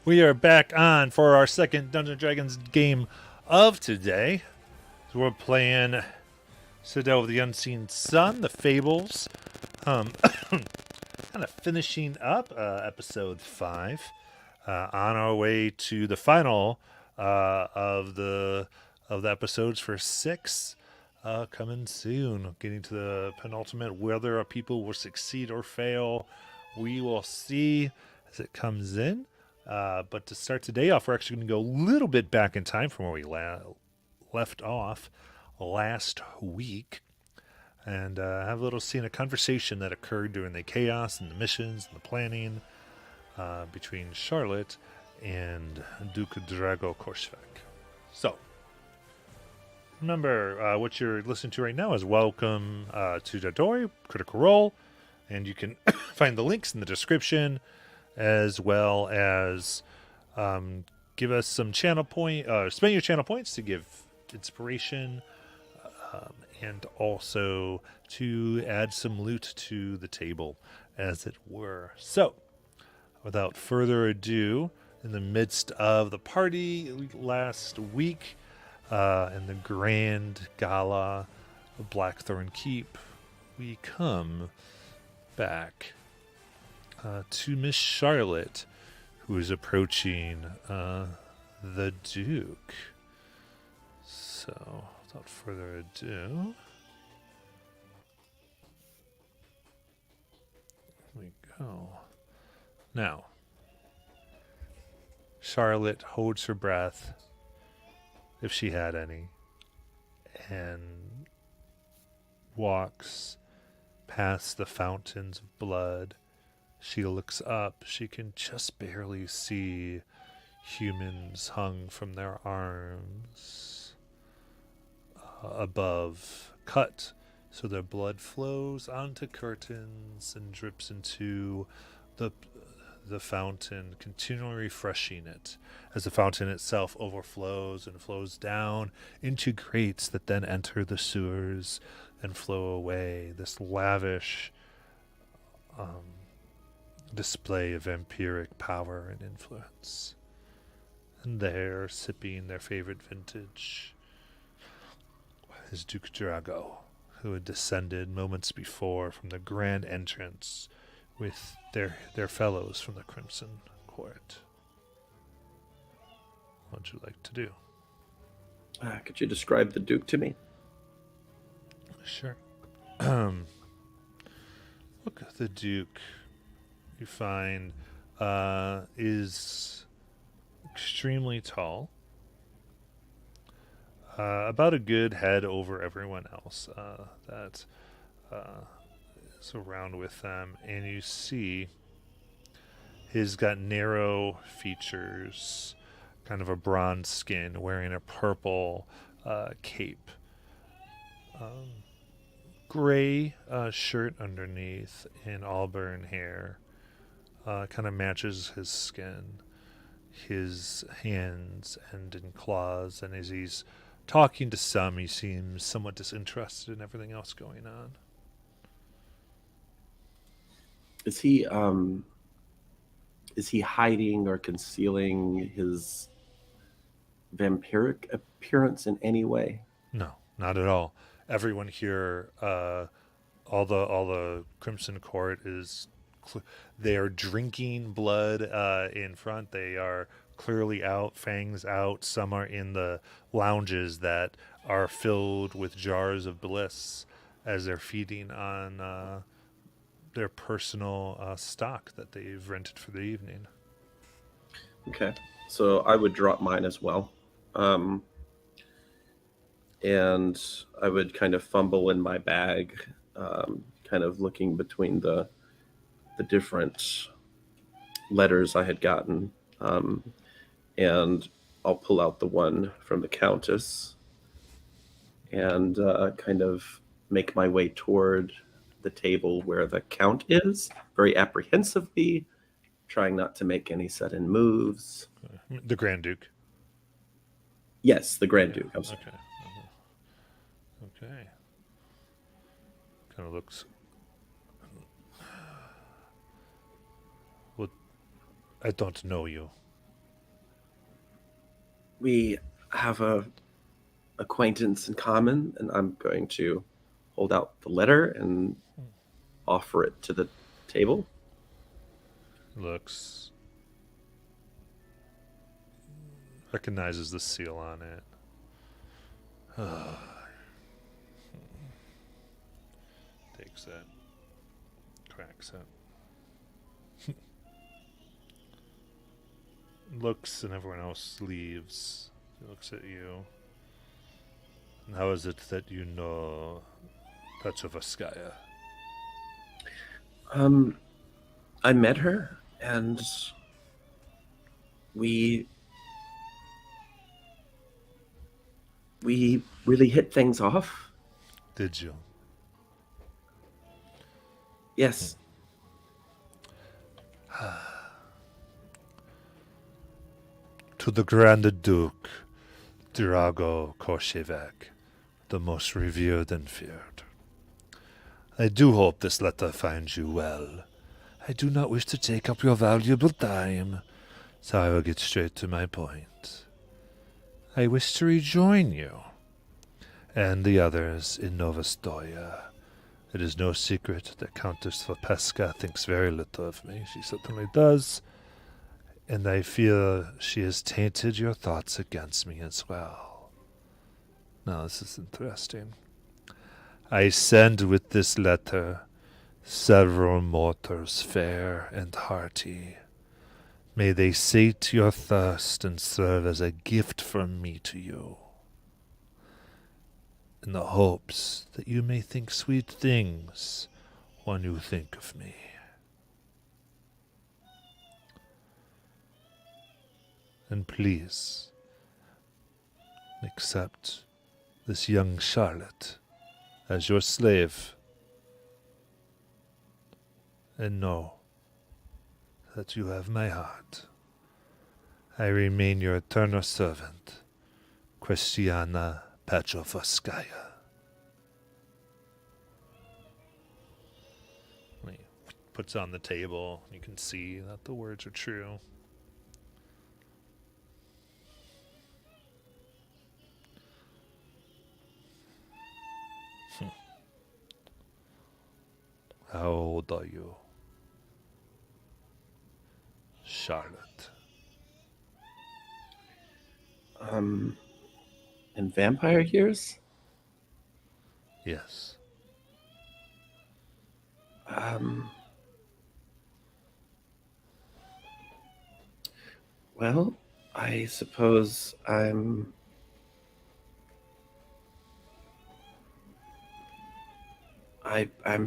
We are back on for our second Dungeons and Dragons game of today. So we're playing Citadel of the Unseen Sun, the Fables. Um, kind of finishing up episode 5. On our way to the final of the episodes for 6. Coming soon, getting to the penultimate. Whether our people will succeed or fail, we will see as it comes in. But to start today off, we're actually going to go a little bit back in time from where we left off last week and have a little scene, a conversation that occurred during the chaos and the missions and the planning between Charlotte and Duke Drago Korsvek. So, remember, what you're listening to right now is Welcome to Dodori, Critical Role, and you can find the links in the description as well as give us some channel point, spend your channel points to give inspiration and also to add some loot to the table, as it were. So, without further ado, in the midst of the party last week in the grand gala of Blackthorn Keep, we come back to Miss Charlotte, who is approaching the Duke. So, without further ado, here we go. Now, Charlotte holds her breath, if she had any, and walks past the fountains of blood. She looks up. She can just barely see humans hung from their arms above, cut so their blood flows onto curtains and drips into the fountain, continually refreshing it as the fountain itself overflows and flows down into grates that then enter the sewers and flow away. This lavish display of vampiric power and influence. And there, sipping their favorite vintage, is Duke Drago, who had descended moments before from the grand entrance with their fellows from the Crimson Court. What would you like to do? Could you describe the Duke to me? Sure. Look, the Duke, you find, is extremely tall. About a good head over everyone else that is around with them. And you see he's got narrow features, kind of a bronze skin, wearing a purple cape. Gray shirt underneath and auburn hair. Kind of matches his skin. His hands end in claws, and as he's talking to some, he seems somewhat disinterested in everything else going on. Is he hiding or concealing his vampiric appearance in any way? No, not at all. Everyone here, all the Crimson Court is, they are drinking blood in front. They are clearly out, fangs out. Some are in the lounges that are filled with jars of bliss as they're feeding on their personal stock that they've rented for the evening. Okay, so I would drop mine as well. And I would kind of fumble in my bag, kind of looking between the different letters I had gotten. And I'll pull out the one from the Countess and kind of make my way toward the table where the Count is, very apprehensively, trying not to make any sudden moves. The Grand Duke. Yes, the Grand Duke. I'm sorry. Okay. Okay. Kind of looks. Well, I don't know you. we have a acquaintance in common, and I'm going to hold out the letter and offer it to the table. Looks, recognizes the seal on it. Takes it, cracks it. Looks, and everyone else leaves. He looks at you. And how is it that you know Petrovskaya? Um, I met her, and we we really hit things off. Did you? Yes. To the Grand Duke, Drago Korshevek, the most revered and feared. I do hope this letter finds you well. I do not wish to take up your valuable time, so I will get straight to my point. I wish to rejoin you and the others in Novostoya. It is no secret that Countess Lepeska thinks very little of me. She certainly does, and I fear she has tainted your thoughts against me as well. Now, this is interesting. I send with this letter several mortars fair and hearty. May they sate your thirst and serve as a gift from me to you, in the hopes that you may think sweet things when you think of me. And please, accept this young Charlotte as your slave, and know that you have my heart. I remain your eternal servant, Christiana Petrovskaya. He puts on the table. You can see that the words are true. How old are you, Charlotte? In vampire years? Yes. Um, well, I suppose I'm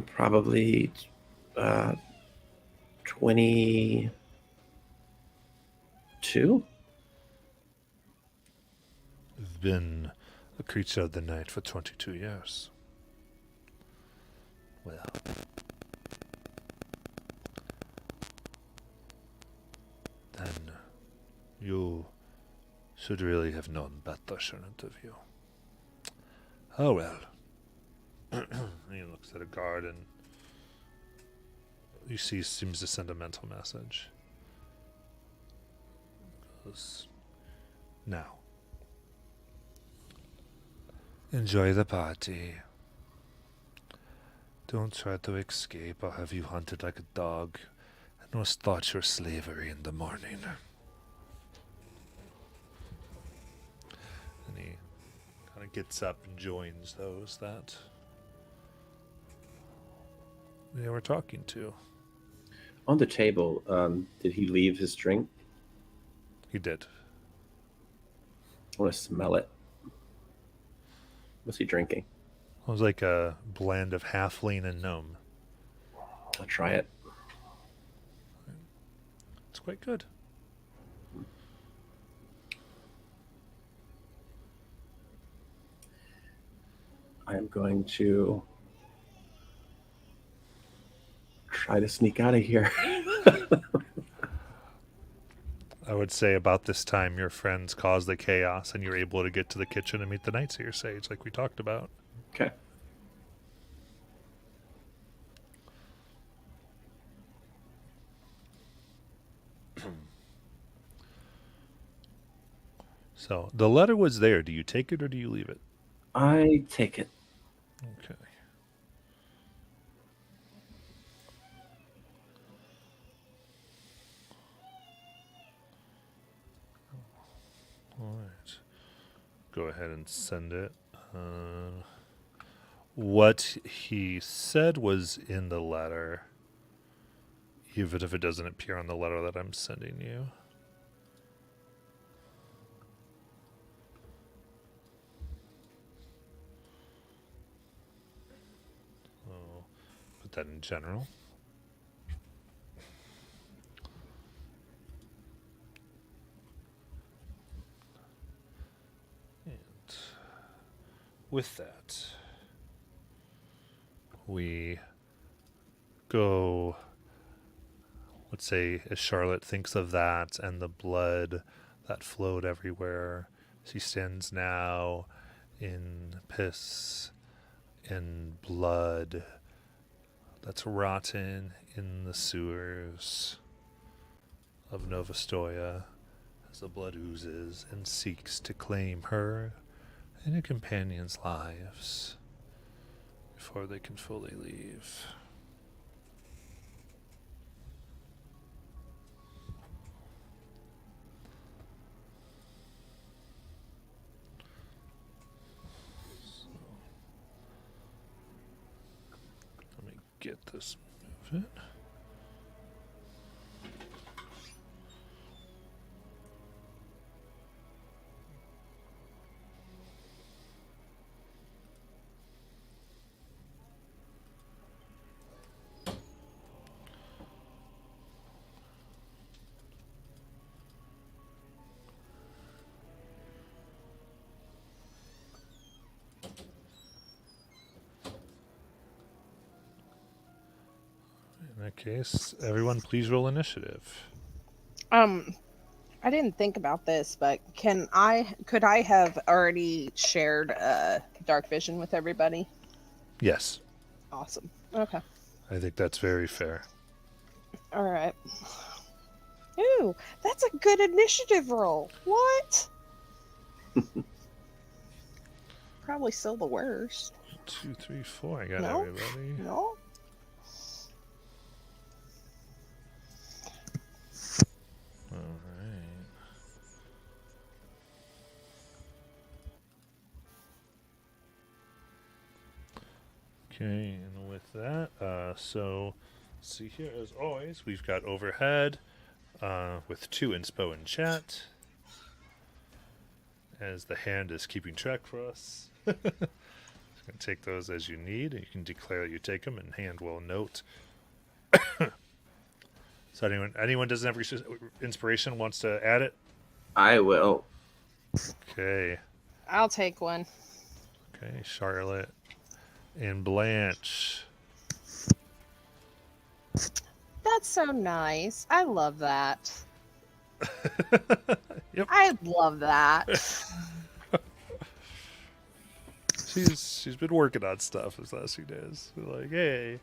probably 22. You've been a creature of the night for 22 years. Well, then you should really have known better, shouldn't have you? Oh well. He looks at a guard and you see seems to send a mental message. Goes, now, enjoy the party. Don't try to escape. I'll have you hunted like a dog and will start your slavery in the morning. And he kind of gets up and joins those that they were talking to. On the table, did he leave his drink? He did. I want to smell it. What's he drinking? It was like a blend of halfling and gnome. I'll try it. It's quite good. I am going to try to sneak out of here. I would say about this time your friends cause the chaos and you're able to get to the kitchen and meet the Nightseer Sage like we talked about. Okay. So the letter was there. Do you take it or do you leave it? I take it. Okay. All right. Go ahead and send it. What he said was in the letter, even if it doesn't appear on the letter that I'm sending you. So put that in general. And with that, we go, let's say, as Charlotte thinks of that and the blood that flowed everywhere, she stands now in piss and blood that's rotten in the sewers of Novostoya as the blood oozes and seeks to claim her and her companions' lives before they can fully leave. Let me get this moving. In that case, everyone please roll initiative. I didn't think about this, but could I have already shared dark vision with everybody? Yes, Awesome. Okay. I think that's very fair. All right. Ooh, that's a good initiative roll. What? Probably still the worst. 2, 3, 4. I got No? everybody. No? All right. Okay, and with that, so see here, as always, we've got overhead with 2 inspo in chat, as the hand is keeping track for us. You can take those as you need, and you can declare that you take them, and hand will note. So anyone doesn't have inspiration wants to add it? I will. Okay. I'll take one. Okay, Charlotte and Blanche. That's so nice. I love that. Yep. I love that. She's been working on stuff this last few days. We're like, hey,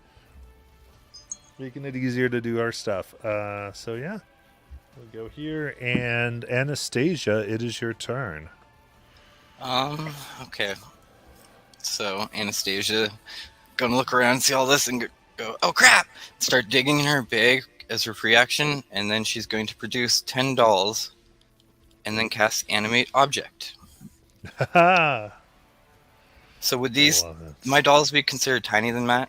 making it easier to do our stuff. So yeah, we'll go here, and Anastasia, it is your turn. Okay. So Anastasia gonna look around, see all this, and go, oh crap! Start digging in her bag as her free action, and then she's going to produce 10 dolls, and then cast Animate Object. Haha. So would these Love it. my dolls be considered tiny then, Matt?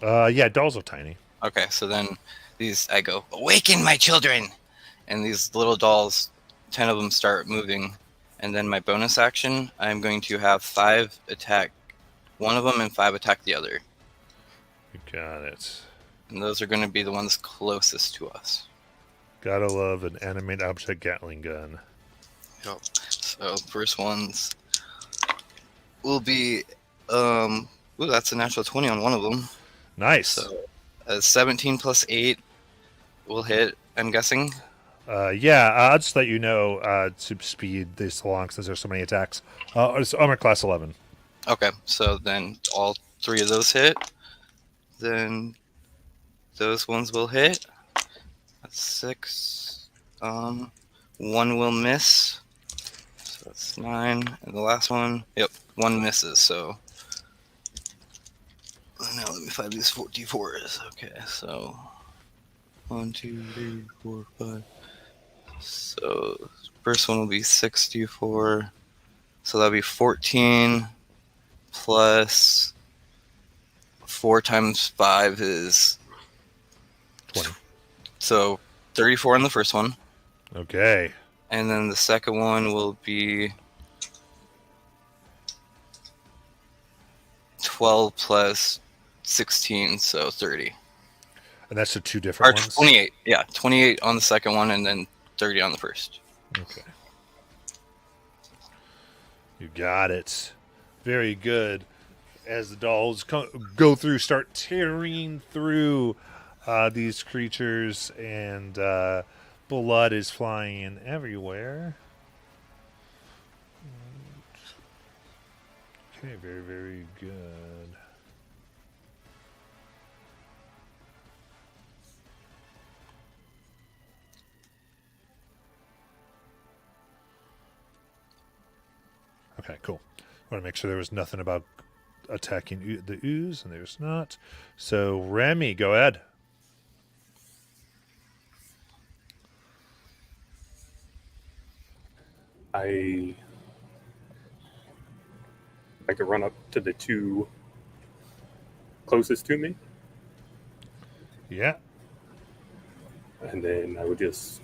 Yeah, dolls are tiny. Okay, so then these I go, awaken my children, and these little dolls, 10 of them start moving, and then my bonus action, I'm going to have 5 attack one of them and 5 attack the other. You got it. And those are going to be the ones closest to us. Gotta love an animate object Gatling gun. Yep. So first ones will be, ooh, that's a natural 20 on one of them. Nice. So 17 plus 8 will hit, I'm guessing. Yeah, I'll just let you know to speed this along since there's so many attacks. It's armor class 11. Okay, so then all 3 of those hit. Then those ones will hit. That's 6. 1 1 will miss. So that's 9. And the last one, yep, 1 misses. So now let me find these d4s. Okay, so 1, 2, 3, 4, 5. So first one will be 6d4. So that'll be 14 plus 4 times 5 is 20. So 34 on the first one. Okay. And then the second one will be 12 plus 16, so 30. And that's the 2 Or different ones? 28. Yeah, 28 on the second one and then 30 on the first. Okay. You got it. Very good. As the dolls go through, start tearing through these creatures, and blood is flying everywhere. Okay, very, very good. Okay, cool. I want to make sure there was nothing about attacking the ooze, and there's not. So, Remy, go ahead. I could run up to the 2 closest to me, Yeah. and then I would just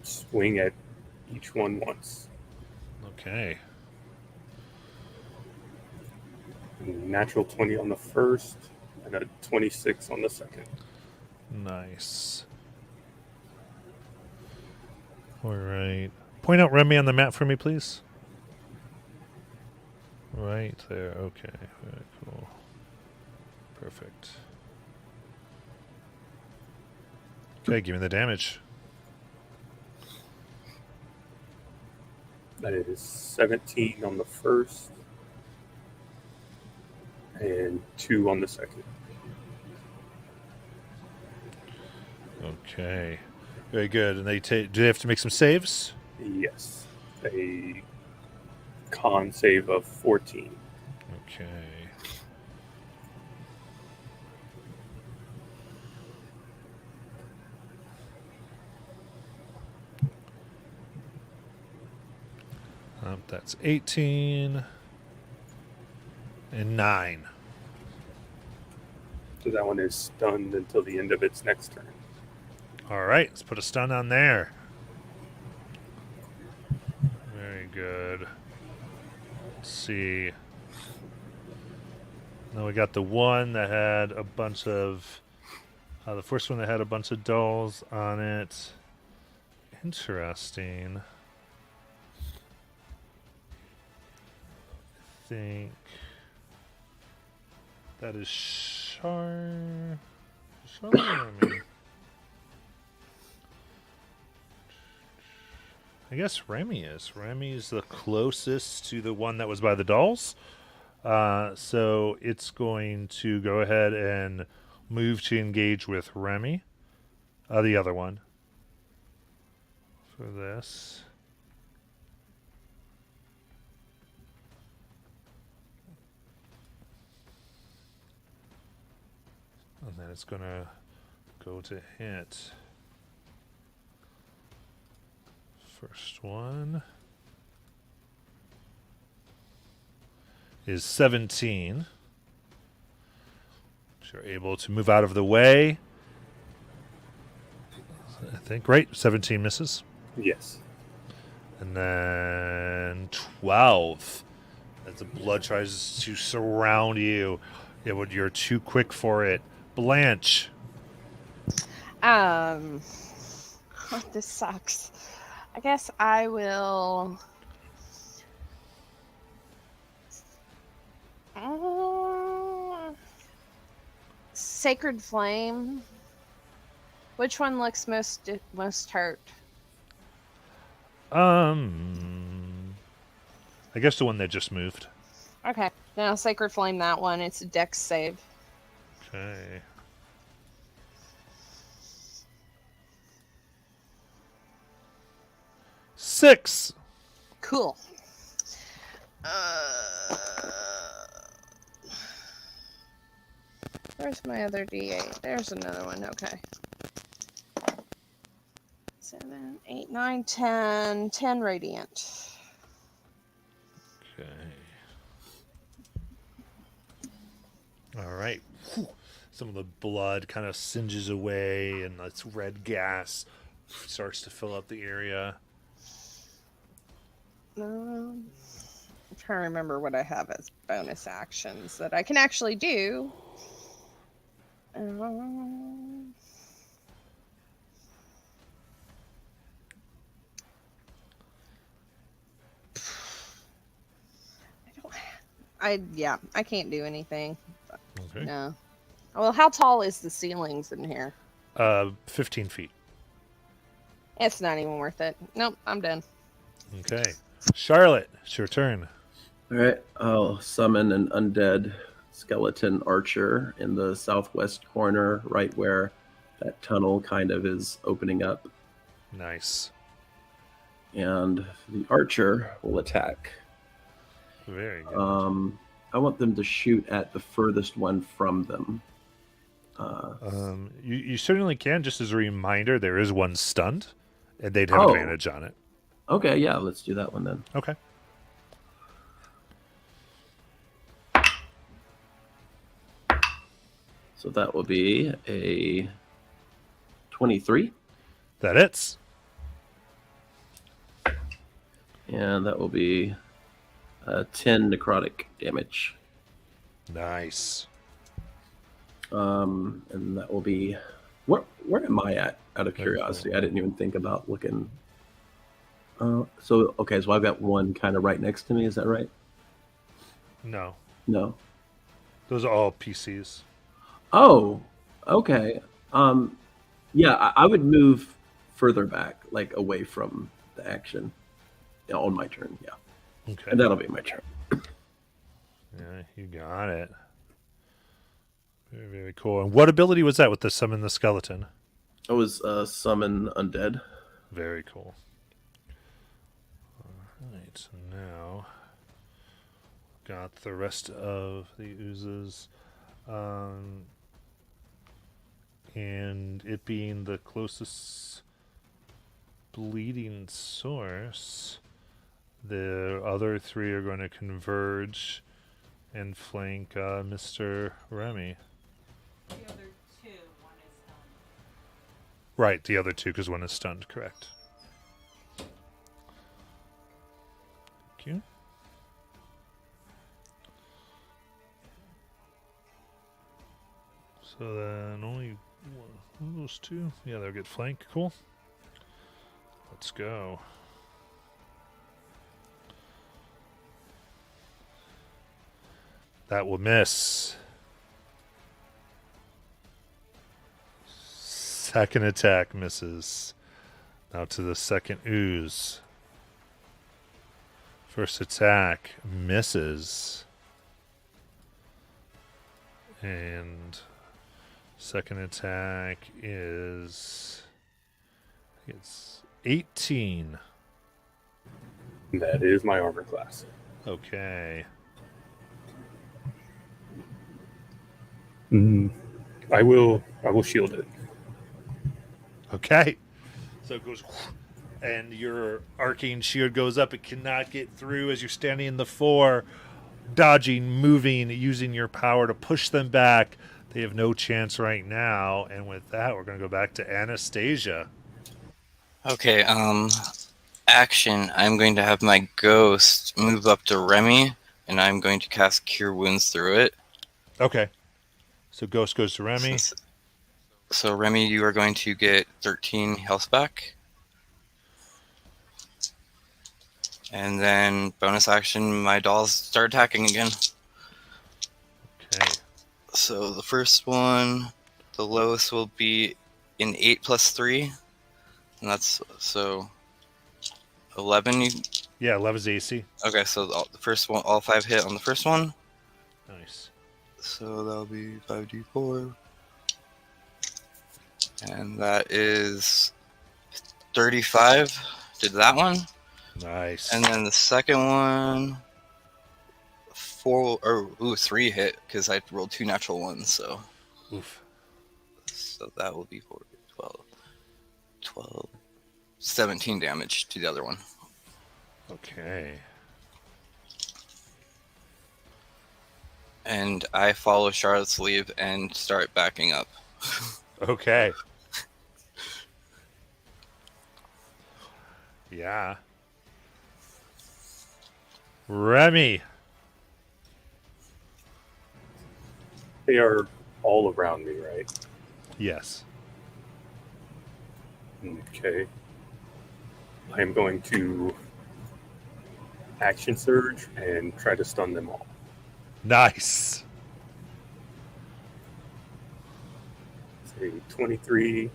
swing at each one once. Okay. Natural 20 on the first, and a 26 on the second. Nice. All right. Point out Remy on the map for me, please. Right there. Okay. Very cool. Perfect. Okay, give me the damage. That is 17 on the first, and 2 on the second. Okay. Very good. And do they have to make some saves? Yes. A con save of 14. Okay. That's 18 and 9. So that one is stunned until the end of its next turn. All right, let's put a stun on there. Very good. Let's see. Now we got the one that had a bunch of. The first one that had a bunch of dolls on it. Interesting. I think that is Charlotte. I guess Remy is. Remy's the closest to the one that was by the dolls. So it's going to go ahead and move to engage with Remy. The other one. For this. And then it's going to go to hit. First one is 17. So you're able to move out of the way. I think, right? 17 misses. Yes. And then 12. As the blood tries to surround you. You're too quick for it. Blanche. This sucks. I guess I will. Sacred Flame. Which one looks most hurt? I guess the one that just moved. Okay, now Sacred Flame that one. It's a dex save. Okay. 6. Cool. Where's my other D8? There's another one. Okay. 7, 8, 9, 10. 10 radiant. Okay. All right. Whew. Some of the blood kind of singes away, and this red gas starts to fill up the area. I'm trying to remember what I have as bonus actions that I can actually do. I can't do anything. Okay. No. Well, how tall is the ceilings in here? 15 feet. It's not even worth it. Nope, I'm done. Okay. Charlotte, it's your turn. All right, I'll summon an undead skeleton archer in the southwest corner, right where that tunnel kind of is opening up. Nice. And the archer will attack. Very good. I want them to shoot at the furthest one from them. You certainly can. Just as a reminder, there is one stunned, and they'd have Oh. advantage on it. Okay, yeah, let's do that one then. Okay. So that will be a 23, That hits. and that will be 10 necrotic damage. Nice. And that will be... Where am I at, out of Very curiosity? cool. I didn't even think about looking. So I've got one kind of right next to me, is that right? No. No. Those are all PCs. Oh, okay. Yeah, I would move further back, like away from the action on my turn, yeah. Okay. And that'll be my turn. Yeah, you got it. Very, very cool. And what ability was that with the summon the skeleton? I was summon undead. Very cool. All right, so now got the rest of the oozes. And it being the closest bleeding source, the other 3 are going to converge and flank Mr. Remy. The other two, one is Right, the other 2, because one is stunned, correct. Thank you. So then only one of those 2. Yeah, they'll get flanked. Cool. Let's go. That will miss. Second attack misses. Now to the second ooze. First attack misses. And second attack is... it's 18. That is my armor class. Okay. I will shield it. Okay. So it goes, and your arcane shield goes up. It cannot get through as you're standing in the 4, dodging, moving, using your power to push them back. They have no chance right now. And with that, we're going to go back to Anastasia. Okay, action. I'm going to have my ghost move up to Remy, and I'm going to cast Cure Wounds through it. Okay. So Ghost goes to Remy. So Remy, you are going to get 13 health back. And then bonus action, my dolls start attacking again. Okay. So the first one, the lowest will be an 8 plus 3. And that's so 11. Yeah, 11's AC. Okay, so the first one, all 5 hit on the first one. Nice. So that'll be 5d4. And that is 35. Did that one. Nice. And then the second one, 3 hit because I rolled 2 natural ones. So Oof. that will be 4, 12, 17 damage to the other one. Okay. And I follow Charlotte's lead and start backing up. Okay. Yeah. Remy. They are all around me, right? Yes. Okay. I am going to action surge and try to stun them all. Nice. Say 23,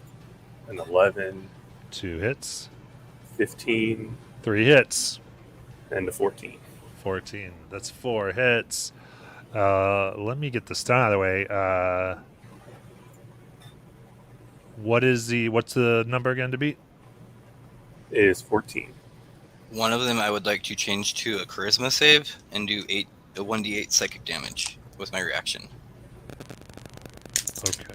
an 11, 2 hits. 15, 3 hits. and a 14. 14. That's 4 hits. Let me get the stun out of the way. What's the number again to beat? It is 14. One of them I would like to change to a charisma save and do a 1d8 psychic damage with my reaction. Okay.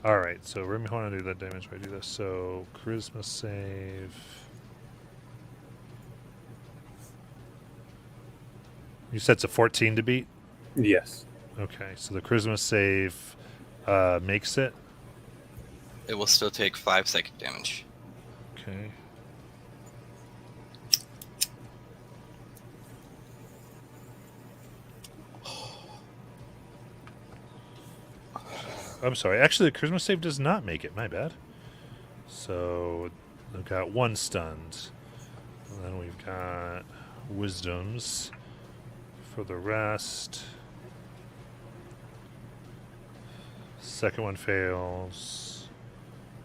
All right. So Remy, hold on, do that damage. I do this. So charisma save. You said it's a 14 to beat. Yes. Okay. So the charisma save makes it. It will still take 5 psychic damage. Okay. I'm sorry. Actually, the charisma save does not make it. My bad. So I've got 1 stunned. And then we've got wisdoms for the rest. Second one fails.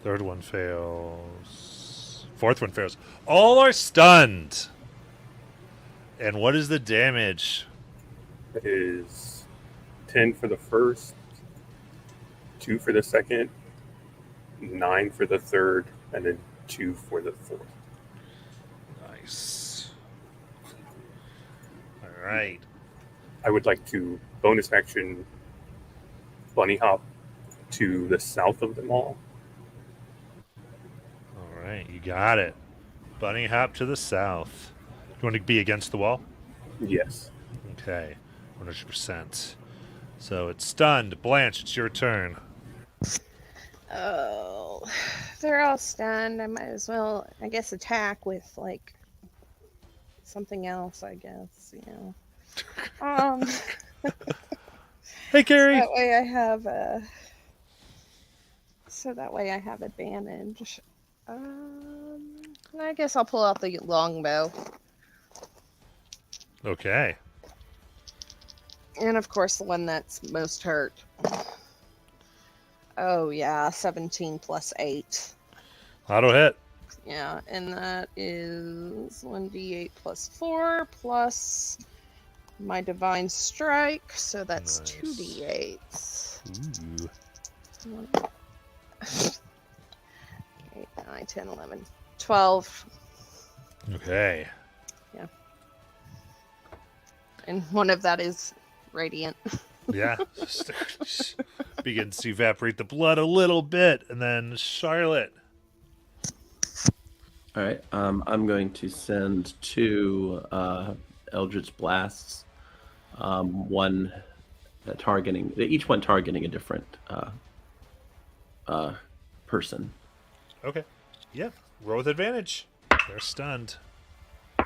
Third one fails. Fourth one fails. All are stunned. And what is the damage? It is 10 for the first, 2 for the second, 9 for the third, and then 2 for the fourth. Nice. All right. I would like to bonus action bunny hop to the south of them all. All right. You got it. Bunny hop to the south. You want to be against the wall? Yes. Okay. 100%. So it's stunned. Blanche, it's your turn. Oh, they're all stunned. I might as well, I guess, attack with like something else. I guess, you know. Hey, Carrie. That way I have that way I have advantage. I guess I'll pull out the longbow, Okay. and of course the one that's most hurt. Oh yeah, 17 plus 8. Auto hit. Yeah, and that is 1d8 plus 4 plus my divine strike, so that's Nice. 2d8s. Ooh. 8, 9, 10, 11, 12. Okay. And one of that is radiant. Yeah. Begins to evaporate the blood a little bit. And then Charlotte. All right. I'm going to send 2 Eldritch Blasts. One targeting, each one targeting a different person. Okay. Yep. Roll with advantage. They're stunned. All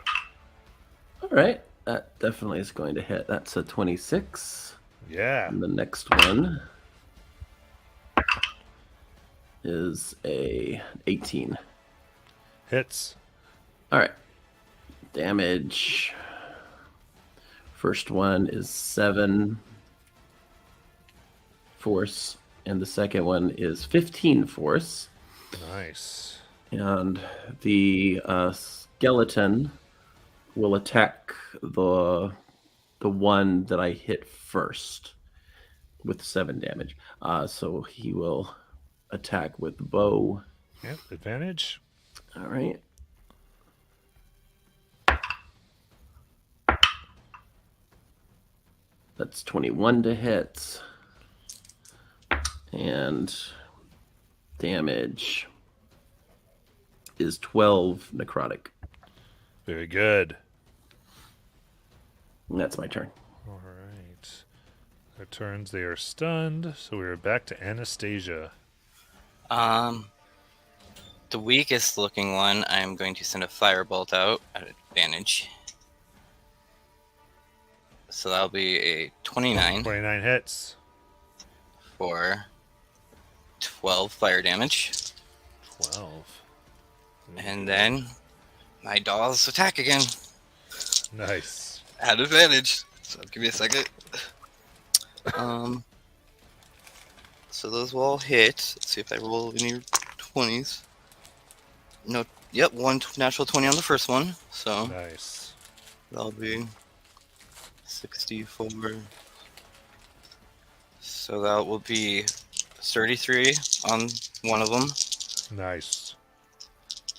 right. That definitely is going to hit. That's a 26. Yeah. And the next one is a 18. Hits. All right. Damage. First one is 7 force, and the second one is 15 force. Nice. And the skeleton will attack the one that I hit first with 7 damage. So he will attack with the bow. Yep. Advantage. All right. That's 21 to hit. And damage is 12 necrotic. Very good. And that's my turn. All right. Their turns, they are stunned. So we are back to Anastasia. The weakest looking one, I'm going to send a firebolt out at advantage. So that'll be a 29 29 hits. for 12 fire damage. 12. And then my dolls attack again Nice. at advantage. So give me a second. So those will all hit. Let's see if I roll any 20s. No, yep, one natural 20 on the first one. So Nice. that'll be 64. So that will be 33 on one of them. Nice.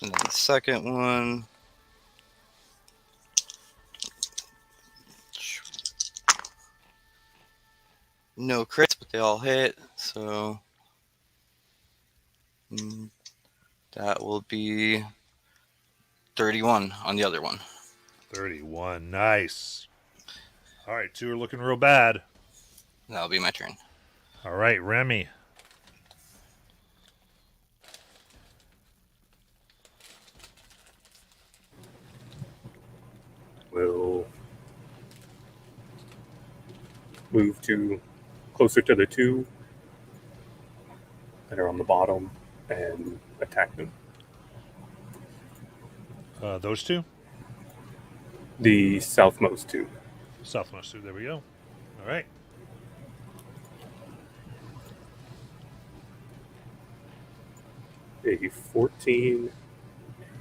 And then the second one. No crits, but they all hit. So that will be 31 on the other one. 31. Nice. All right, 2 are looking real bad. That'll be my turn. All right, Remy. Will move to closer to the 2 that are on the bottom and attack them. Those 2? The southmost 2. Southmost 2. There we go. All right. A 14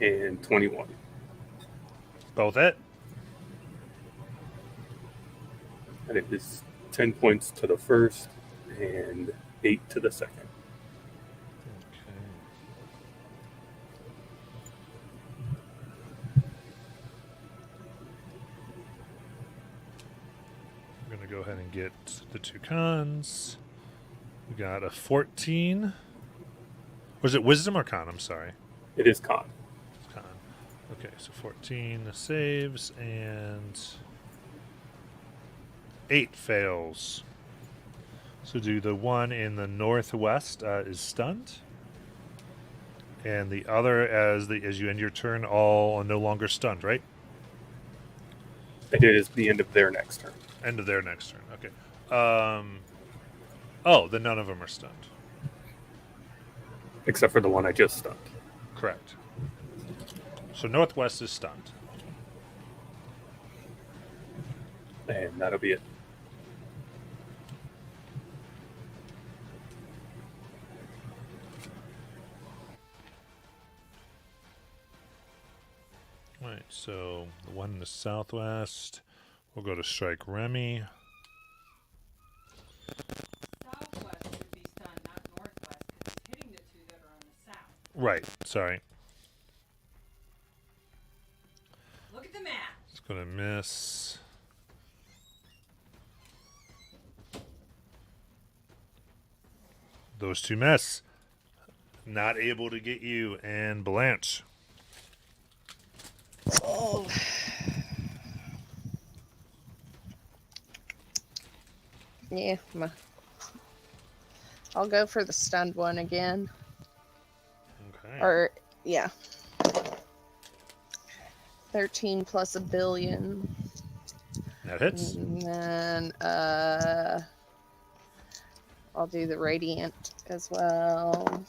and 21. Both hit. And it is 10 points to the first and 8 to the second. Okay. We're going to go ahead and get the 2 cons. We got a 14. Was it wisdom or con? I'm sorry. It is con. Con. Okay, so 14 saves and 8 fails. So do the one in the northwest is stunned, and the other, as you end your turn, all are no longer stunned, right? It is the end of their next turn. End of their next turn. Okay. Oh, then none of them are stunned. Except for the one I just stunned. Correct. So northwest is stunned. And that'll be it. All right, so the one in the southwest, we'll go to strike Remy. Southwest would be stunned, not northwest, because it's hitting the 2 that are on the south. Right, sorry. Look at the map. It's going to miss. Those 2 miss. Not able to get you. And Blanche. Oh. Yeah, I'll go for the stunned one again. Okay. Or, yeah. 13 plus a billion. That hits. And then, I'll do the radiant as well.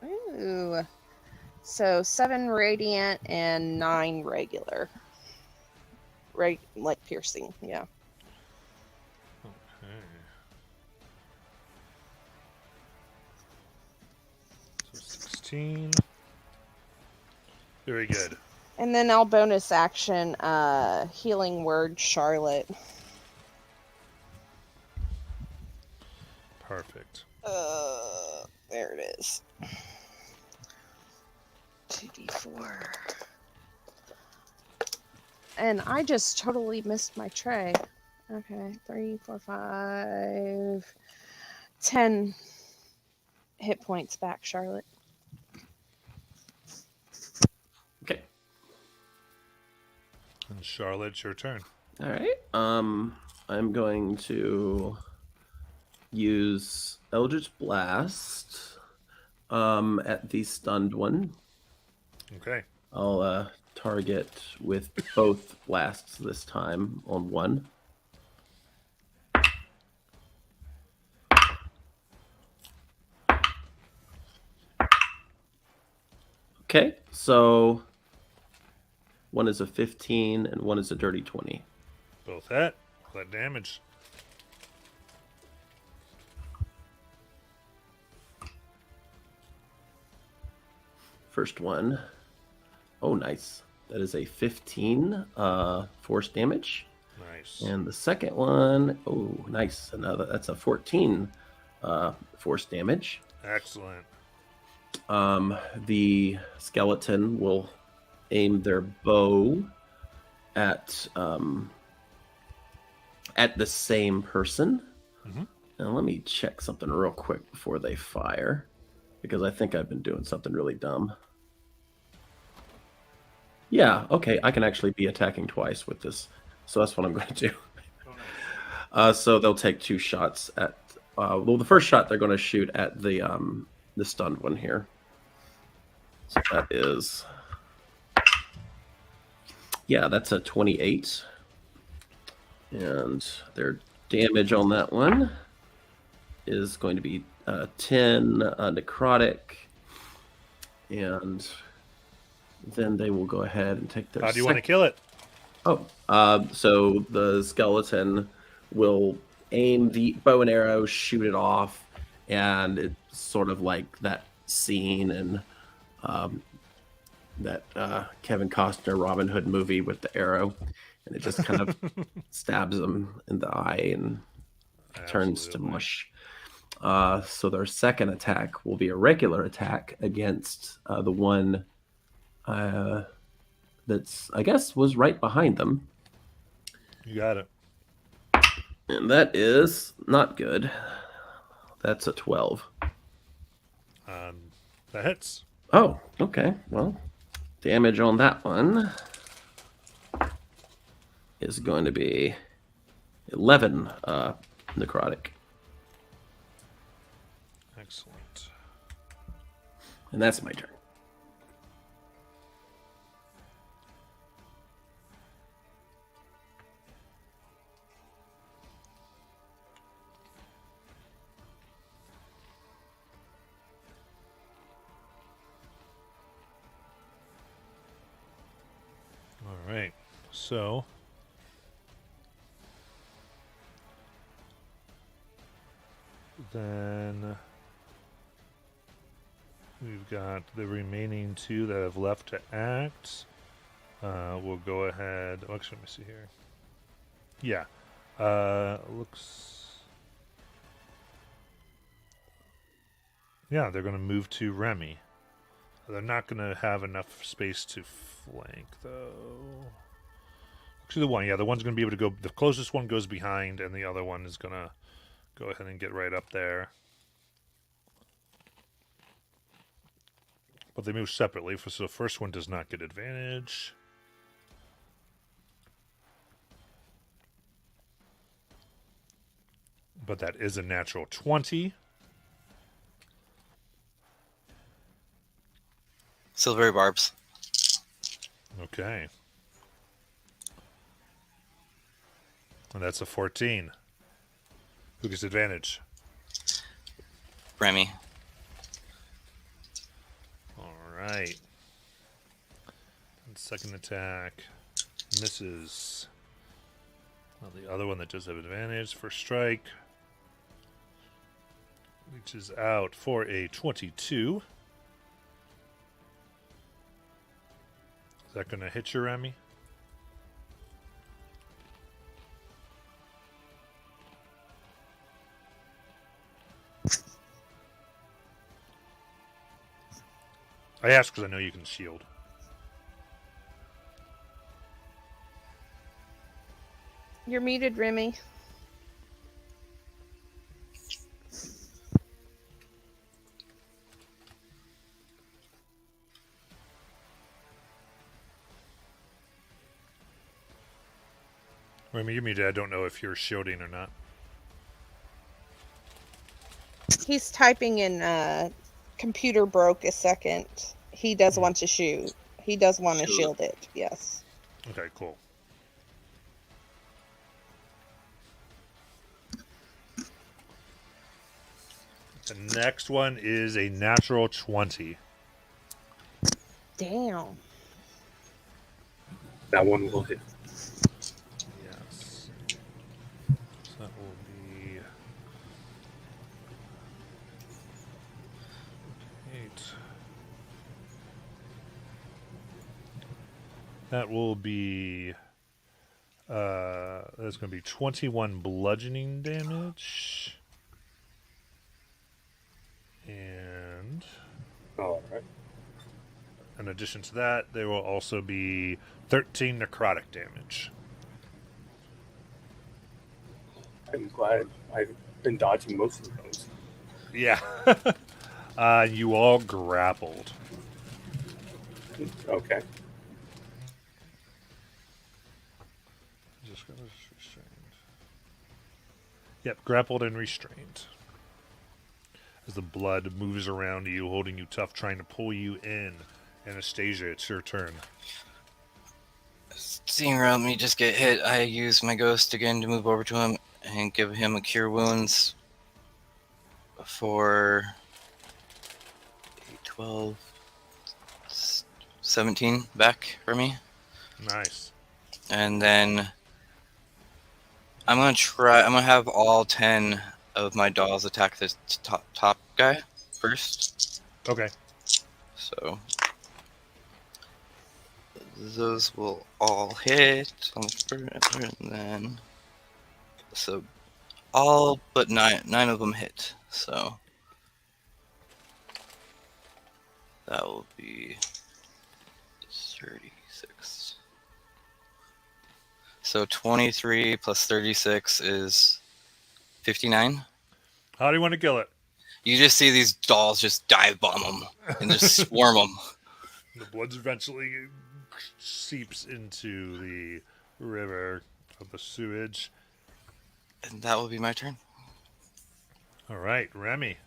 Ooh. So 7 radiant and 9 regular. Right, like piercing, yeah. Okay. So 16. Very good. And then I'll bonus action healing word Charlotte. Perfect. There it is. 2d4. And I just totally missed my tray. Okay, 3, 4, 5, 10 hit points back, Charlotte. Okay. And Charlotte, it's your turn. All right. I'm going to use Eldritch Blast at the stunned one. Okay. I'll target with both blasts this time on one. Okay, so one is a 15 and one is a dirty 20. Both hit. That damage. First one. Oh, nice. That is a 15 force damage. Nice. And the second one, oh, nice. That's a 14 force damage. Excellent. The skeleton will aim their bow at the same person. Mhm. And let me check something real quick before they fire, because I think I've been doing something really dumb. Yeah, okay, I can actually be attacking twice with this, so that's what I'm going to do. So they'll take 2 shots at. Well, the first shot they're going to shoot at the stunned one here. So that is, yeah, that's a 28, and their damage on that one is going to be 10 necrotic, and then they will go ahead and take their. How do you want to kill it? Oh, so the skeleton will aim the bow and arrow, shoot it off, and it's sort of like that scene in that Kevin Costner Robin Hood movie with the arrow, and it just kind of stabs him in the eye and turns to Absolutely. mush. So their second attack will be a regular attack against the one that's, I guess, was right behind them. You got it. And that is not good. That's a 12. That hits. Oh, okay. Well, damage on that one is going to be 11 necrotic. Excellent. And that's my turn. All right. So then we've got the remaining 2 that have left to act. We'll go ahead. Oh, actually, let me see here. Yeah. Looks. Yeah, they're going to move to Remy. They're not going to have enough space to flank, though. Actually, the one's going to be able to go. The closest one goes behind, and the other one is going to go ahead and get right up there. But they move separately, so the first one does not get advantage. But that is a natural 20. Silvery barbs. Okay. And that's a 14. Who gets advantage? Remy. All right. And second attack misses. Well, the other one that does have advantage for strike reaches out for a 22. Is that going to hit you, Remy? I ask because I know you can shield. You're muted, Remy. Remy, you're muted. I don't know if you're shielding or not. He's typing in computer broke a second. He does want to shoot. He does want to Shoot. shield it, yes. Okay, cool. The next one is a natural 20. Damn. That one will hit. Yes. So that will be 8. That will be that's going to be 21 bludgeoning damage. And All right. in addition to that, there will also be 13 necrotic damage. I'm glad I've been dodging most of those. Yeah. You all grappled. Okay. Just restrained. Yep, grappled and restrained. As the blood moves around you, holding you tough, trying to pull you in. Anastasia, it's your turn. Seeing around me just get hit, I use my ghost again to move over to him and give him a cure wounds for 8, 12, 17 back for me. Nice. And then I'm gonna have all 10 of my dolls attack this top guy first. Okay. So those will all hit on the first, and then so all but nine of them hit. So that will be 36. So 23 plus 36 is 59. How do you want to kill it? You just see these dolls just dive bomb them and just swarm them. The blood eventually seeps into the river of the sewage. And that will be my turn. All right, Remy.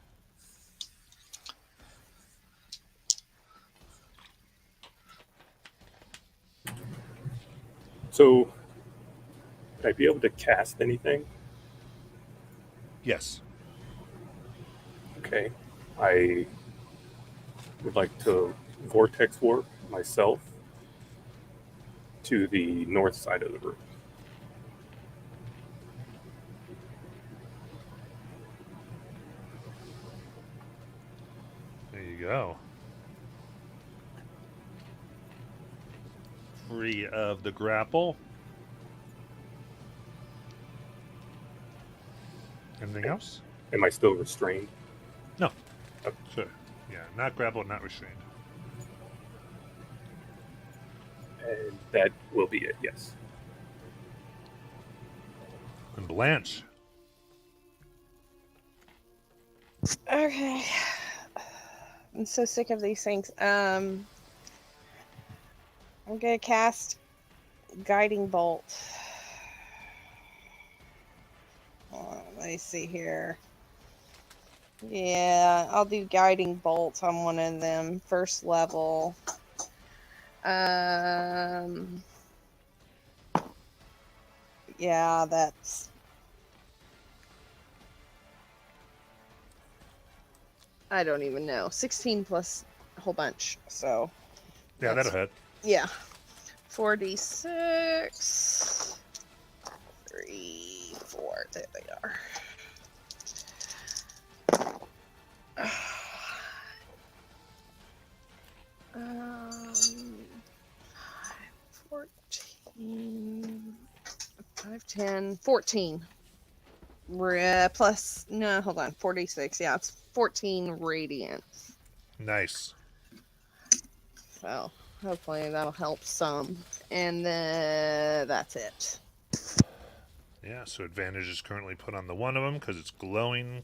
So, would I be able to cast anything? Yes. Okay. I would like to vortex warp myself to the north side of the room. There you go. Free of the grapple. Anything else? Am I still restrained? No. Sure. Yeah, not grappled, not restrained. And that will be it, yes. And Blanche. Okay. I'm so sick of these things. I'm gonna cast Guiding Bolt. Let me see here. Yeah, I'll do Guiding Bolt on one of them. First level. Yeah, that's... I don't even know. 16 plus a whole bunch, so... Yeah, that'll hit. Yeah. 4d6. 3, 4. There they are. 14, 5, 10, 14. Plus, no, hold on, 46. Yeah, it's 14 radiant. Nice. So hopefully that'll help some. And then that's it. Yeah, so advantage is currently put on the one of them because it's glowing.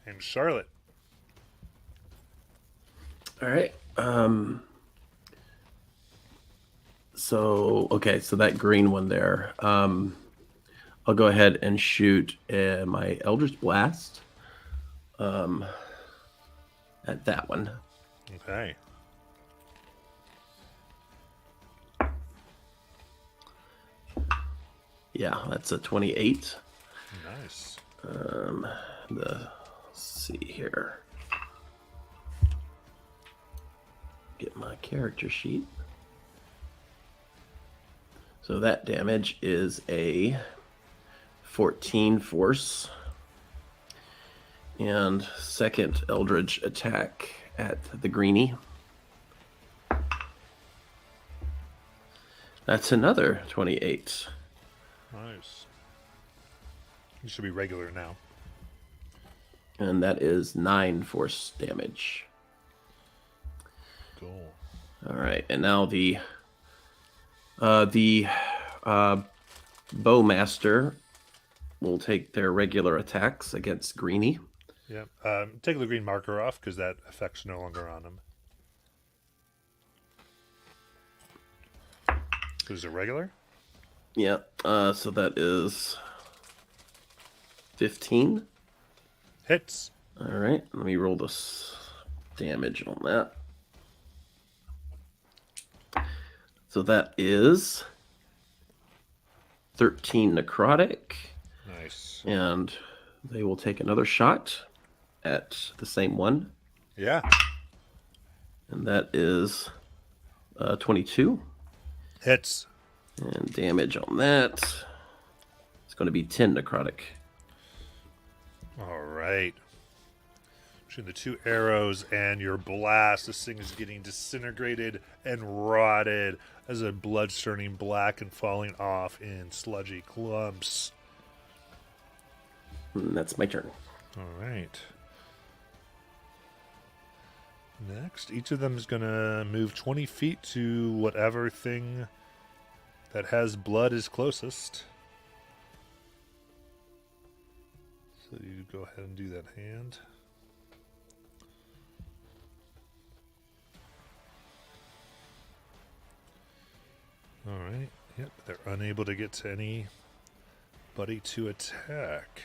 And Charlotte. All right. So that green one there. I'll go ahead and shoot my Eldritch Blast at that one. Okay. Yeah, that's a 28. Nice. Let's see here. Get my character sheet. So that damage is a 14 force. And second Eldritch attack at the greenie. That's another 28. Nice. You should be regular now. And that is 9 force damage. Cool. All right, and now the Bowmaster will take their regular attacks against Greenie. Yep. Take the green marker off because that effect's no longer on him. Is it regular? Yeah. So that is 15. Hits. All right. Let me roll this damage on that. So that is 13 necrotic. Nice. And they will take another shot at the same one. Yeah. And that is 22. Hits. And damage on that. It's going to be 10 necrotic. All right. Between the two arrows and your blast, this thing is getting disintegrated and rotted as a blood turning black and falling off in sludgy clumps. And that's my turn. All right. Next, each of them is going to move 20 feet to whatever thing that has blood is closest. So you go ahead and do that hand. All right. Yep, they're unable to get to anybody to attack.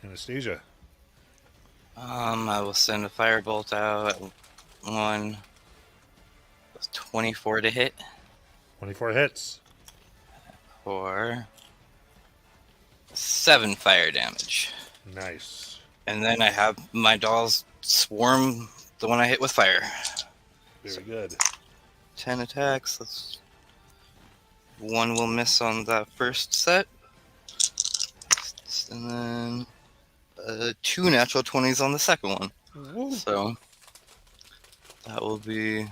Anastasia. I will send a firebolt out at one. 24 to hit 24 hits. for 7 fire damage. Nice. And then I have my dolls swarm the one I hit with fire. Very good. 10 attacks. One will miss on that first set. And then 2 natural 20s on the second one. Woo. So that will be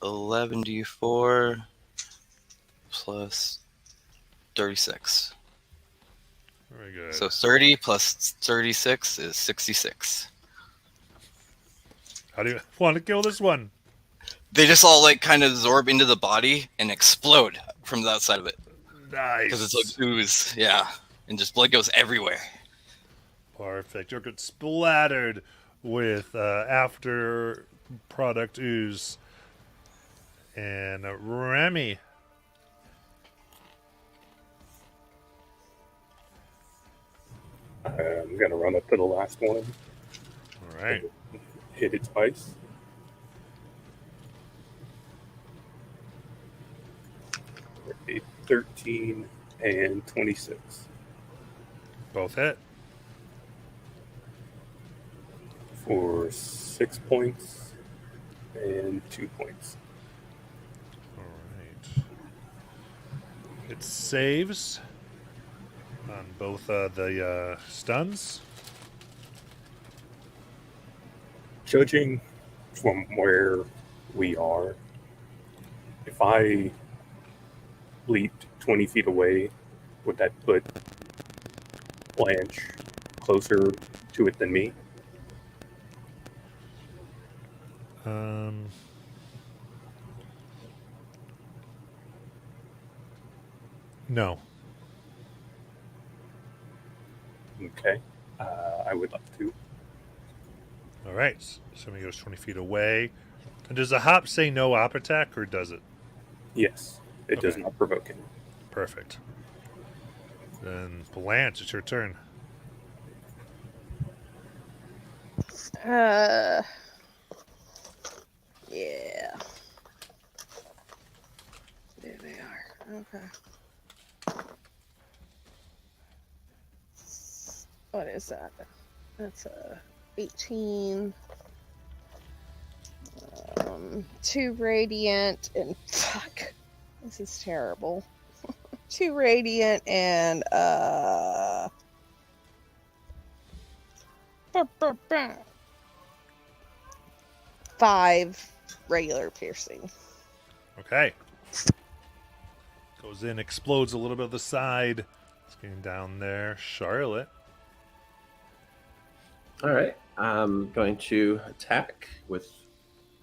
11d4 plus 36. Very good. So 30 plus 36 is 66. How do you want to kill this one? They just all like kind of absorb into the body and explode from the outside of it. Nice. Because it's like ooze, yeah. And just blood goes everywhere. Perfect. You're good. Splattered with after product ooze. And Remy. I'm going to run up to the last one. All right. Hit it twice. A 13 and 26. Both hit. For 6 points and 2 points. All right. It saves on both the stuns. Judging from where we are, if I leaped 20 feet away, would that put Blanche closer to it than me? Um, no. Okay. I would like to. All right. Somebody goes 20 feet away. And does the hop say no op attack, or does it? Yes. It does Okay. not provoke him. Perfect. Then Blanche, it's your turn. Yeah. There they are. Okay. What is that? That's a 18. 2 radiant and fuck. This is terrible. 2 radiant and 5 regular piercing. Okay. Goes in, explodes a little bit of the side. It's getting down there. Charlotte. All right. I'm going to attack with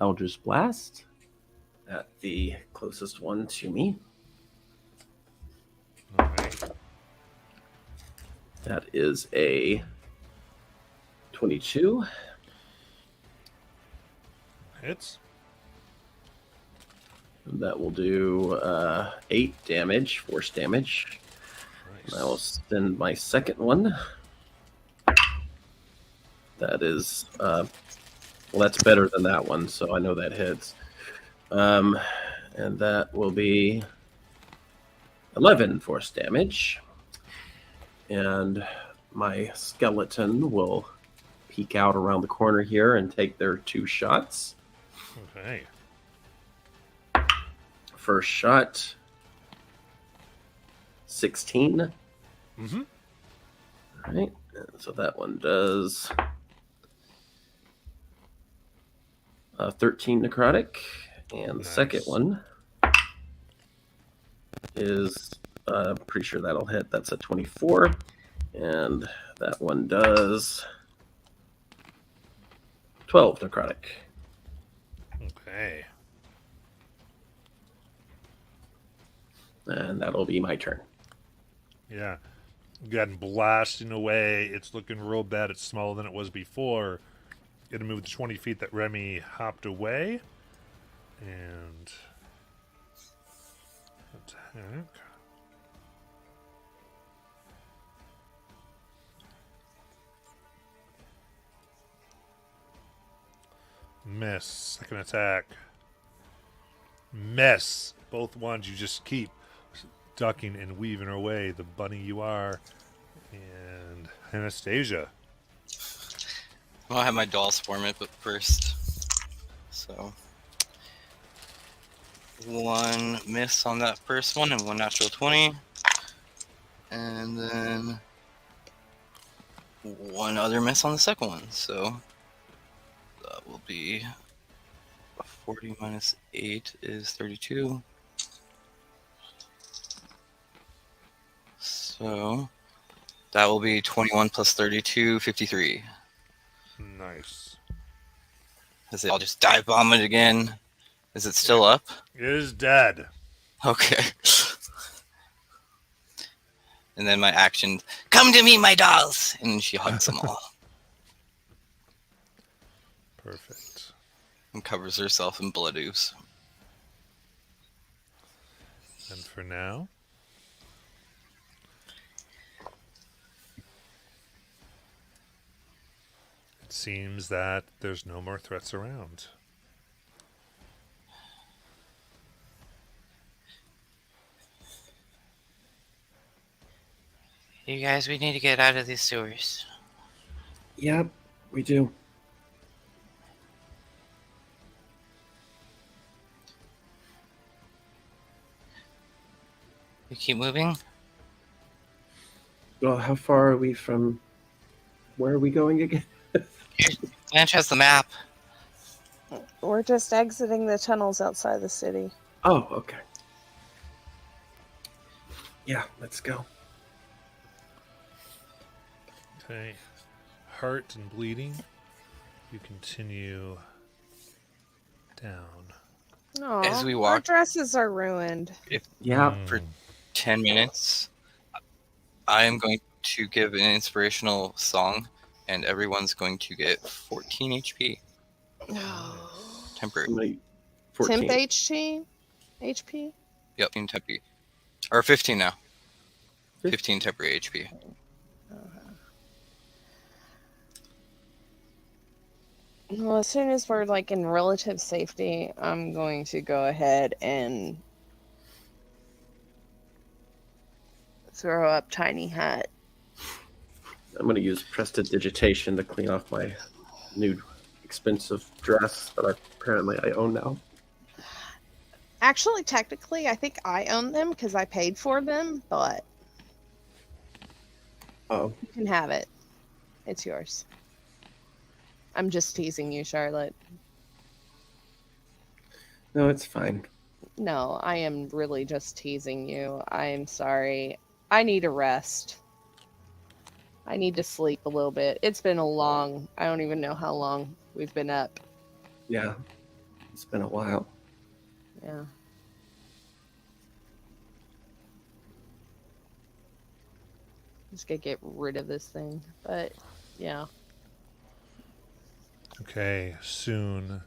Eldritch Blast at the closest one to me. All right. That is a 22. Hits. And that will do 8 damage, force damage. Nice. And I will send my second one. That is, well, that's better than that one, so I know that hits. And that will be 11 force damage. And my skeleton will peek out around the corner here and take their 2 shots. Okay. First shot, 16. Mm-hmm. All right. So that one does 13 necrotic. And the second Nice. one is pretty sure that'll hit. That's a 24. And that one does 12 necrotic. Okay. And that'll be my turn. Yeah. Gotten blasting away. It's looking real bad. It's smaller than it was before. Gonna move the 20 feet that Remy hopped away. And attack. Miss. Second attack. Miss. Both ones you just keep ducking and weaving away, the bunny you are. And Anastasia. I'll have my dolls form it, but first. So 1 miss on that first one and 1 natural 20. And then 1 other miss on the second one. So that will be 40 minus 8 is 32. So that will be 21 plus 32, 53. Nice. Is it? I'll just dive bomb it again. Is it still up? It is dead. Okay. And then my action, come to me, my dolls! And she hugs them all Perfect. and covers herself in blood ooze. And for now, it seems that there's no more threats around. You guys, we need to get out of these sewers. Yep, we do. We keep moving? Well, how far are we from... Where are we going again? Blanche has the map. We're just exiting the tunnels outside the city. Oh, okay. Yeah, let's go. Okay. Hurt and bleeding. You continue down. Aw, As we our walk- dresses are ruined. Yeah. For 10 minutes, I am going to give an inspirational song, and everyone's going to get 14 HP. Temporary. Somebody 14. Temp HP? Yep, 15 temporary. Or 15 now. 15 temporary HP. Well, as soon as we're like in relative safety, I'm going to go ahead and throw up Tiny Hat. I'm going to use prestidigitation to clean off my new expensive dress that I own now. Actually, technically, I think I own them because I paid for them, but Oh, you can have it. It's yours. I'm just teasing you, Charlotte. no, it's fine. No, I am really just teasing you. I am sorry. I need a rest. I need to sleep a little bit. It's been I don't even know how long we've been up. Yeah, it's been a while. Yeah. Just gonna get rid of this thing. But, yeah. Okay, soon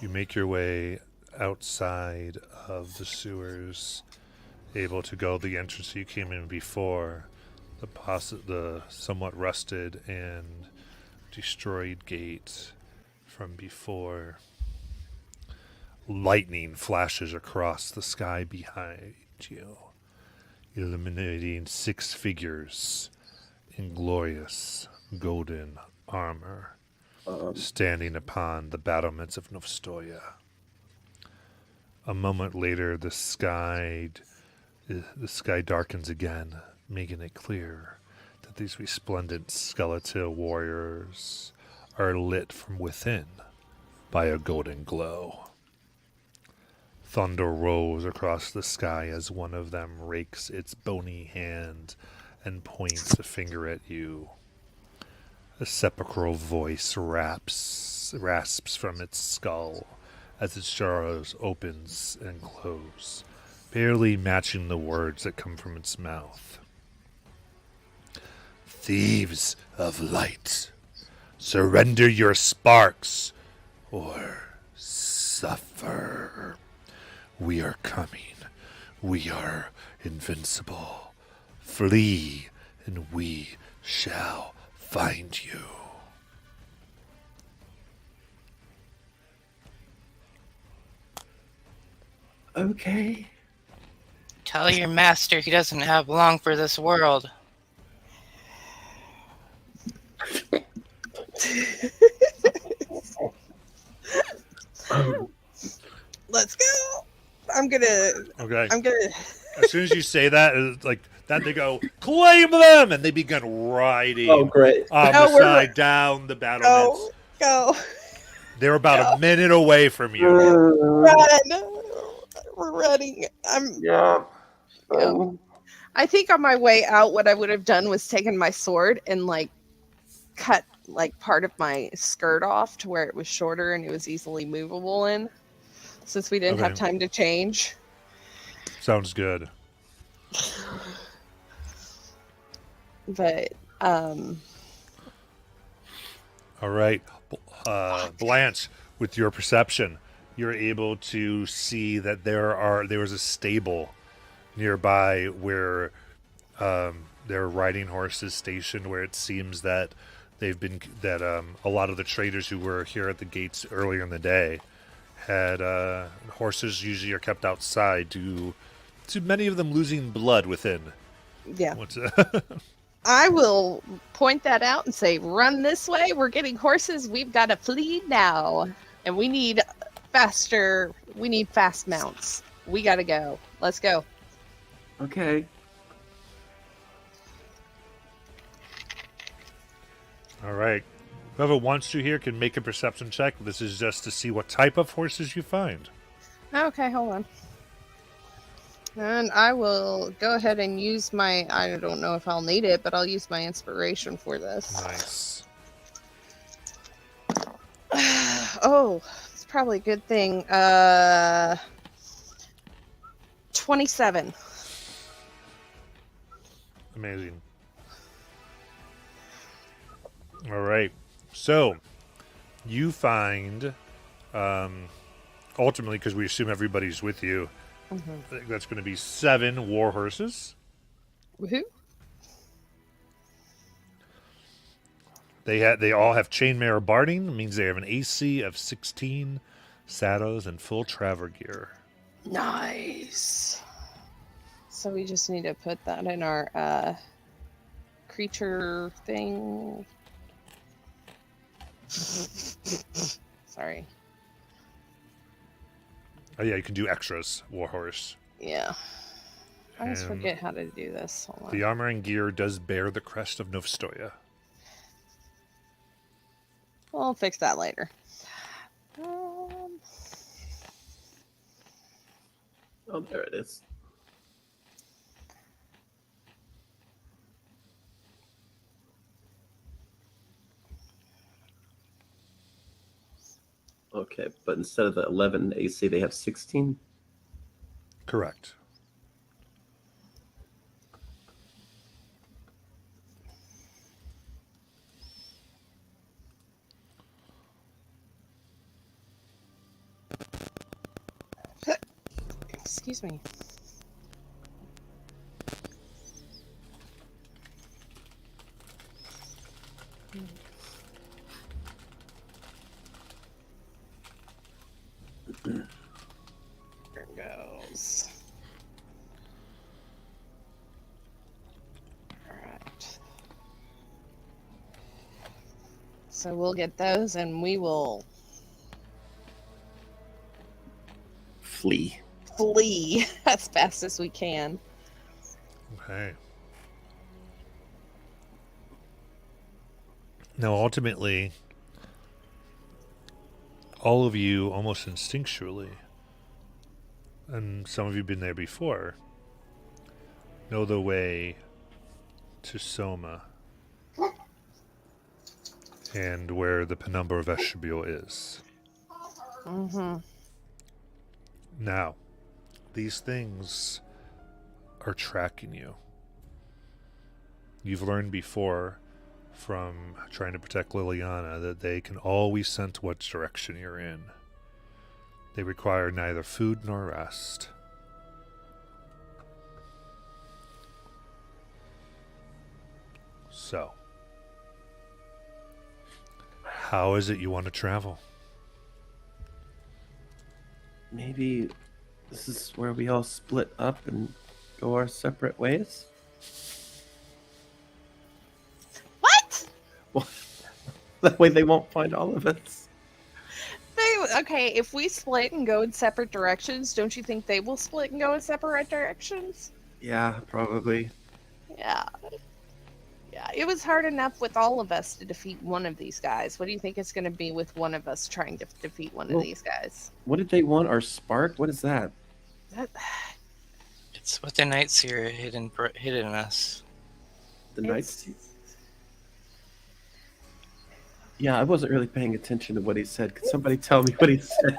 you make your way outside of the sewers, able to go the entrance you came in before, the somewhat rusted and destroyed gate from before. Lightning flashes across the sky behind you, illuminating 6 figures in glorious golden armor, standing upon the battlements of Ostoya. A moment later, the sky darkens again, making it clear that these resplendent skeletal warriors are lit from within by a golden glow. Thunder rolls across the sky as one of them rakes its bony hand and points a finger at you. A sepulchral voice rasps from its skull as its jaws opens and close, barely matching the words that come from its mouth. Thieves of light, surrender your sparks or suffer. We are coming. We are invincible. Flee, and we shall find you. Okay. Tell your master he doesn't have long for this world. Let's go. I'm gonna. Okay. As soon as you say that, it's like that, they go, claim them! And they begin riding Oh, great. on No, the we're side down the battlements. Go. They're about a minute away from you. Run. We're running. Yeah. I think on my way out, what I would have done was taken my sword and like cut like part of my skirt off to where it was shorter and it was easily movable in, since we didn't have Okay. time to change. Sounds good. But All right. Blanche, with your perception, you're able to see that there was a stable nearby where there are riding horses stationed, where it seems that a lot of the traders who were here at the gates earlier in the day had horses usually are kept outside to many of them losing blood within. yeah, What's I will point that out and say, run this way. We're getting horses. We've got to flee now. And we need fast mounts. We got to go. Let's go. Okay. All right. Whoever wants to here can make a perception check. This is just to see what type of horses you find. Okay, hold on. And I will go ahead and use my, I don't know if I'll need it, but I'll use my inspiration for this. Nice. Oh, it's probably a good thing. 27. Amazing. All right. So you find, ultimately, because we assume everybody's with you, I think that's going to be 7 war horses. Woohoo! They all have chainmail barding, means they have an AC of 16, saddles, and full travel gear. Nice. So we just need to put that in our creature thing. Sorry. Oh yeah, you can do extras, warhorse. Yeah. I always And forget how to do this. Hold on. the armor and gear does bear the crest of Novstoya. We'll fix that later. Oh, there it is. Okay, but instead of the 11 AC, they have 16. Correct. Excuse me. There it goes. All right. So we'll get those and we will Flee. flee as fast as we can. Okay. Now, ultimately, all of you, almost instinctually, and some of you have been there before, know the way to Soma and where the penumbra vestibule is. Mm-hmm. Now, these things are tracking you. You've learned before from trying to protect Liliana that they can always sense which direction you're in. They require neither food nor rest. So, how is it you want to travel? Maybe this is where we all split up and go our separate ways? What? Well, that way they won't find all of us. Okay, if we split and go in separate directions, don't you think they will split and go in separate directions? Yeah, probably. Yeah. Yeah, it was hard enough with all of us to defeat one of these guys. What do you think it's going to be with one of us trying to defeat one of Well- these guys? What did they want? Our spark? What is that? That, It's what the Night Seer hidden in us. The it's, Knights? Yeah, I wasn't really paying attention to what he said. Could somebody tell me what he said?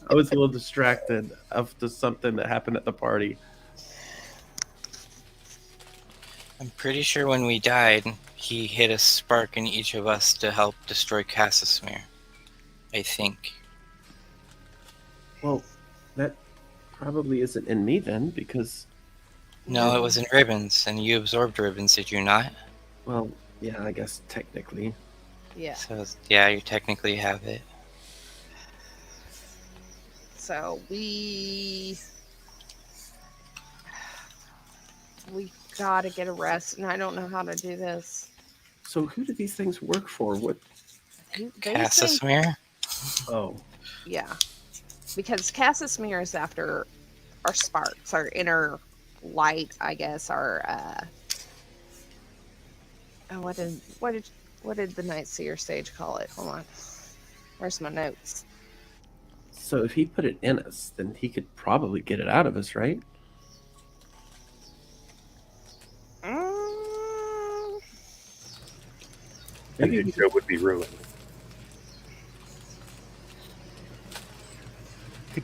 I was a little distracted after something that happened at the party. I'm pretty sure when we died, he hit a spark in each of us to help destroy Cassismere. I think. Well, that probably isn't in me then, because, No, it was in Ribbons, and you absorbed Ribbons, did you not? well, yeah, I guess technically. yeah. So, yeah, you technically have it. So we gotta get a rest, and I don't know how to do this. So who do these things work for? What? These things- Cassismere? Oh, Yeah, because Cassismere is after our sparks, our inner light, I guess. Our what did the Night Seer sage call it? Hold on, where's my notes? so if he put it in us, then he could probably get it out of us, right? Mm, And Maybe Ninja would be ruined.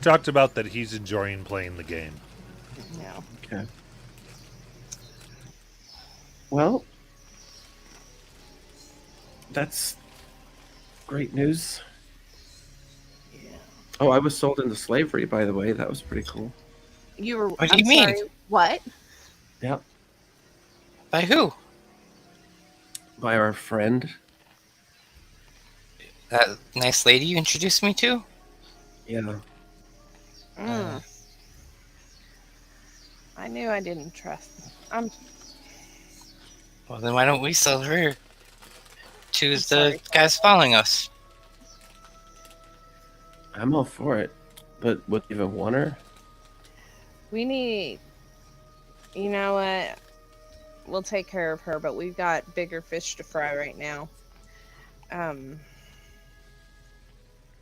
talked about that he's enjoying playing the game. Yeah. Okay. Well, that's great news. Yeah. Oh, I was sold into slavery, by the way. That was pretty cool. You were. What do I'm you mean? sorry, what? Yep. By who? By our friend. That nice lady you introduced me to? Yeah. Mm. I knew I didn't trust. Well, then why don't we sell her to the sorry. guys following us? I'm all for it. But would you even want her? We need. You know what? We'll take care of her, but we've got bigger fish to fry right now.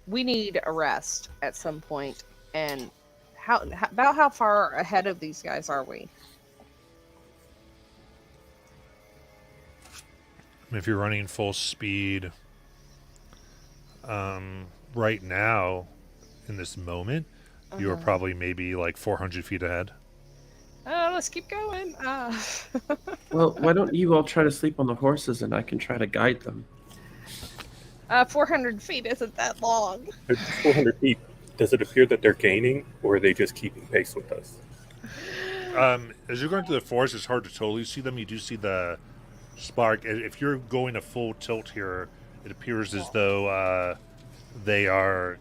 We need a rest at some point. And about how far ahead of these guys are we? If you're running full speed, right now, in this moment, you are probably maybe like 400 feet ahead. Let's keep going. Well, why don't you all try to sleep on the horses and I can try to guide them? 400 feet isn't that long. At 400 feet, does it appear that they're gaining, or are they just keeping pace with us? As you're going through the forest, it's hard to totally see them. You do see the spark. If you're going a full tilt here, it appears as though they are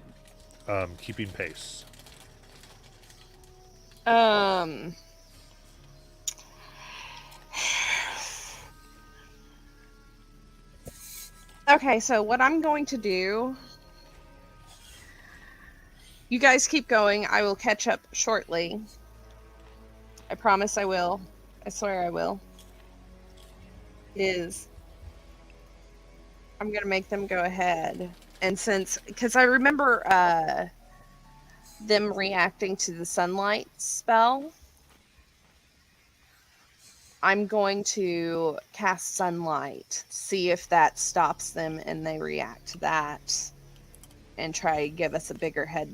keeping pace. Okay, so what I'm going to do... You guys keep going. I will catch up shortly. I promise I will. I swear I will. I'm going to make them go ahead. And because I remember them reacting to the sunlight spell, I'm going to cast sunlight, see if that stops them and they react to that, and try to give us a bigger head,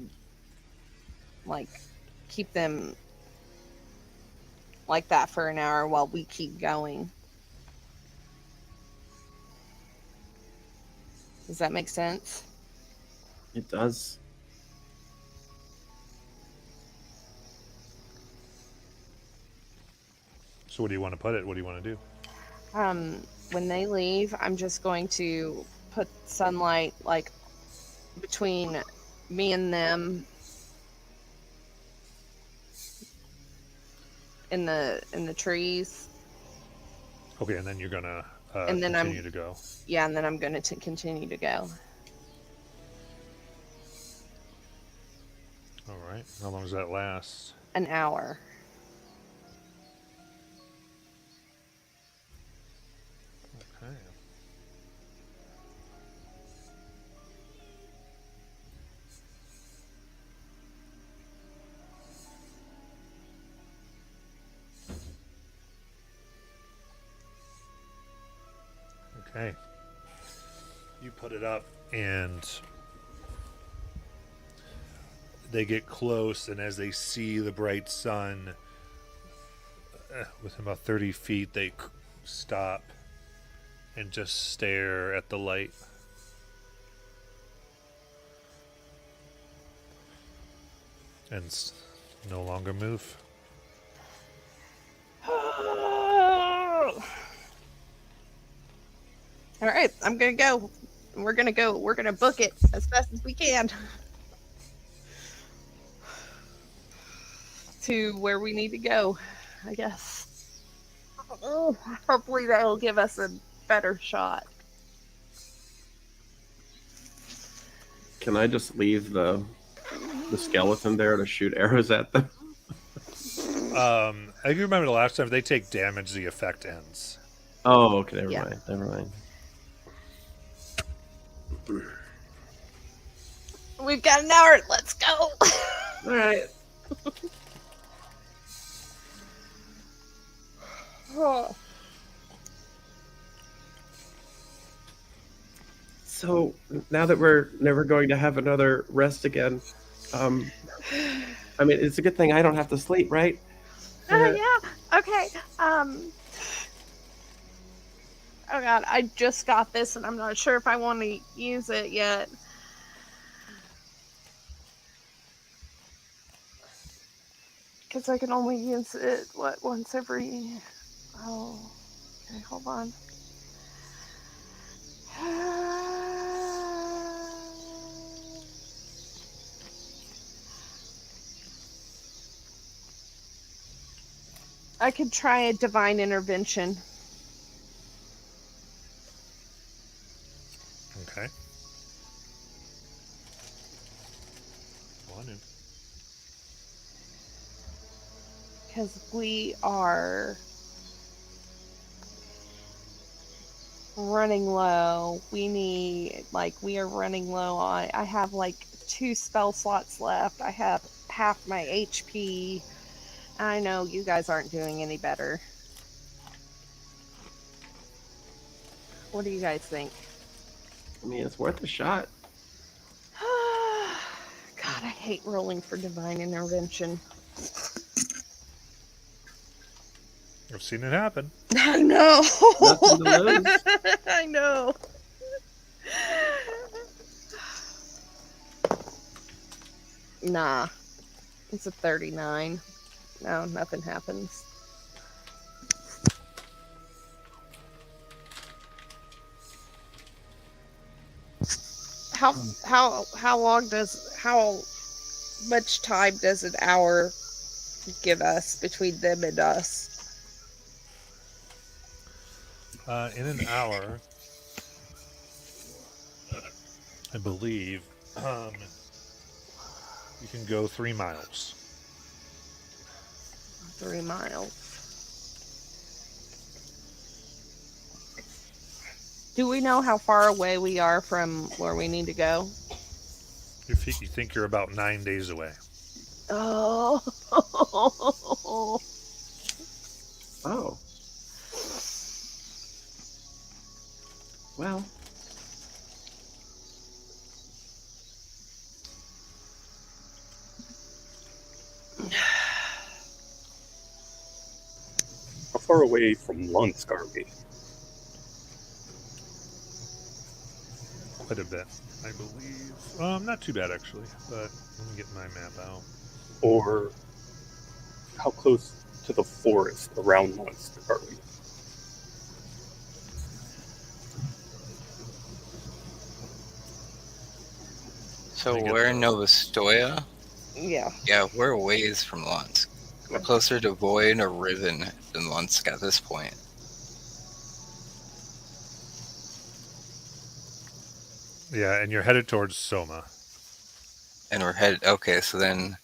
like keep them like that for an hour while we keep going. Does that make sense? It does. So where do you want to put it? What do you want to do? When they leave, I'm just going to put sunlight like between me and them in the trees. Okay, and then you're gonna And then continue to go. Yeah, and then I'm going to continue to go. All right. How long does that last? An hour. Okay. Okay. You put it up, and they get close, and as they see the bright sun, within about 30 feet, they stop and just stare at the light. And no longer move. All right, I'm gonna go. We're gonna go. We're gonna book it as fast as we can to where we need to go, I guess. Oh, hopefully that'll give us a better shot. Can I just leave the skeleton there to shoot arrows at them? If you remember the last time, if they take damage, the effect ends. Oh, okay, never Yeah. mind. Never mind. We've got an hour. Let's go. All right. Oh. So now that we're never going to have another rest again, I mean, it's a good thing I don't have to sleep, right? Yeah. Okay. Oh god, I just got this and I'm not sure if I want to use it yet. Because I can only use it, once every... Oh, okay, hold on. I could try a divine intervention. Okay. One in. Because we are running low. We are running low on... I have like 2 spell slots left. I have half my HP. I know you guys aren't doing any better. What do you guys think? I mean, it's worth a shot. God, I hate rolling for divine intervention. I've seen it happen. I know. Nothing to lose. I know. Nah, it's a 39. No, nothing happens. How much time does an hour give us between them and us? In an hour, I believe, you can go 3 miles. 3 miles. Do we know how far away we are from where we need to go? You think you're about 9 days away. Oh. Oh. Well. How far away from Lunsk are we? Quite a bit, I believe. Not too bad, actually, but let me get my map out. Or how close to the forest around Lunsk are we? So I get we're in the- Novostoya? Yeah. Yeah, we're a ways from Lunsk. We're closer to Void or Riven than Lunsk at this point. Yeah, and you're headed towards Soma. And we're headed... Okay, so then...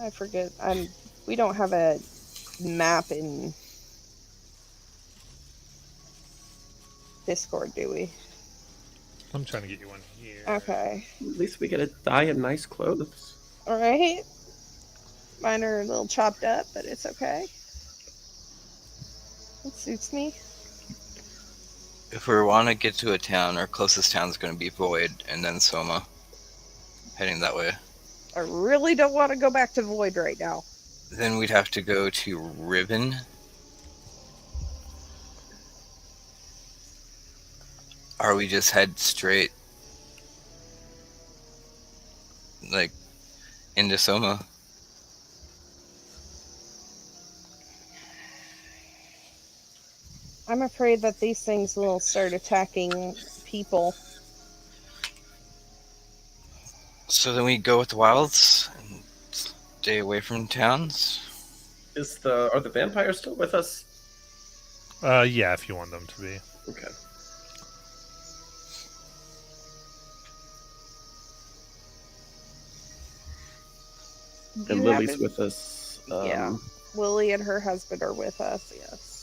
I forget. We don't have a map in Discord, do we? I'm trying to get you one here. Okay. At least we get to die in nice clothes. All right. Mine are a little chopped up, but it's okay. It suits me. If we want to get to a town, our closest town is going to be Void, and then Soma. Heading that way. I really don't want to go back to Void right now. Then we'd have to go to Riven. Or we just head straight, like, into Soma. I'm afraid that these things will start attacking people. So then we go with the wilds and stay away from towns. Are the vampires still with us? Yeah, if you want them to be. Okay. And Lily's with us. Yeah. Lily and her husband are with us, yes.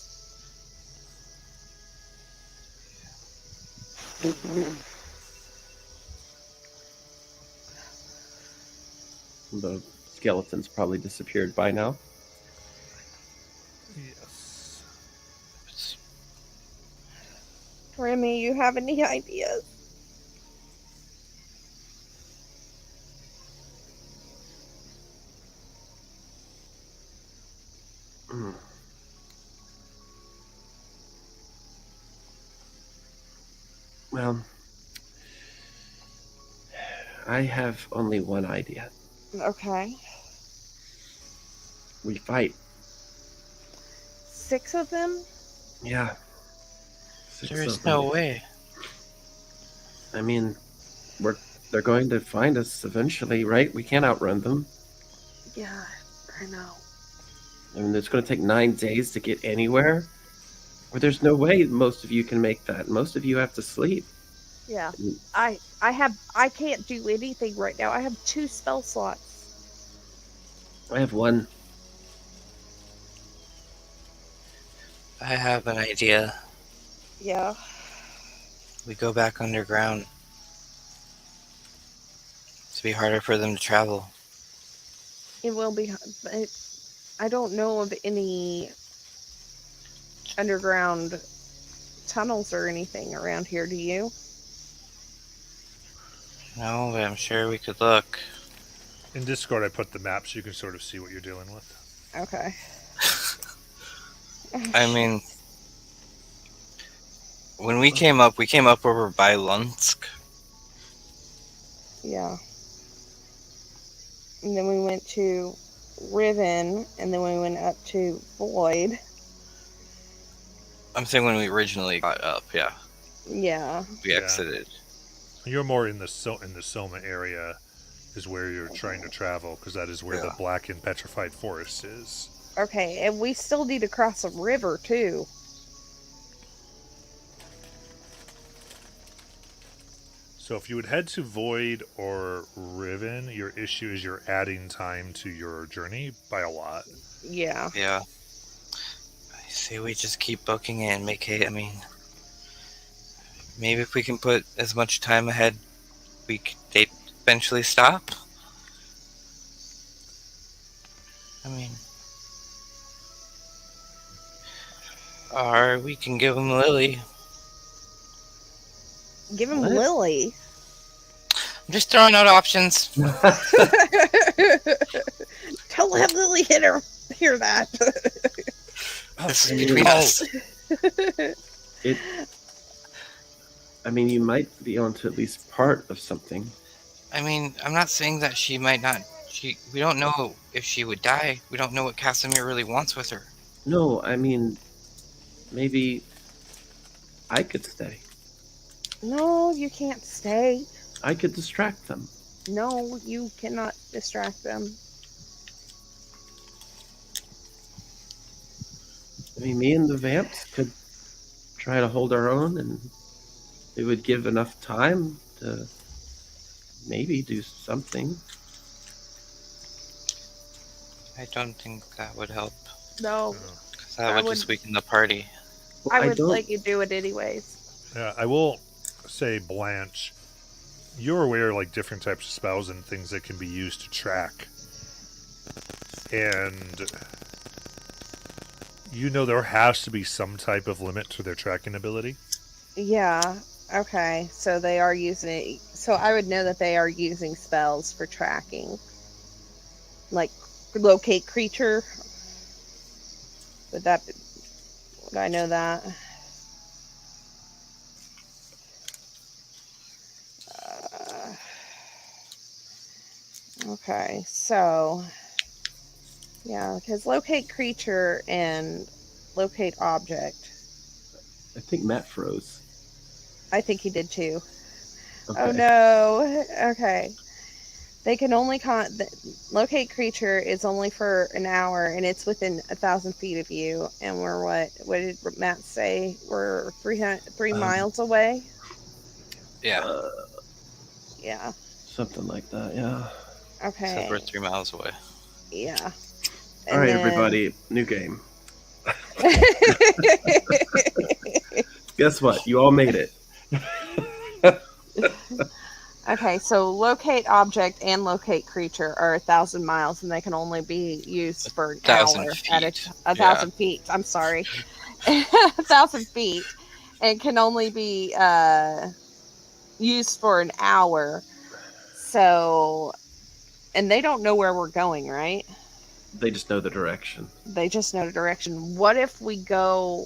The skeleton's probably disappeared by now. Yes. Remy, you have any ideas? Hmm. Well, I have only one idea. Okay. We fight. 6 of them? Yeah. 6 There's of them. no way. I mean, they're going to find us eventually, right? We can't outrun them. Yeah, I know. I mean, it's going to take 9 days to get anywhere. Or there's no way most of you can make that. Most of you have to sleep. Yeah. Mm. I can't do anything right now. I have 2 spell slots. I have one. I have an idea. Yeah. We go back underground. It's be harder for them to travel. It will be, but I don't know of any underground tunnels or anything around here, do you? No, but I'm sure we could look. In Discord, I put the map so you can sort of see what you're dealing with. Okay. I mean, when we came up over by Lunsk. Yeah. And then we went to Riven, and then we went up to Void. I'm saying when we originally got up, yeah. Yeah. We Yeah. exited. You're more in the Soma area is where you're trying to travel, because that is where the Yeah. black and petrified forest is. Okay, and we still need to cross a river, too. So if you would head to Void or Riven, your issue is you're adding time to your journey by a lot. Yeah. Yeah. I say we just keep booking it and make it. I mean, maybe if we can put as much time ahead, they eventually stop. I mean, or we can give them Lily. Give him What? Lily. I'm just throwing out options. Don't let Lily hear that. This is between us. I mean, you might be onto at least part of something. I mean, I'm not saying that she might not. We don't know if she would die. We don't know what Casimir really wants with her. No, I mean, maybe I could stay. No, you can't stay. I could distract them. No, you cannot distract them. I mean, me and the vamps could try to hold our own, and it would give enough time to maybe do something. I don't think that would help. No, Because that I would would- just weaken the party. Well, I would don't. let you do it anyways. Yeah, I will say, Blanche, you're aware of like different types of spells and things that can be used to track. And you know there has to be some type of limit to their tracking ability. Yeah. Okay. So they are using. So I would know that they are using spells for tracking, like locate creature. Would I know that? Okay. So yeah, because locate creature and locate object. I think Matt froze. I think he did too. Okay. Oh no. Okay. They can only locate creature is only for an hour, and it's within 1,000 feet of you. And we're what? What did Matt say? We're 3 miles away. Yeah. Yeah. Something like that, yeah. Okay. So we're 3 miles away. Yeah. All right, everybody, new game. Guess what? You all made it. Okay, so locate object and locate creature are 1,000 miles, and they can only be used for an 1,000 hour feet. at a 1,000 feet. I'm sorry, 1,000 feet, and can only be used for an hour. So, and they don't know where we're going, right? They just know the direction. They just know the direction. What if we go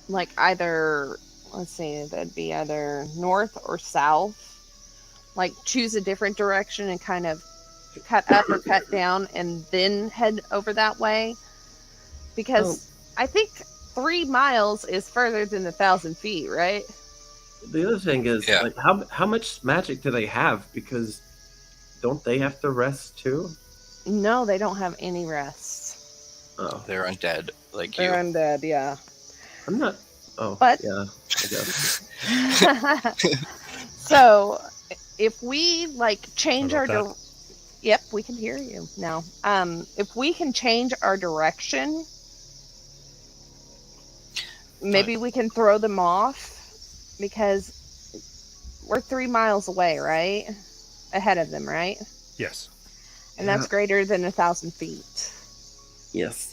like either, let's see, that'd be either north or south? Like choose a different direction and kind of cut up or cut down and then head over that way? Because I think 3 miles is further than 1,000 feet, right? The other thing is, Yeah. like, how much magic do they have? Because don't they have to rest too? No, they don't have any rest. Oh, They're undead, like They're you. undead, yeah. I'm not. Oh, But- yeah, I guess. So, if we like change Sorry our about yep, we can hear you now. If we can change our direction, maybe we can throw them off because we're 3 miles away, right? Ahead of them, right? Yes. And that's greater than 1,000 feet. Yes.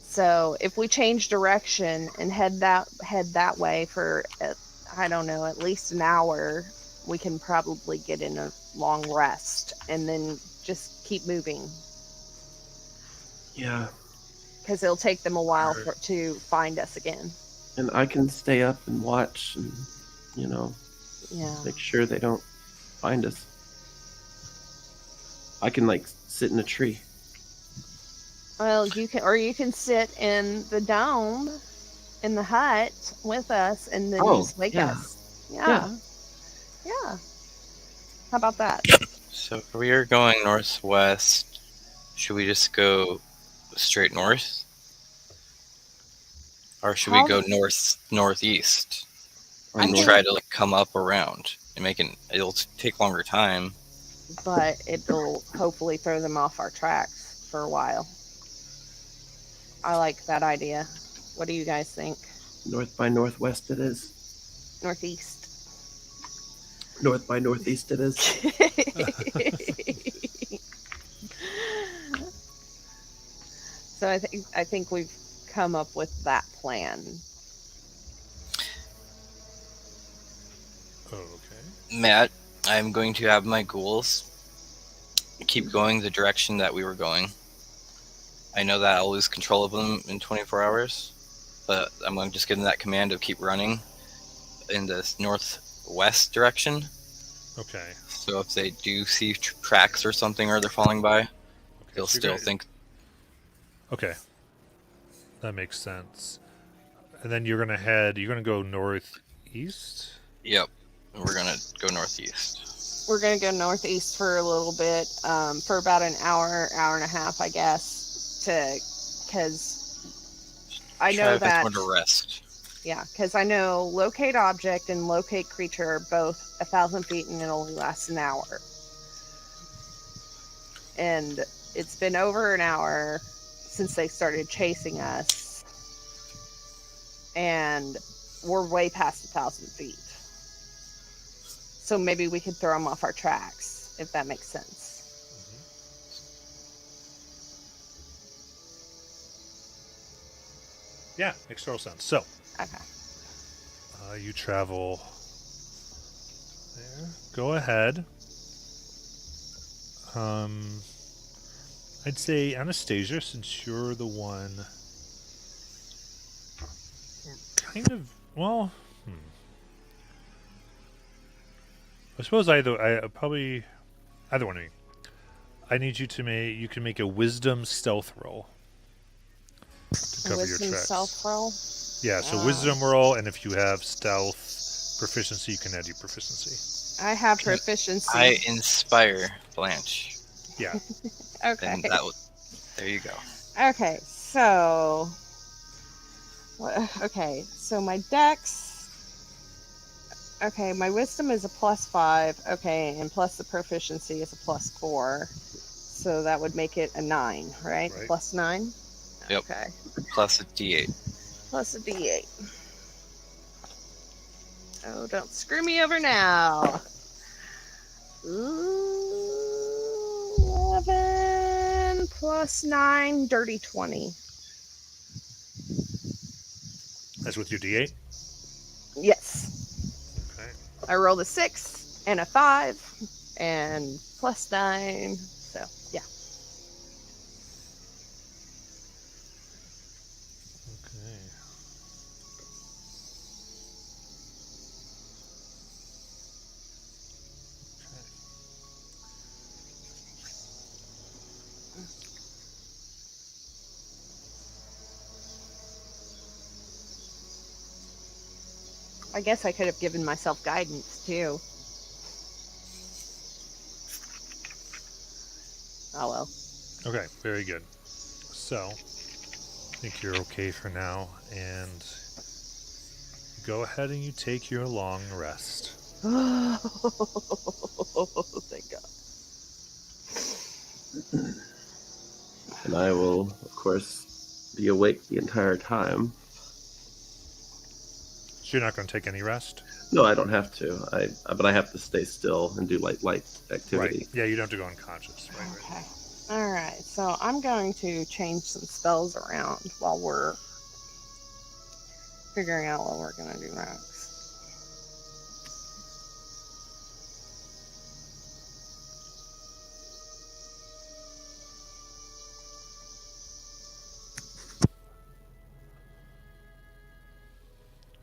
So if we change direction and head that way for I don't know, at least an hour, we can probably get in a long rest and then just keep moving Yeah. because it'll take them a while to find us again. And I can stay up and watch and, Yeah. make sure they don't find us. I can, like, sit in a tree. Well, you can sit in the dome in the hut with us and then just wake us. Yeah. Yeah. How about that? So if we are going northwest, should we just go straight north? Or should we go northeast Or and north. try to like come up around and it'll take longer time. But it'll hopefully throw them off our tracks for a while. I like that idea. What do you guys think? North by northwest it is. Northeast. North by northeast it is. So I think we've come up with that plan. Okay. Matt, I'm going to have my ghouls keep going the direction that we were going. I know that I'll lose control of them in 24 hours, but I'm going to just give them that command of keep running in the northwest direction. Okay. So if they do see tracks or something or they're falling by, they'll so you're still gonna- think. Okay. That makes sense. And then you're gonna go northeast? Yep, we're going to go northeast. We're going to go northeast for a little bit, for about an hour and a half, I guess, because I know Try that. to rest. Yeah, because I know locate object and locate creature are both 1,000 feet and it only lasts an hour. And it's been over an hour since they started chasing us. And we're way past 1,000 feet. So maybe we could throw them off our tracks, if that makes sense. Yeah, makes total sense. So, Okay. you travel there. Go ahead. I'd say Anastasia, since you're the one, kind of. Well, I suppose probably either one of you. I need you to make. You can make a Wisdom stealth roll to cover your Wisdom tracks. self roll. Yeah, so Wisdom roll, and if you have stealth proficiency, you can add your proficiency. I have proficiency. I inspire Blanche. Yeah. Okay. And there you go. Okay, so my dex. Okay, my wisdom is a +5. Okay, and plus the proficiency is a +4. So that would make it a 9, right? Right. +9? Yep. Okay. Plus a D8. Plus a d8. Oh, don't screw me over now. Ooh, 11 plus 9, dirty 20. That's with your D8? Yes. Okay. I rolled a 6 and a 5 and plus 9. So, yeah. Okay. I guess I could have given myself guidance too. Oh well. Okay, very good. So, I think you're okay for now, and go ahead and you take your long rest. Oh, thank God. And I will, of course, be awake the entire time. So you're not going to take any rest? No, I don't have to. But I have to stay still and do light activity. Right. Yeah, you don't have to go unconscious. Right. Okay. All right. So I'm going to change some spells around while we're figuring out what we're going to do next.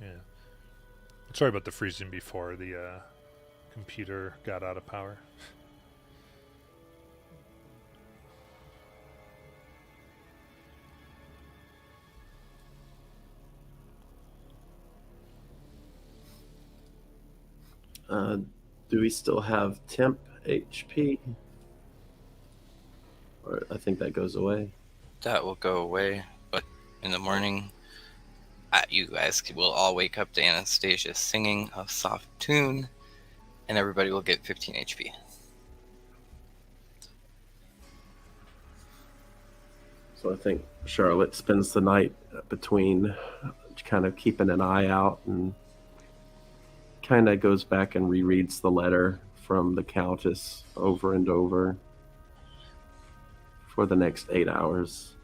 Yeah. Sorry about the freezing before the computer got out of power. Do we still have temp HP? Or I think that goes away. That will go away, but in the morning, you guys will all wake up to Anastasia singing a soft tune, and everybody will get 15 HP. So I think Charlotte spends the night between kind of keeping an eye out and kind of goes back and rereads the letter from the Countess over and over for the next 8 hours.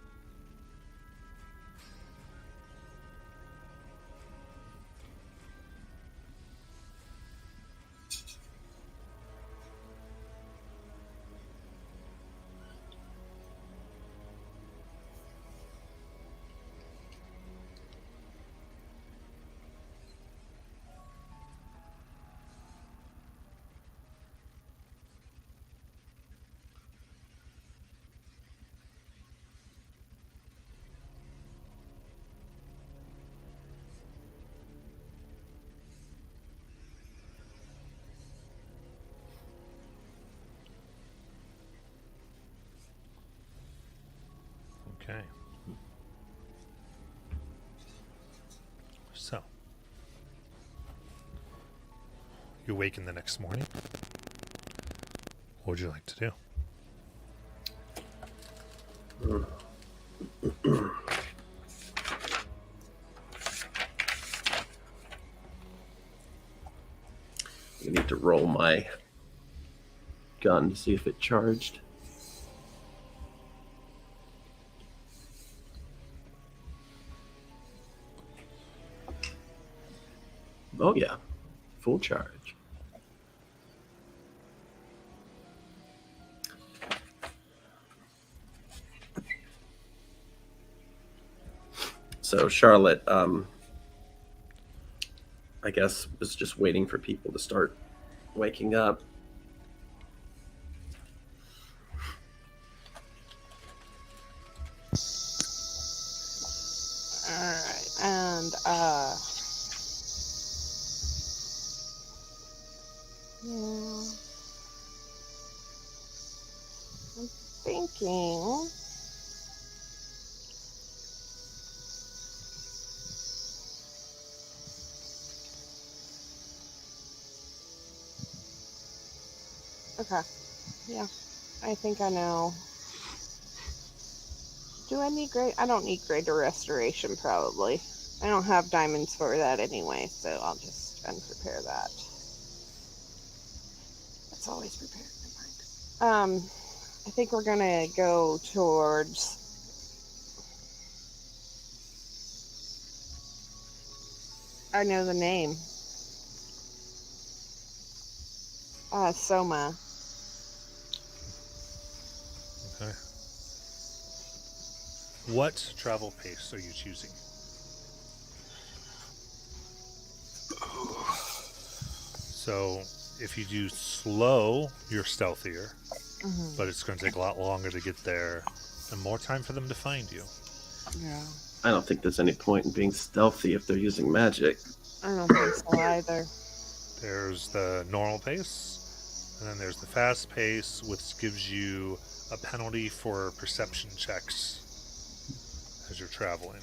Okay. So, you awaken the next morning. What would you like to do? I need to roll my gun to see if it charged. Oh yeah, full charge. So Charlotte, I guess, was just waiting for people to start waking up. All right. And yeah. I'm thinking okay. Yeah. I think I know. Do I need great? I don't need greater restoration, probably. I don't have diamonds for that anyway, so I'll just unprepare that. That's always prepared. Never mind. I think we're gonna go towards I know the name. Soma. Okay. What travel pace are you choosing? So, if you do slow, you're stealthier, Mm-hmm. but it's going to take a lot longer to get there and more time for them to find you. Yeah. I don't think there's any point in being stealthy if they're using magic. I don't think so either. There's the normal pace, and then there's the fast pace, which gives you a penalty for perception checks as you're traveling.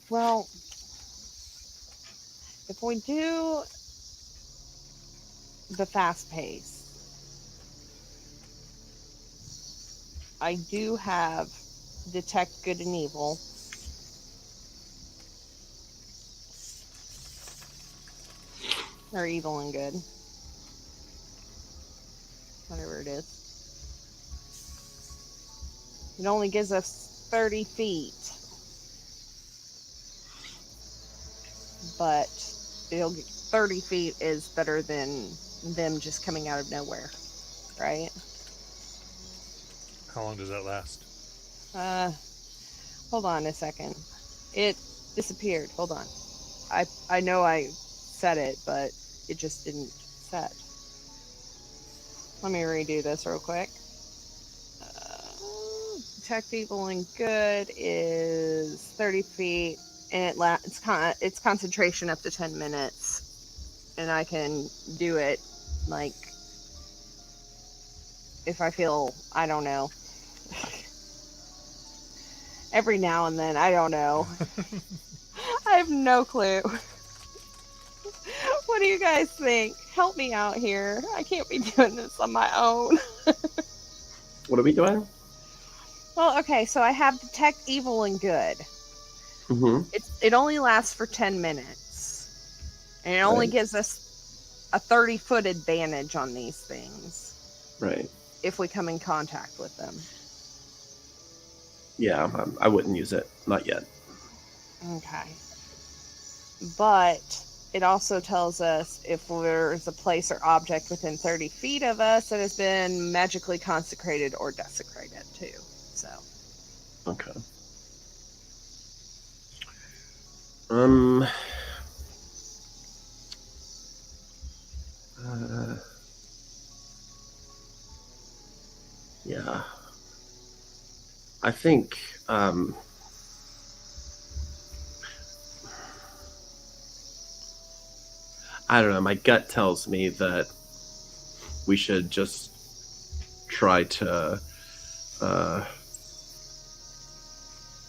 Well, if we do the fast pace, I do have detect good and evil. Or evil and good. Whatever it is. It only gives us 30 feet. But 30 feet is better than them just coming out of nowhere. Right? How long does that last? Hold on a second. It disappeared. Hold on. I know I said it, but it just didn't set. Let me redo this real quick. Detect evil and good is 30 feet, and it's concentration up to 10 minutes, and I can do it like if I feel, I don't know, every now and then. I don't know. I have no clue. What do you guys think? Help me out here. I can't be doing this on my own. What are we doing? Well, okay, so I have detect evil and good. Mm-hmm. It only lasts for 10 minutes. And it only Right. gives us a 30-foot advantage on these things Right. if we come in contact with them. Yeah, I wouldn't use it. Not yet. Okay. But it also tells us if there's a place or object within 30 feet of us that has been magically consecrated or desecrated, too. So. Okay. Yeah. I think I don't know, my gut tells me that we should just try to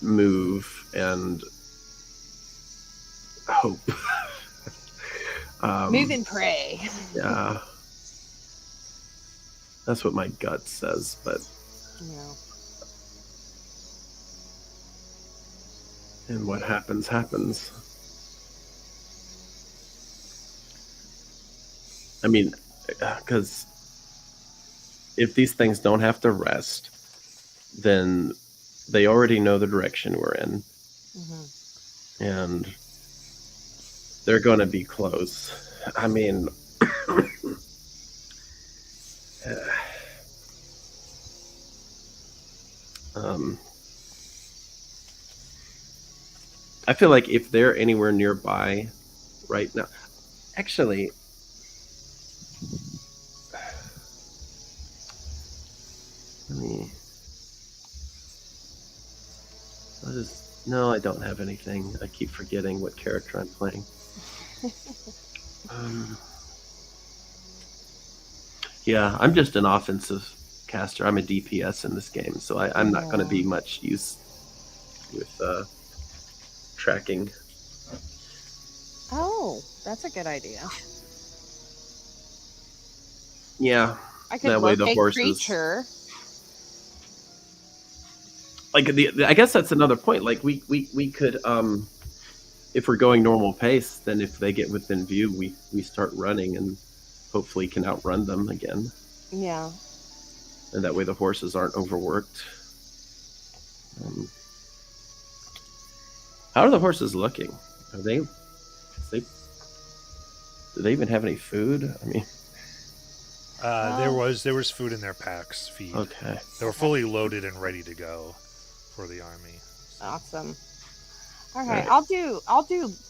move and hope. Move and pray. Yeah. That's what my gut says, but Yeah. and what happens happens. I mean, because if these things don't have to rest, then they already know the direction we're in, Mm-hmm. and they're going to be close. I mean, I feel like if they're anywhere nearby right now, actually, let me. No, I don't have anything. I keep forgetting what character I'm playing. Yeah, I'm just an offensive caster. I'm a DPS in this game, so I'm not going to be much use with tracking. Oh, that's a good idea. Yeah, I could that way the locate horses. creature. Like I guess that's another point. Like we could, if we're going normal pace, then if they get within view, we start running and hopefully can outrun them again. Yeah. And that way the horses aren't overworked. How are the horses looking? Are they? Do they even have any food? I mean, There was food in their packs. Feed. okay. They were fully loaded and ready to go for the army. Awesome. All right, Right.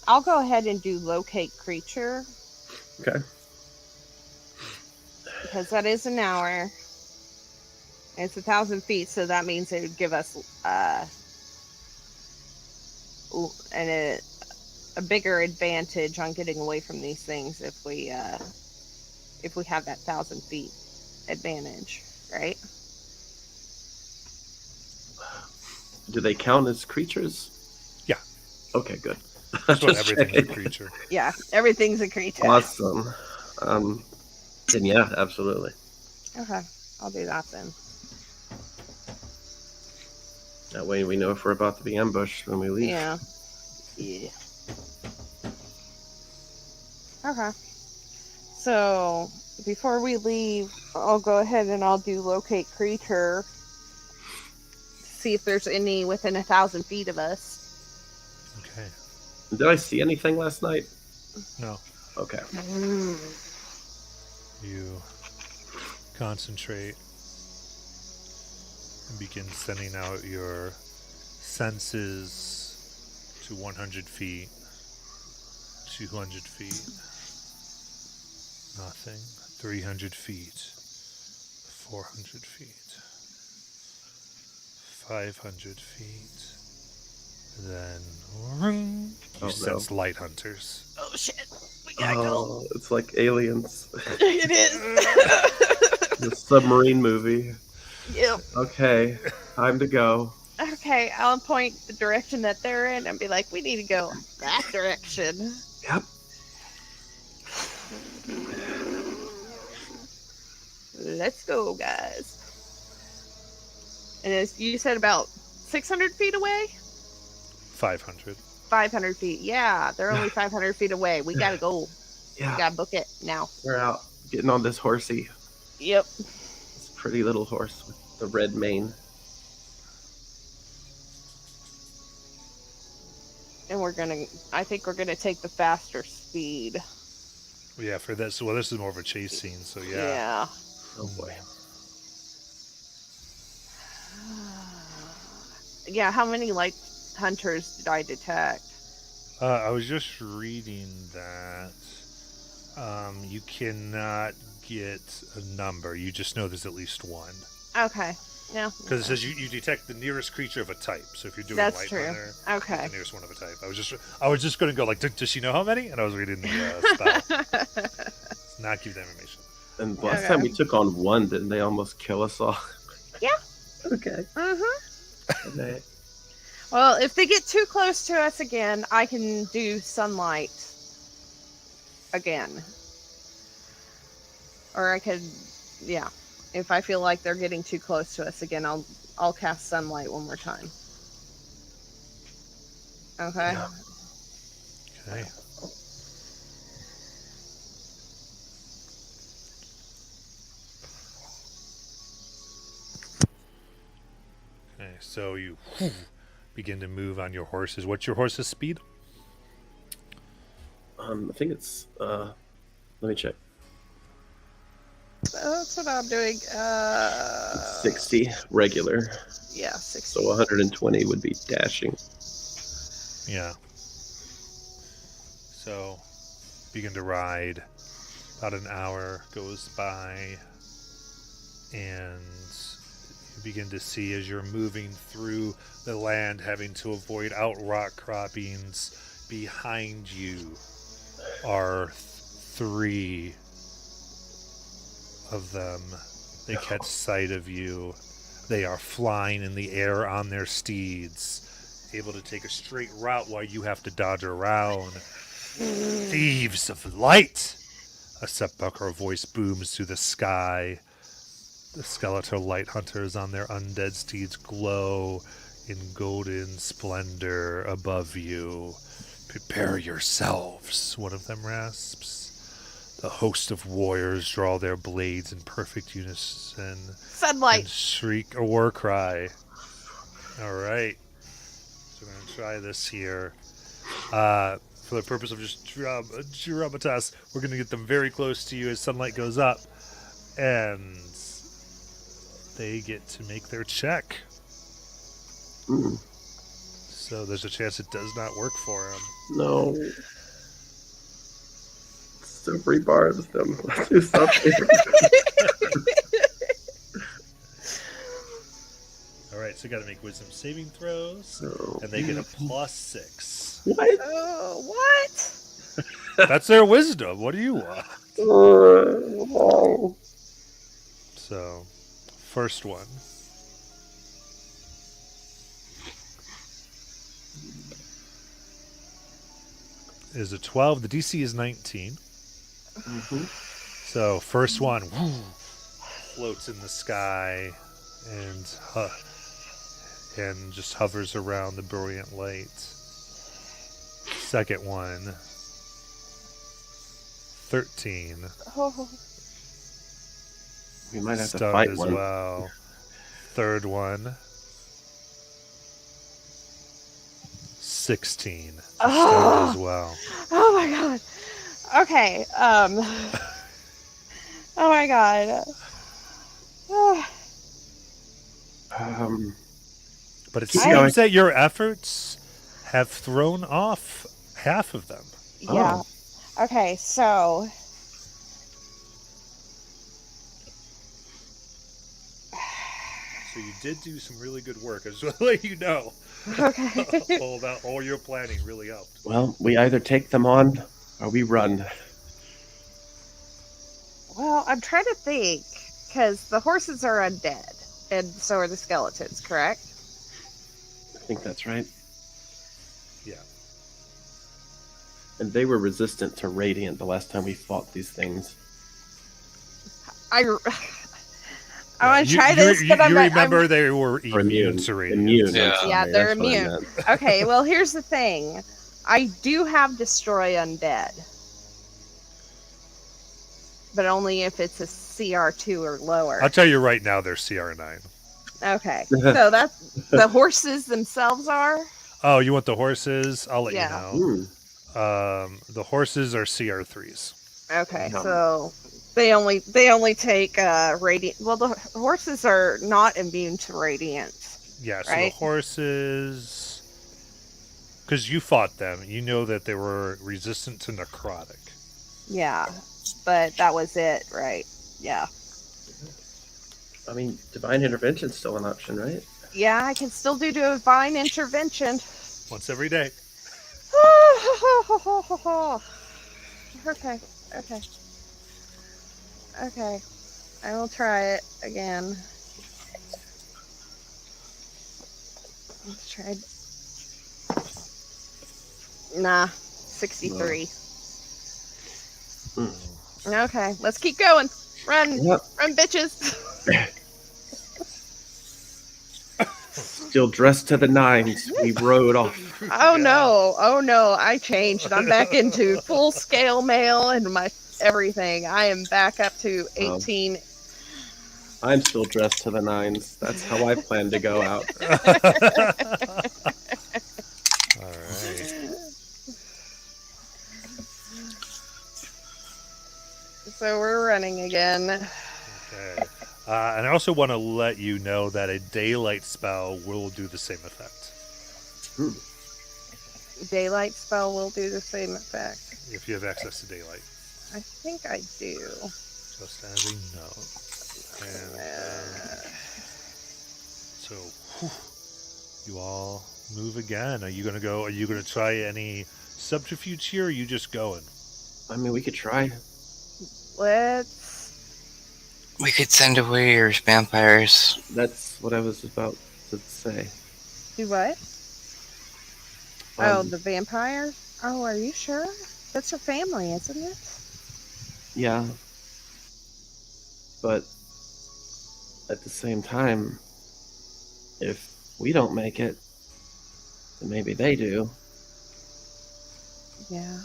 I'll go ahead and do locate creature Okay. because that is an hour. It's 1,000 feet, so that means it would give us a bigger advantage on getting away from these things if we have that 1,000 feet advantage, right? Do they count as creatures? Yeah. Okay, good. That's what Just everything's a checking. creature. Yeah, everything's a creature. Awesome. Then yeah, absolutely. Okay, I'll do that then. That way we know if we're about to be ambushed when we leave. Yeah. Yeah. Okay. So before we leave, I'll go ahead and I'll do locate creature. See if there's any within 1,000 feet of us. Okay. Did I see anything last night? No. Okay. You concentrate and begin sending out your senses to 100 feet, 200 feet, nothing, 300 feet, 400 feet, 500 feet. Then ring, you Oh, sense light hunters. Oh shit. We gotta go. Oh, it's like Aliens, It is. the submarine movie. Yep. Okay, time to go. Okay, I'll point the direction that they're in and be like, we need to go that direction. Yep. Let's go, guys. And as you said, about 600 feet away? 500. 500 feet. Yeah, they're only 500 feet away. We gotta go. Yeah, We gotta book it now. we're out getting on this horsey. Yep. This pretty little horse with the red mane. And I think we're gonna take the faster speed. Yeah, for this. Well, this is more of a chase scene, so yeah. Yeah. Oh boy. Yeah, how many light hunters did I detect? I was just reading that you cannot get a number. You just know there's at least one. Okay. Yeah. Because it says you detect the nearest creature of a type. So if you're doing That's light true. hunter, Okay. the nearest one of a type. I was just going to go like, does she know how many? And I was reading the spell. Let's not give the information. And last Okay. time we took on one, didn't they almost kill us all? Yeah. Okay. Okay. Well, if they get too close to us again, I can do sunlight again. Or I could, yeah. If I feel like they're getting too close to us again, I'll cast sunlight one more time. Okay. Yeah. Okay. Okay, so you begin to move on your horses. What's your horse's speed? I think it's let me check. That's what I'm doing. 60 regular. Yeah, 60. So 120 would be dashing. Yeah. So, begin to ride. About an hour goes by, and you begin to see as you're moving through the land, having to avoid outrock croppings. Behind you are three of them. They catch sight of you. They are flying in the air on their steeds, able to take a straight route while you have to dodge around. Thieves of light! A sepulchral voice booms through the sky. The skeletal light hunters on their undead steeds glow in golden splendor above you. Prepare yourselves, one of them rasps. The host of warriors draw their blades in perfect unison Sunlight. and shriek a war cry. All right. So we're gonna try this here. For the purpose of just dramatize, we're gonna get them very close to you as sunlight goes up, and they get to make their check. Mm, So there's a chance it does not work for them. no. So rebars them. Let's do something. All right, so you got to make wisdom saving throws, So, and they get a +6. what? Oh, what? That's their wisdom. What do you want? Oh. So, first one. Is a 12. The DC is 19. Mhm. So, first one floats in the sky and just hovers around the brilliant light. Second one, 13. Oh, We might have to Stunned fight as one. well. Third one, 16. Stunned as well. oh my god. Okay. Oh my god. Um, But it Keep seems going. that your efforts have thrown off half of them. Yeah. Okay, so So you did do some really good work. I just want to let you know. okay. all your planning really helped. well, we either take them on or we run. Well, I'm trying to think because the horses are undead, and so are the skeletons. Correct? I think that's right. Yeah. And they were resistant to radiant the last time we fought these things. I want to try you, this, you, but I'm you not. remember I'm, they were Or immune to radiant. Immune. Yeah. I'm sorry, Yeah, they're that's what I immune. meant. Okay, well, here's the thing. I do have destroy undead, but only if it's a CR2 or lower. I'll tell you right now, they're CR9. Okay, so that's the horses themselves are. Oh, you want the horses? I'll let you Yeah. know. Hmm. The horses are CR3s. Okay, Yum. so they only take radiant. Well, the horses are not immune to radiant. Yeah, so Right. the horses, because you fought them, you know that they were resistant to necrotic. Yeah, but that was it, right? Yeah. I mean, divine intervention's still an option, right? Yeah, I can still do divine intervention. Once every day. Okay, okay. Okay. I will try it again. Let's try. Nah, 63. Okay, let's keep going. Run, Yep. run, bitches. Still dressed to the nines. We rode off. Oh no, I changed. I'm back into full scale mail and my everything. I am back up to 18. I'm still dressed to the nines. That's how I plan to go out. All right. So we're running again. Okay. And I also want to let you know that a daylight spell will do the same effect. Daylight spell will do the same effect. If you have access to daylight. I think I do. Just as a note. And so, you all move again. Are you going to go? Are you going to try any subterfuge here, or are you just going? I mean, we could try. Let's. We could send away your vampires. That's what I was about to say. Do what? Oh, Um, the vampire? Oh, are you sure? That's her family, isn't it? Yeah. But at the same time, if we don't make it, then maybe they do. Yeah.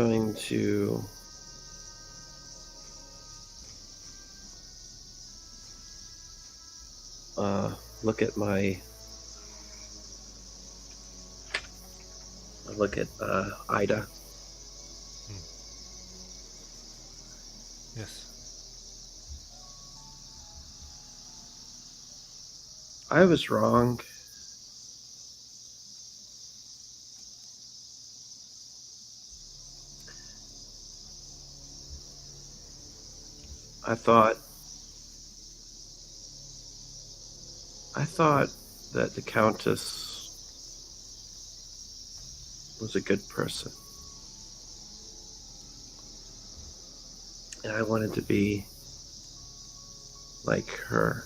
going to look at Ida. Yes. I was wrong. I thought that the Countess was a good person. And I wanted to be like her.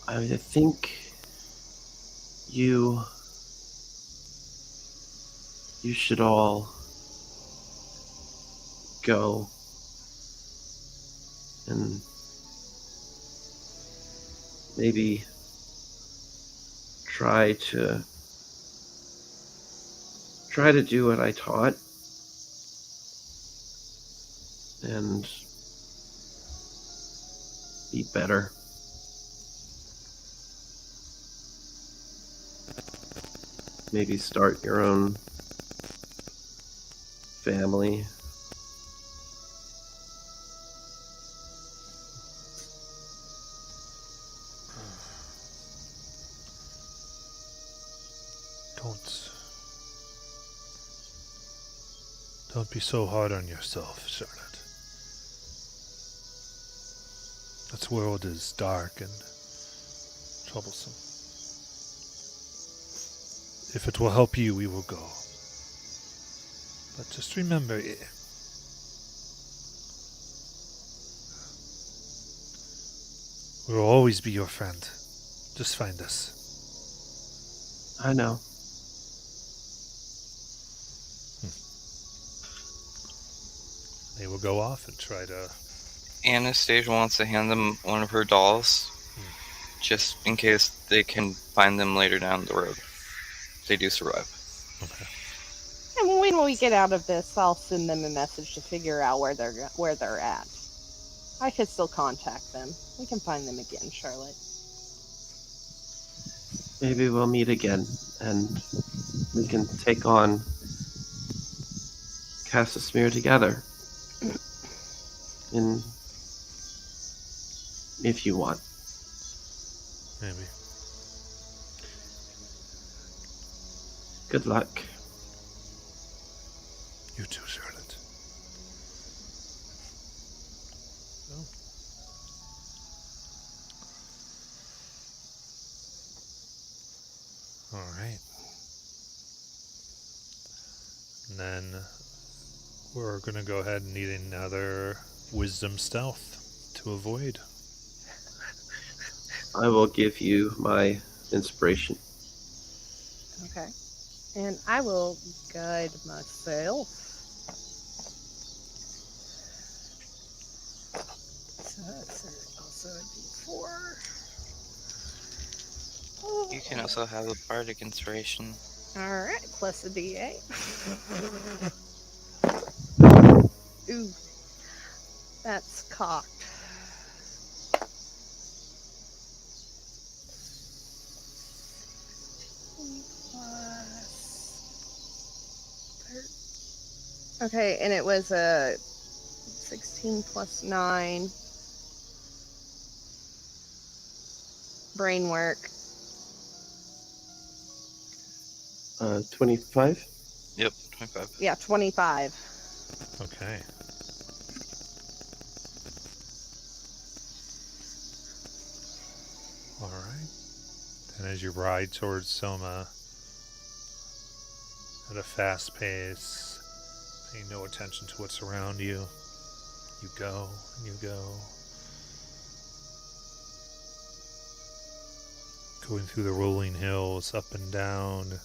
I think you should all go and maybe try to do what I taught and be better. Maybe start your own family. Don't be so hard on yourself, Charlotte. This world is dark and troublesome. If it will help you, we will go. But just remember, we'll always be your friend. Just find us. I know. They will go off and try to... Anastasia wants to hand them one of her dolls, just in case they can find them later down the road. If they do survive. Okay. And when we get out of this, I'll send them a message to figure out where they're at. I could still contact them. We can find them again, Charlotte. Maybe we'll meet again and we can take on Casimir together. If you want. Maybe. Good luck. You too, Charlotte. Oh. All right. And then we're going to go ahead and need another wisdom stealth to avoid. I will give you my inspiration. Okay. And I will guide myself. So that's also a D4. Oh. You can also have a bardic inspiration. Alright, plus a D8. Ooh. That's cocked. Okay, and it was a 16 plus 9 brain work. 25? Yep, 25. Yeah, 25. Okay. All right. And as you ride towards Soma at a fast pace, paying no attention to what's around you, you go and you go. Going through the rolling hills, up and down,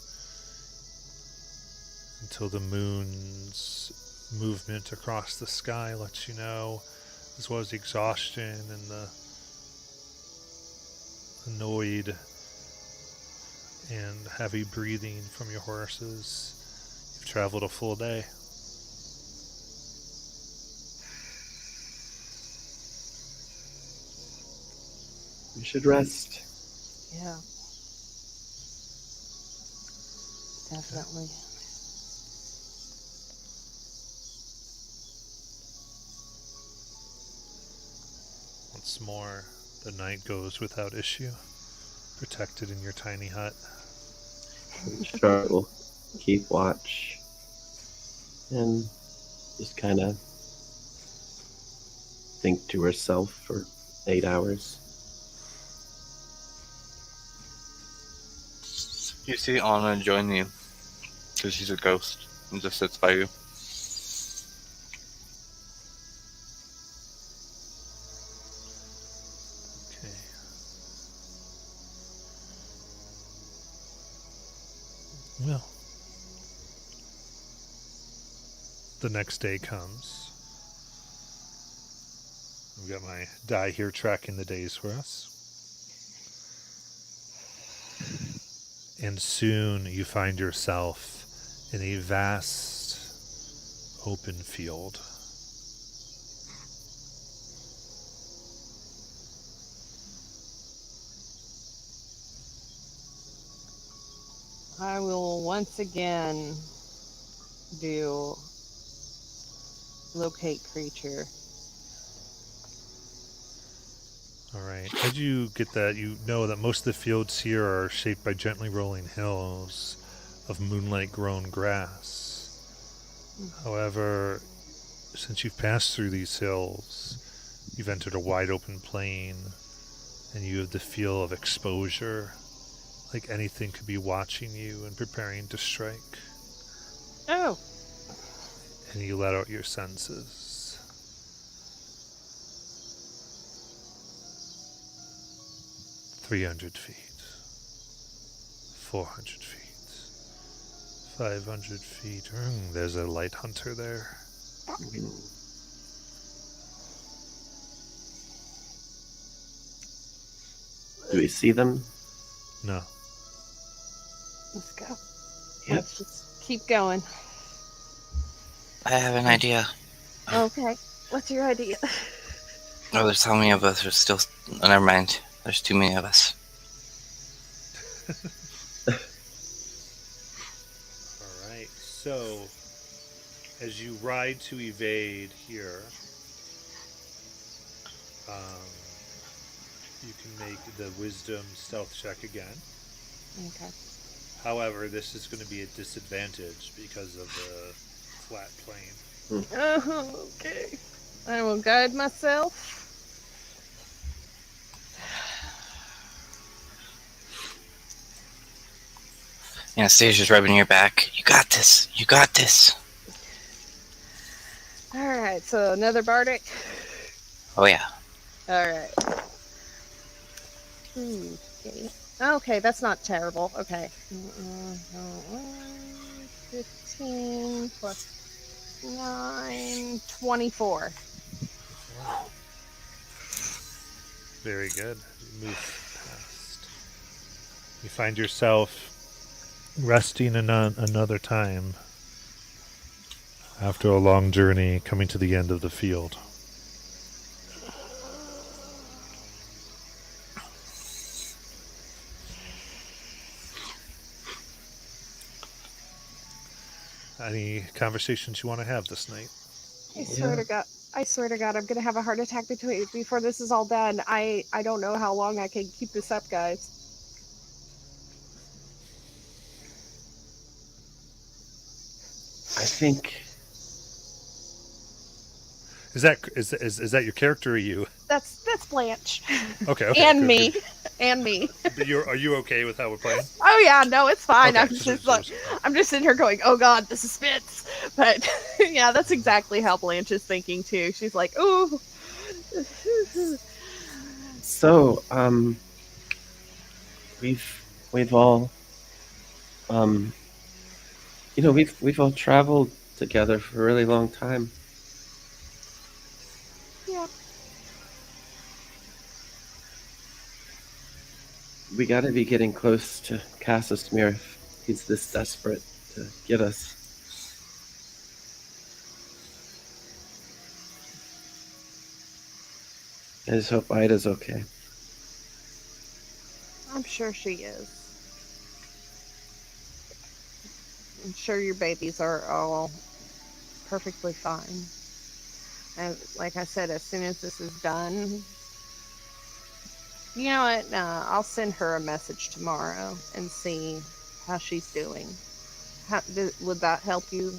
until the moon's movement across the sky lets you know as well as the exhaustion and the annoyed and heavy breathing from your horses. You've traveled a full day. We should rest. Yeah. Definitely. Once more, the night goes without issue, protected in your tiny hut. Sure, we'll keep watch and just kind of think to herself for 8 hours. You see Anna join you because she's a ghost and just sits by you. Okay. Well, the next day comes. We've got my die here tracking the days for us. And soon you find yourself in a vast open field. I will once again do locate creature. All right. As you get that, you know that most of the fields here are shaped by gently rolling hills of moonlight-grown grass. However, since you've passed through these hills, you've entered a wide-open plain, and you have the feel of exposure, like anything could be watching you and preparing to strike. Oh, And you let out your senses. 300 feet, 400 feet, 500 feet. There's a light hunter there. Do we see them? No. let's go. Yep. Let's just keep going. I have an idea. Okay. What's your idea? Oh, there's how many of us? There's still. Oh, never mind. There's too many of us. All right. So, as you ride to evade here, you can make the wisdom stealth check again. Okay. However, this is going to be a disadvantage because of the flat plane. Okay. I will guide myself. Anastasia's rubbing your back. You got this. You got this. All right. So another bardic. Oh, yeah. All right. Okay. Okay, that's not terrible. Okay. 15 plus 9, 24. Very good. You move past. You find yourself resting another time after a long journey, coming to the end of the field. Any conversations you want to have this night? I swear to God. I swear to God, I'm gonna have a heart attack before this is all done. I don't know how long I can keep this up, guys. I think Is that your character or you? That's Blanche. Okay. And good, me. good. And me. But are you okay with how we're playing? Oh yeah, no, it's fine. Okay, I'm just sitting here going, oh God, the suspense. But yeah, that's exactly how Blanche is thinking too. She's like, ooh. so. We've all, we've all traveled together for a really long time. Yeah. We gotta be getting close to Casimir if he's this desperate to get us. I just hope Ida's okay. I'm sure she is. I'm sure your babies are all perfectly fine. And like I said, as soon as this is done, you know what? I'll send her a message tomorrow and see how she's doing. Would that help you?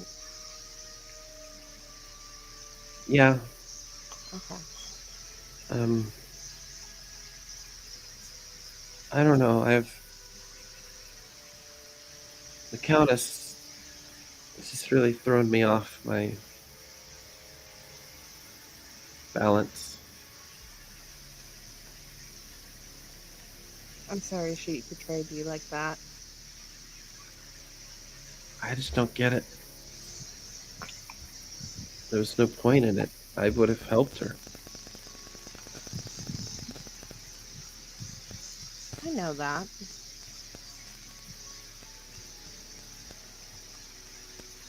Yeah. Okay. I don't know. The Countess has just really thrown me off my balance. I'm sorry she betrayed you like that. I just don't get it. There was no point in it. I would have helped her. I know that.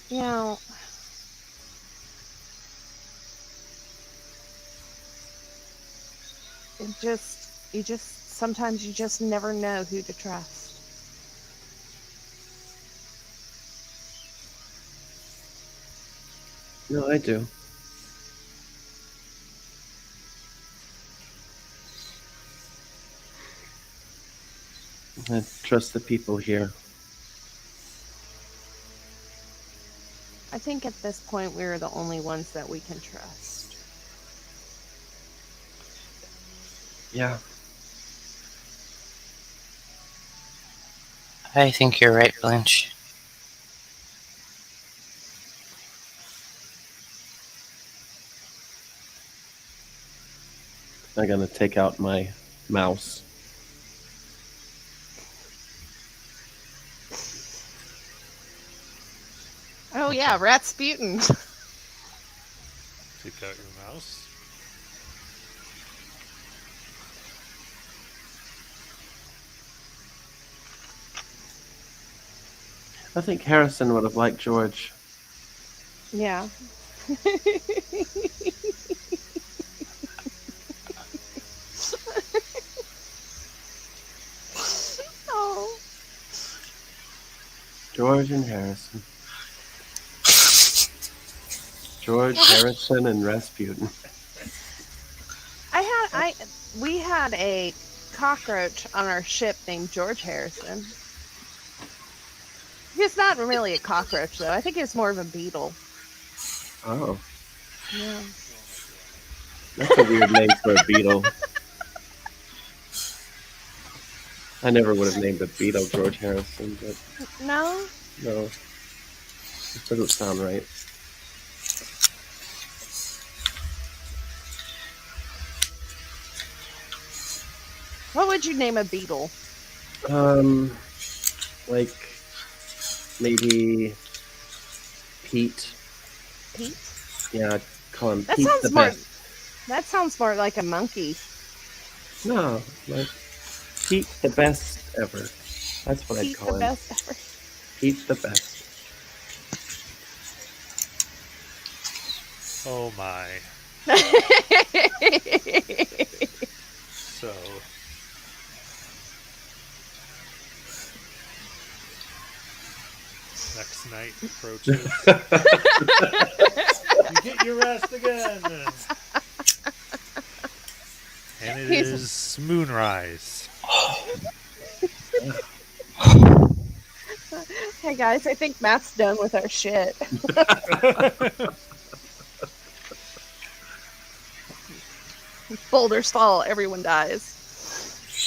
You know, sometimes you just never know who to trust. No, I do. I trust the people here. I think at this point we're the only ones that we can trust. Yeah. I think you're right, Blanche. I'm gonna take out my mouse. Oh yeah, Rasputin. Take out your mouse. I think Harrison would have liked George. Yeah. Oh. George and Harrison. George, Harrison, and Rasputin. We had a cockroach on our ship named George Harrison. He's not really a cockroach though. I think he's more of a beetle. Oh, Yeah. that's a weird name for a beetle. I never would have named a beetle George Harrison, but No? no, it doesn't sound right. What would you name a beetle? Like maybe Pete. Pete? Yeah, I'd call him That Pete sounds the more best. that sounds more like a monkey. No, like Pete the best ever. That's what I'd Pete call the him. best ever. Pete the best. Oh my. So. Next night approaches. You get your rest again. And it is moonrise. Hey guys, I think Matt's done with our shit. Boulders fall, everyone dies.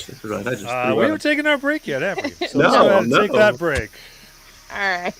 That's right. I just We threw haven't out. taken our break yet, have we? So No, let's go ahead and no. take that break. All right.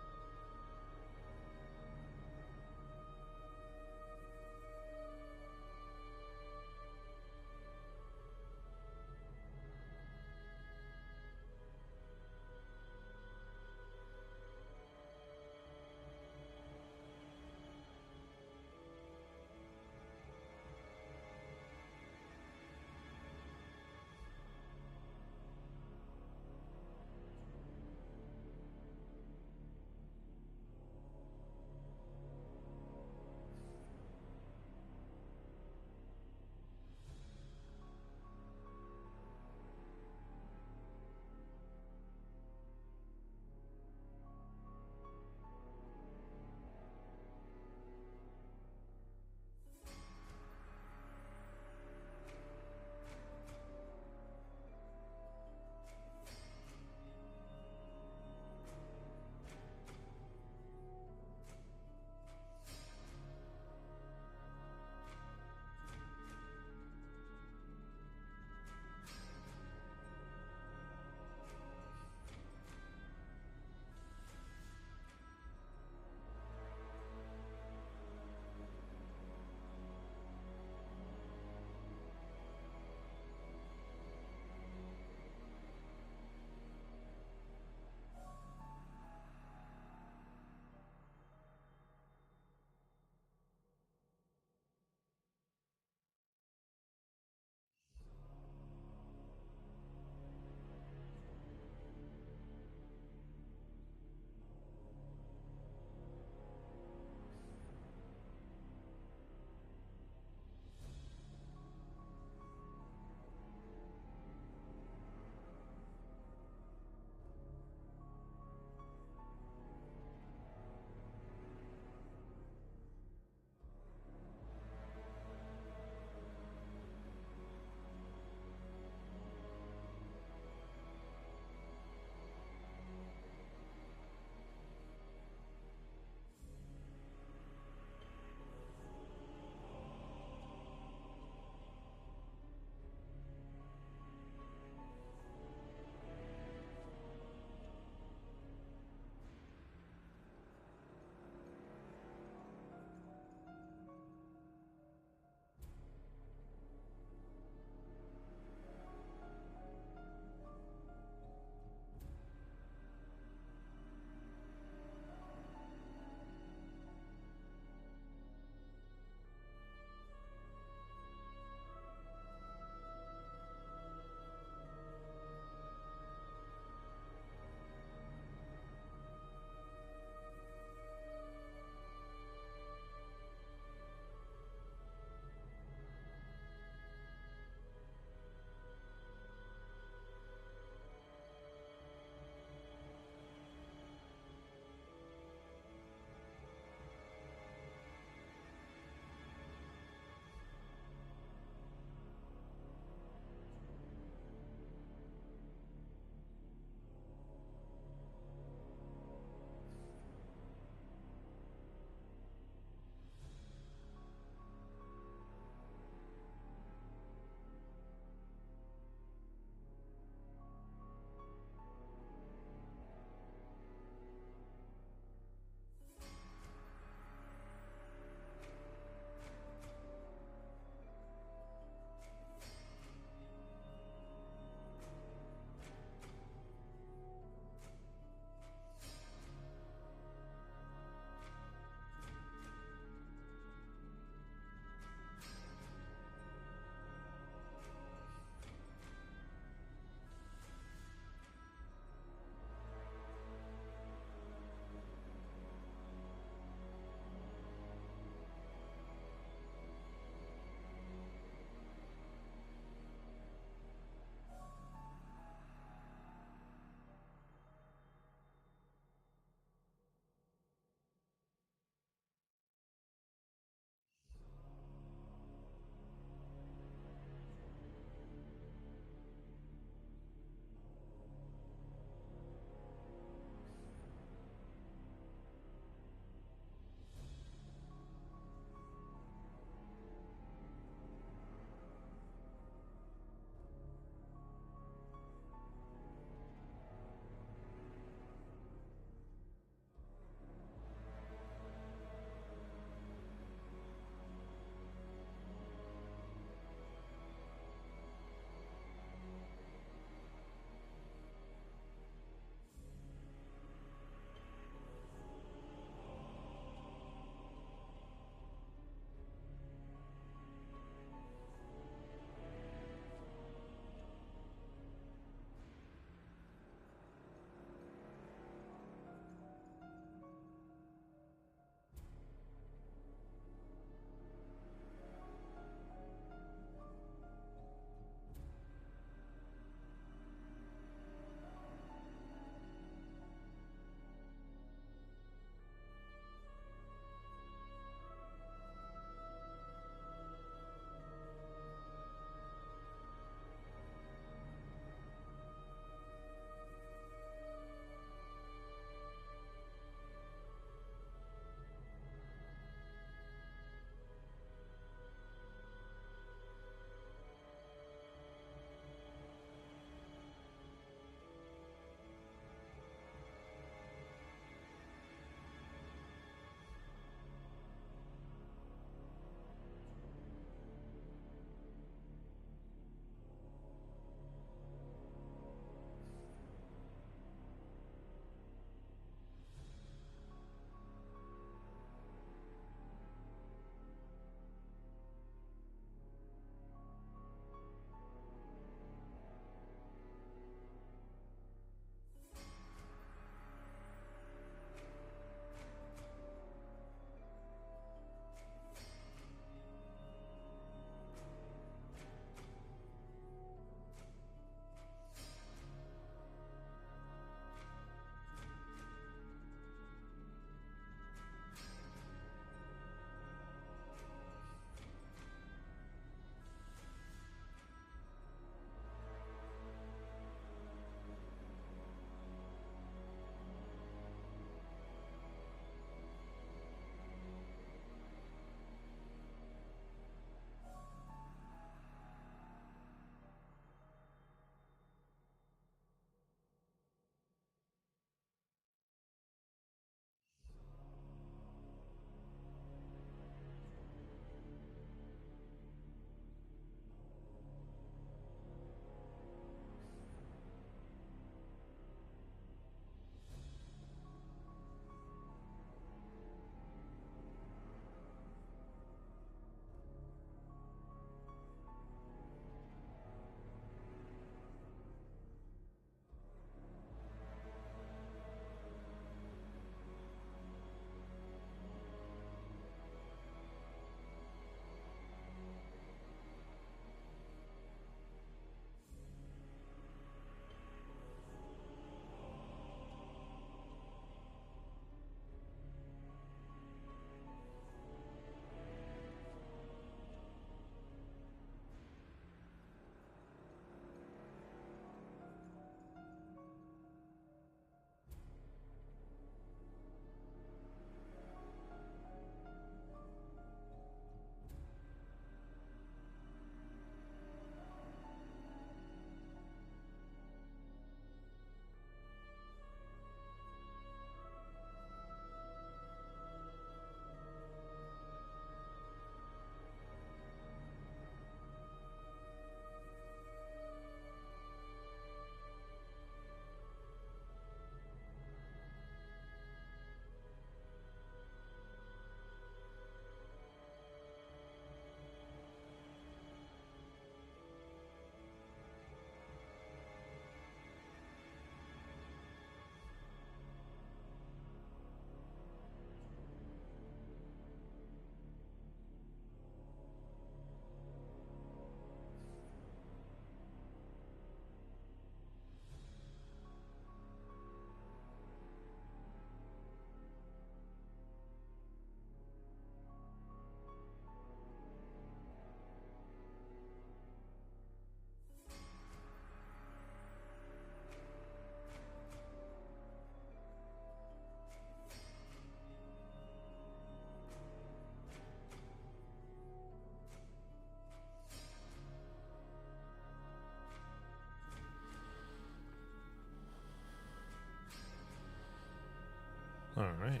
All right.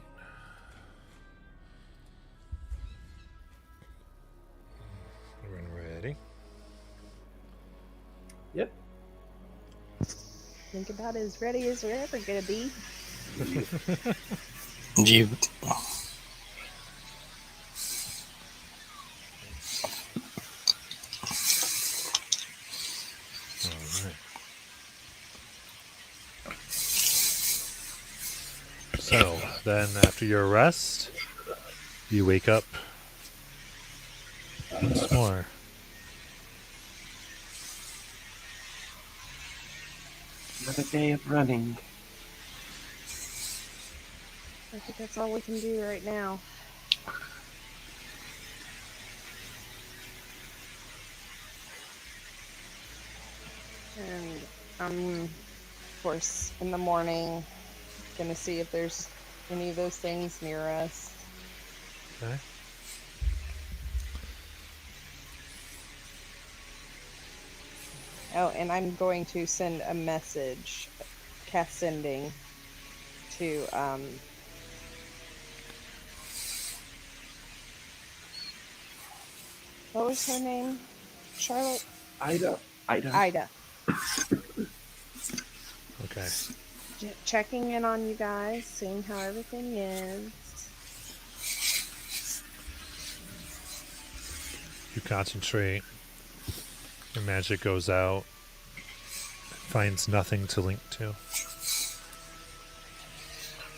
Everyone ready? Yep. Think about as ready as we're ever gonna be. You. All right. So then, after your rest, you wake up once more. Another day of running. I think that's all we can do right now. And I'm, of course, in the morning, gonna see if there's any of those things near us. Okay. Oh, and I'm going to send a message, cast sending, to what was her name? Charlotte? Ida. Ida. Okay. Checking in on you guys, seeing how everything is. You concentrate. Your magic goes out. Finds nothing to link to.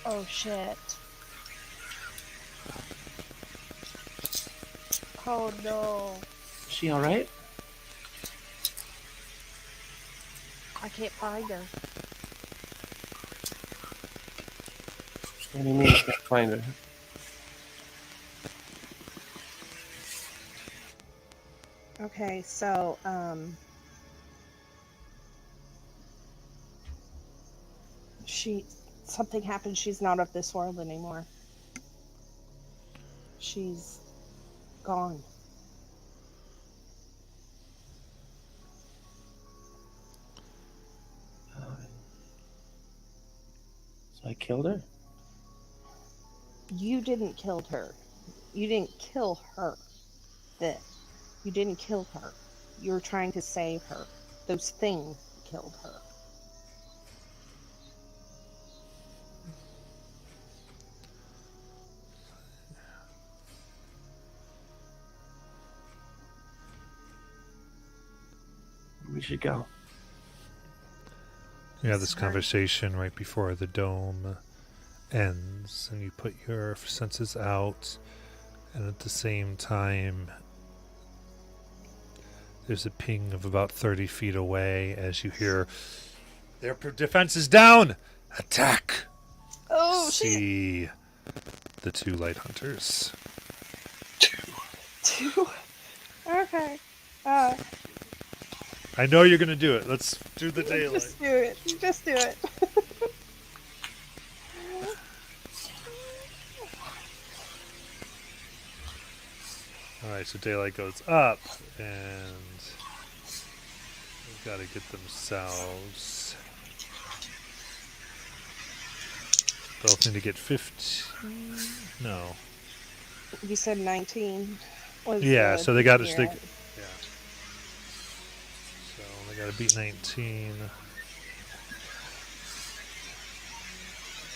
Oh shit. Oh no. Is she all right? I can't find her. What do you mean you can't find her? Okay, so something happened. She's not of this world anymore. She's gone. So I killed her? You didn't kill her. You didn't kill her. You didn't kill her. You were trying to save her. Those things killed her. We should go. You have this Sorry. conversation right before the dome ends, and you put your senses out, and at the same time, there's a ping of about 30 feet away as you hear, "Their defense is down! Attack!" Oh shit! See the two light hunters. Two. Okay. I know you're gonna do it. Let's do the daylight. Just do it. Just do it. Alright, so daylight goes up, and they've got to get themselves. Both need to get 15. No. You said 19. Was Yeah, the so they got to year. stick. Yeah. So they got to beat 19.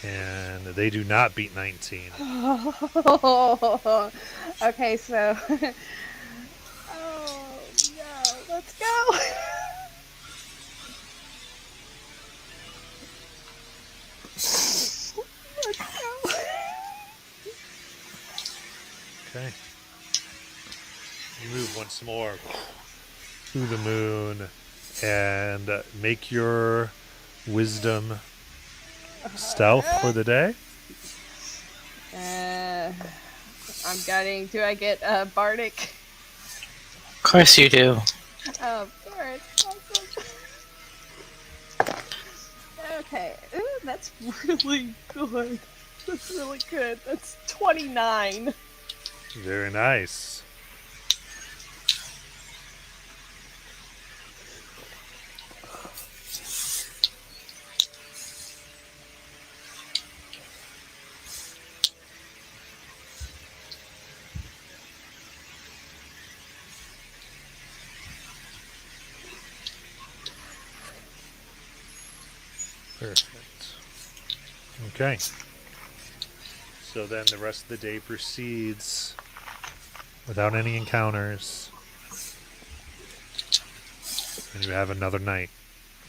And they do not beat 19. Okay, so. Oh no! Let's go. Let's go. Okay. You move once more through the moon and make your wisdom stealth for the day. I'm gunning. Do I get bardic? Of course you do. Oh, of course. Awesome. Okay. Ooh, that's really good. That's really good. That's 29. Very nice. Perfect. Okay. So then the rest of the day proceeds without any encounters. And you have another night.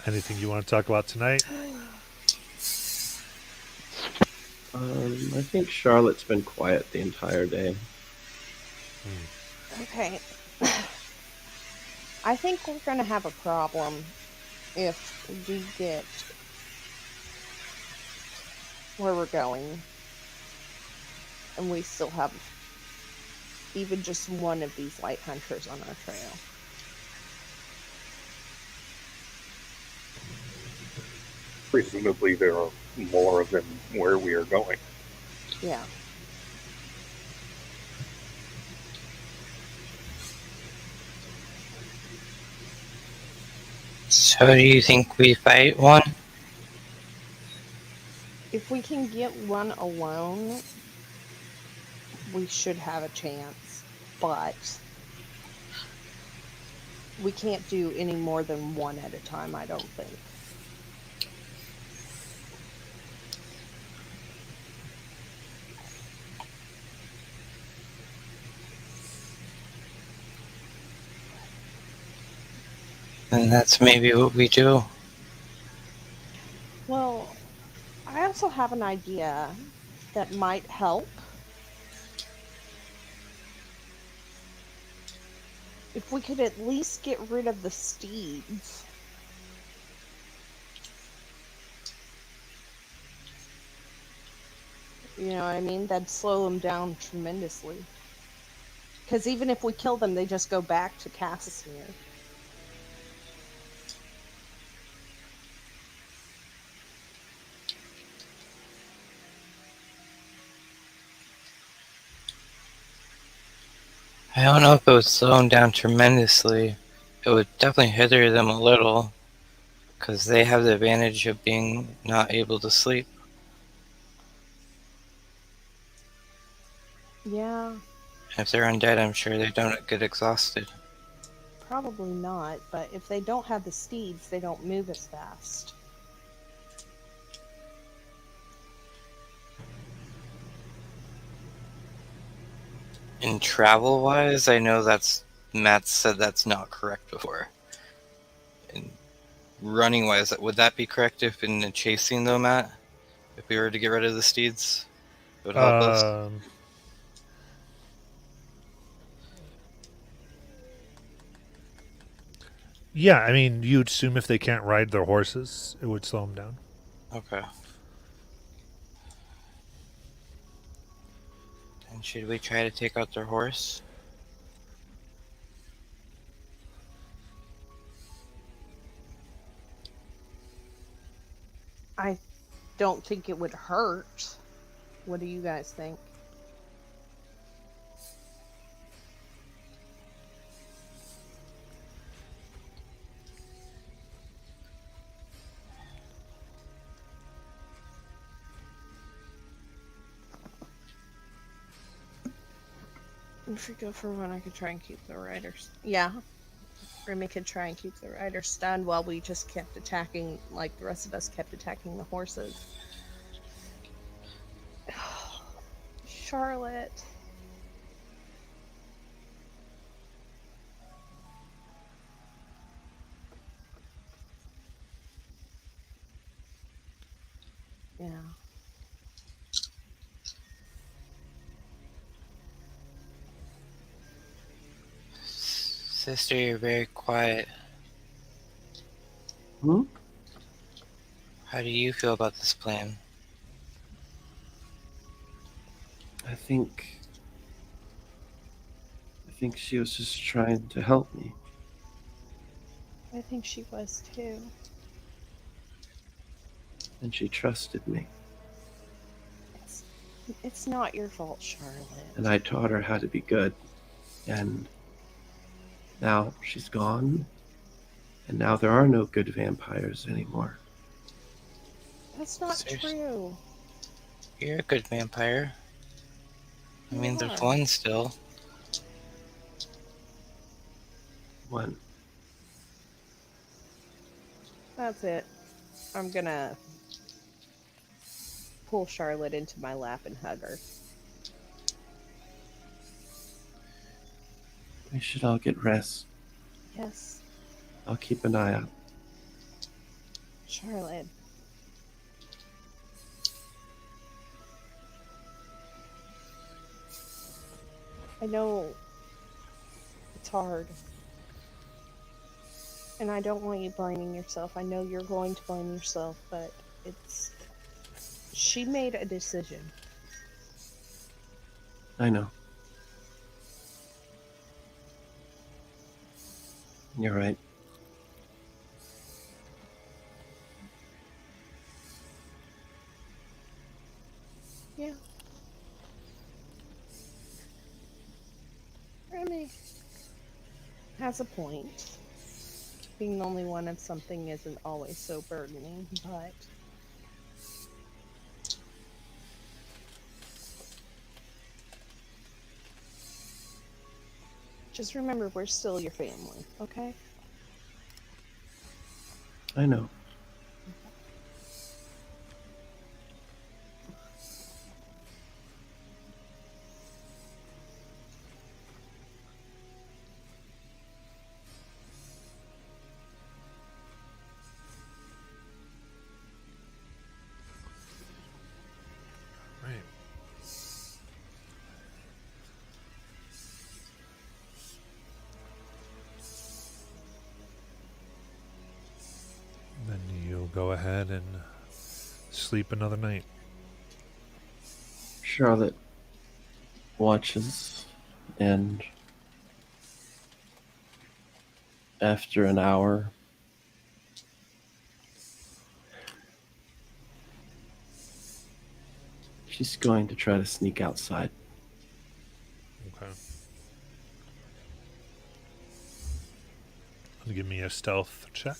Anything you want to talk about tonight? I think Charlotte's been quiet the entire day. Okay. I think we're going to have a problem if we get where we're going and we still have even just one of these light hunters on our trail. Presumably, there are more of them where we are going. Yeah. So do you think we fight one? If we can get one alone, we should have a chance. But we can't do any more than one at a time, I don't think. And that's maybe what we do. Well, I also have an idea that might help. If we could at least get rid of the steeds. You know what I mean? That'd slow them down tremendously. Because even if we kill them, they just go back to Casimir. I don't know if it would slow them down tremendously. It would definitely hinder them a little, because they have the advantage of being not able to sleep. Yeah, If they're undead, I'm sure they don't get exhausted. probably not. But if they don't have the steeds, they don't move as fast. And travel-wise, I know Matt said that's not correct before. And running-wise, would that be correct if in chasing though, Matt? If we were to get rid of the steeds, it would help us. Yeah, I mean, you'd assume if they can't ride their horses, it would slow them down. Okay. And should we try to take out their horse? I don't think it would hurt. What do you guys think? If we go for one, I could try and keep the riders. Yeah. Remy could try and keep the riders stunned while we just kept attacking, like the rest of us kept attacking the horses. Charlotte. Yeah. Sister, you're very quiet. Hmm? How do you feel about this plan? I think she was just trying to help me. I think she was too. And she trusted me. It's not your fault, Charlotte. And I taught her how to be good. And now she's gone. And now there are no good vampires anymore. That's not Seriously? true. You're a good vampire. I mean, there's one still. One. That's it. I'm gonna pull Charlotte into my lap and hug her. We should all get rest. Yes, I'll keep an eye out. Charlotte. I know it's hard. And I don't want you blaming yourself. I know you're going to blame yourself, but it's... She made a decision. I know. You're right. Yeah. Remy has a point. Being the only one of something isn't always so burdening, but just remember we're still your family, okay? I know. Right. Then you'll go ahead and sleep another night. Charlotte watches, and after an hour, she's going to try to sneak outside. Okay. Give me a stealth check.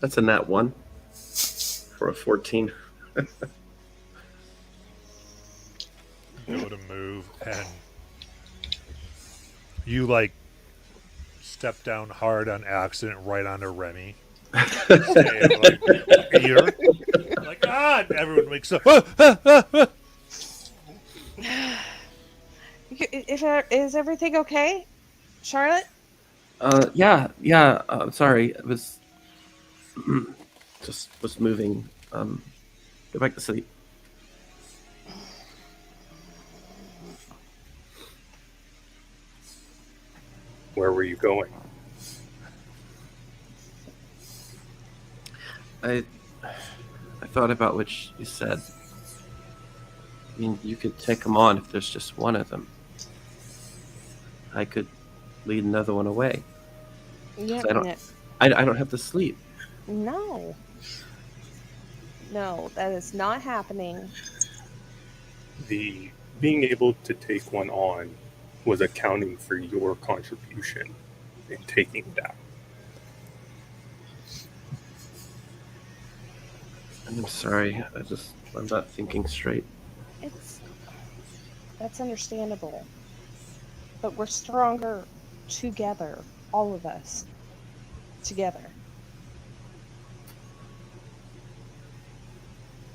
That's a nat 1 for a 14. Go to move, and you like step down hard on accident right onto Remy. Stay, like, ear. Like, ah! And everyone wakes up. Ah, ah, ah, ah. Is everything okay, Charlotte? Yeah. Sorry, it was just was moving. Go back to sleep. Where were you going? I thought about what you said. I mean, you could take them on if there's just one of them. I could lead another one away. Yeah, I don't have to sleep. no. No, that is not happening. The being able to take one on was accounting for your contribution in taking it out. I'm sorry. I'm not thinking straight. That's understandable. But we're stronger together, all of us. Together.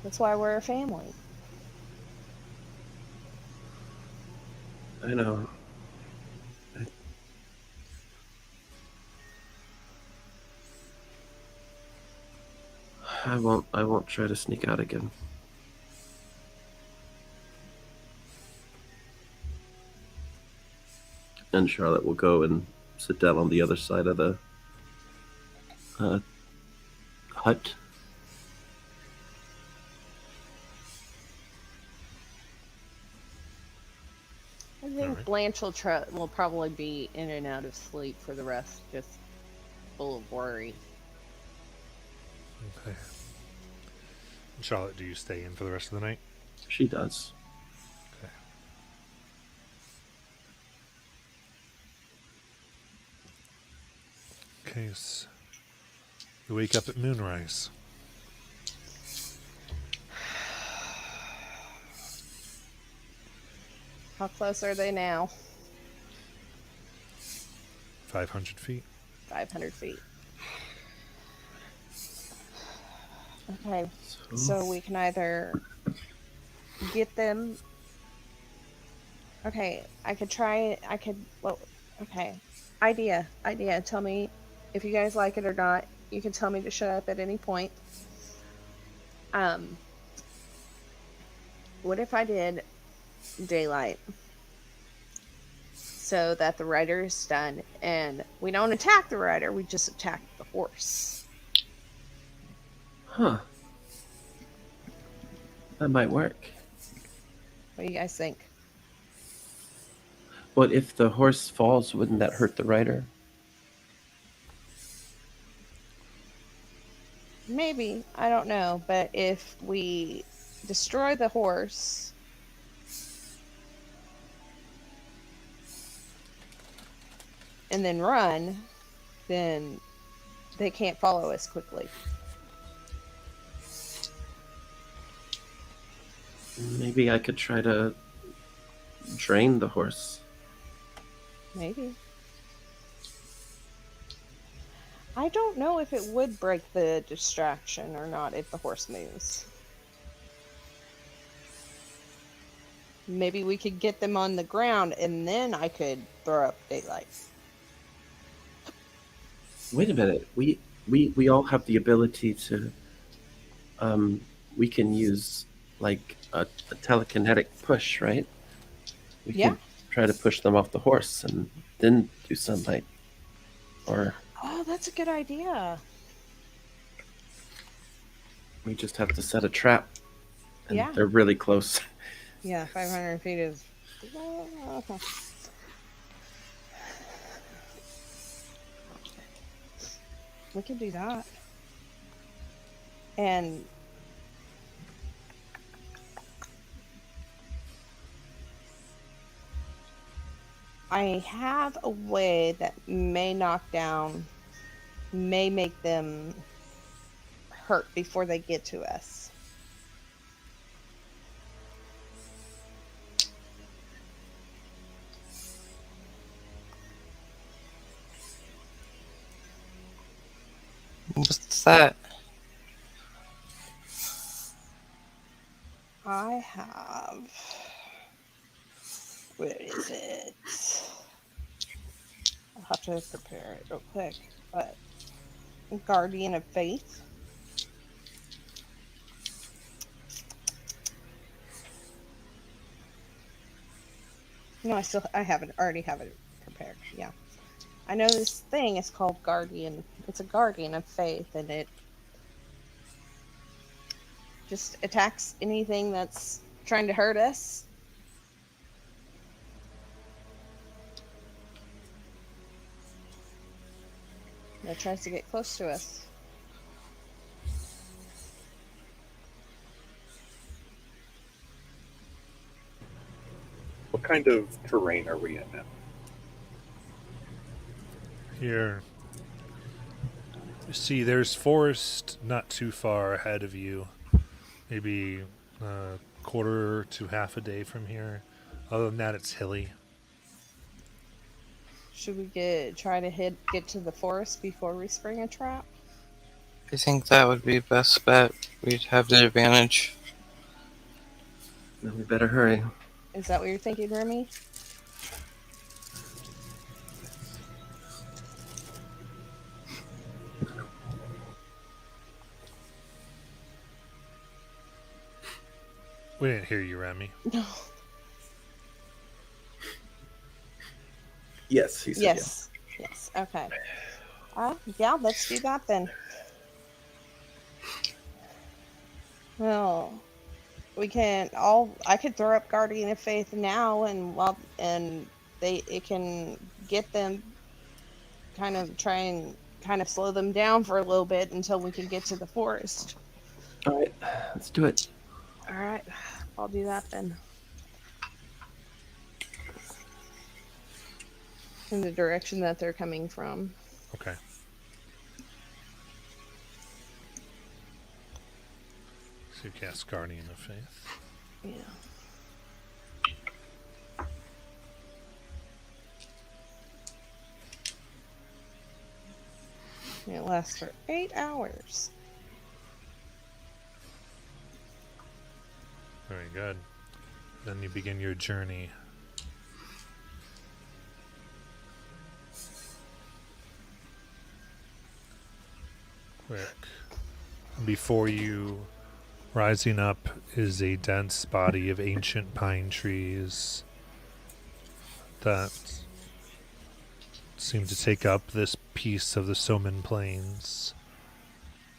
That's why we're a family. I know. I won't try to sneak out again. And Charlotte will go and sit down on the other side of the hut. I think Blanche will probably be in and out of sleep for the rest, just full of worry. Okay. Charlotte, do you stay in for the rest of the night? She does. Okay, so you wake up at moonrise. How close are they now? 500 feet. 500 feet. Okay, so we can either get them. Okay, well, okay. Idea. Tell me if you guys like it or not. You can tell me to shut up at any point. What if I did daylight so that the rider is stunned and we don't attack the rider, we just attack the horse? Huh. That might work. What do you guys think? But if the horse falls, wouldn't that hurt the rider? Maybe, I don't know, but if we destroy the horse and then run, then they can't follow us quickly. Maybe I could try to drain the horse. Maybe. I don't know if it would break the distraction or not if the horse moves. Maybe we could get them on the ground and then I could throw up daylight. Wait a minute. We all have the ability to. We can use like a telekinetic push, right? We Yeah. could try to push them off the horse and then do sunlight. Or Oh, that's a good idea. we just have to set a trap. And Yeah. they're really close. Yeah, 500 feet is. We can do that. And I have a way that may make them hurt before they get to us. What's that? I have. Where is it? I'll have to prepare it real quick. But Guardian of Faith. No, already have it prepared. Yeah. I know this thing is called Guardian. It's a Guardian of Faith, and it just attacks anything that's trying to hurt us. That tries to get close to us. What kind of terrain are we in now? Here. You see, there's forest not too far ahead of you. Maybe a quarter to half a day from here. Other than that, it's hilly. Should we try to get to the forest before we spring a trap? I think that would be best bet. We'd have the advantage. Then we better hurry. Is that what you're thinking, Remy? We didn't hear you, Remy. No. Yes, he said Yes. Yes. Okay. Yeah, let's do that then. Well, I could throw up Guardian of Faith now and it can get them try and slow them down for a little bit until we can get to the forest. All right, let's do it. All right. I'll do that then. In the direction that they're coming from. Okay. So you cast Guardian of Faith. Yeah. It lasts for 8 hours. Very good. Then you begin your journey. Quick. Before you, rising up, is a dense body of ancient pine trees that seem to take up this piece of the Soman Plains.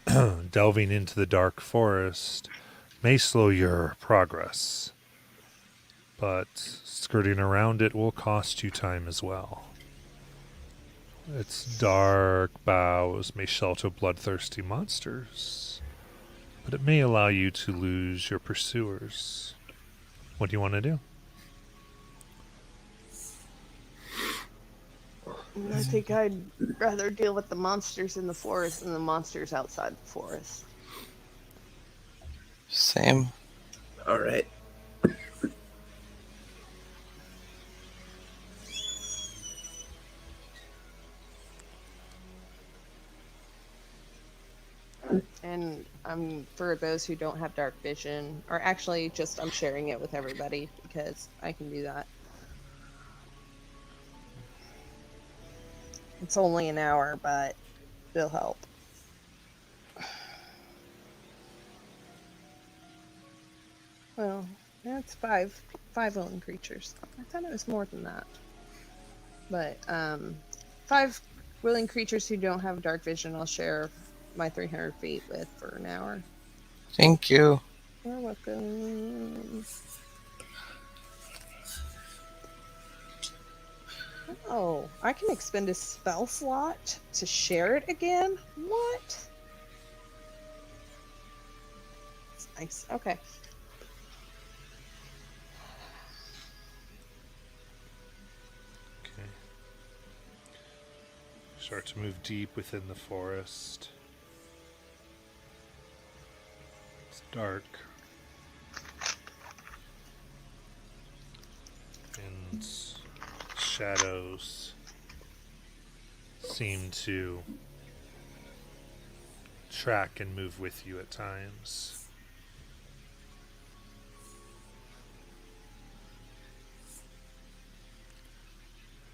Delving into the dark forest may slow your progress, but skirting around it will cost you time as well. Its dark boughs may shelter bloodthirsty monsters, but it may allow you to lose your pursuers. What do you want to do? I think I'd rather deal with the monsters in the forest than the monsters outside the forest. Same. All right. And for those who don't have dark vision, or actually just I'm sharing it with everybody because I can do that. It's only an hour, but it'll help. Well, that's five willing creatures. I thought it was more than that. But 5 willing creatures who don't have dark vision, I'll share my 300 feet with for an hour. Thank you. You're welcome. Oh, I can expend a spell slot to share it again? What? That's nice. Okay. Okay. Start to move deep within the forest. It's dark. And shadows seem to track and move with you at times.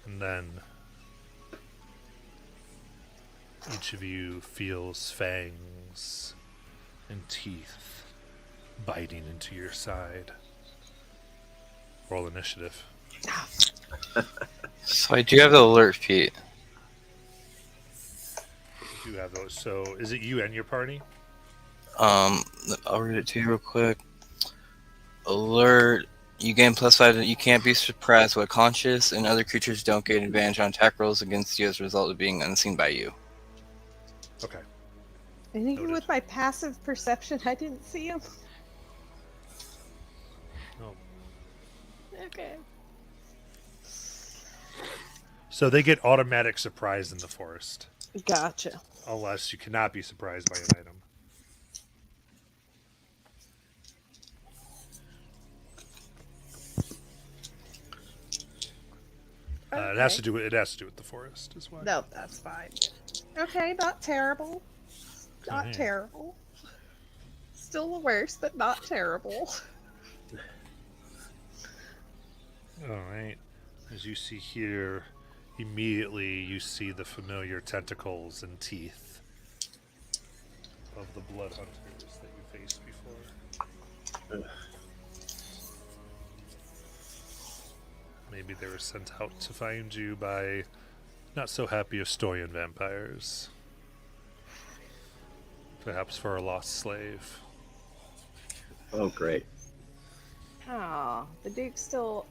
And then each of you feels fangs and teeth biting into your side. Roll initiative. So I do have the alert feat. You do have those. So is it you and your party? I'll read it to you real quick. Alert. You gain +5. You can't be surprised while conscious, and other creatures don't gain advantage on attack rolls against you as a result of being unseen by you. Okay. And even Noted. with my passive perception, I didn't see him. Oh. Okay. So they get automatic surprise in the forest, Gotcha. unless you cannot be surprised by an item. It has to do with the forest as well. No, that's fine. Okay, not terrible. Not Okay. terrible. Still the worst, but not terrible. All right. As you see here, immediately you see the familiar tentacles and teeth of the blood hunters that you faced before. Maybe they were sent out to find you by not so happy Ostoyan vampires. Perhaps for a lost slave. Oh, great. Oh, the Duke's still.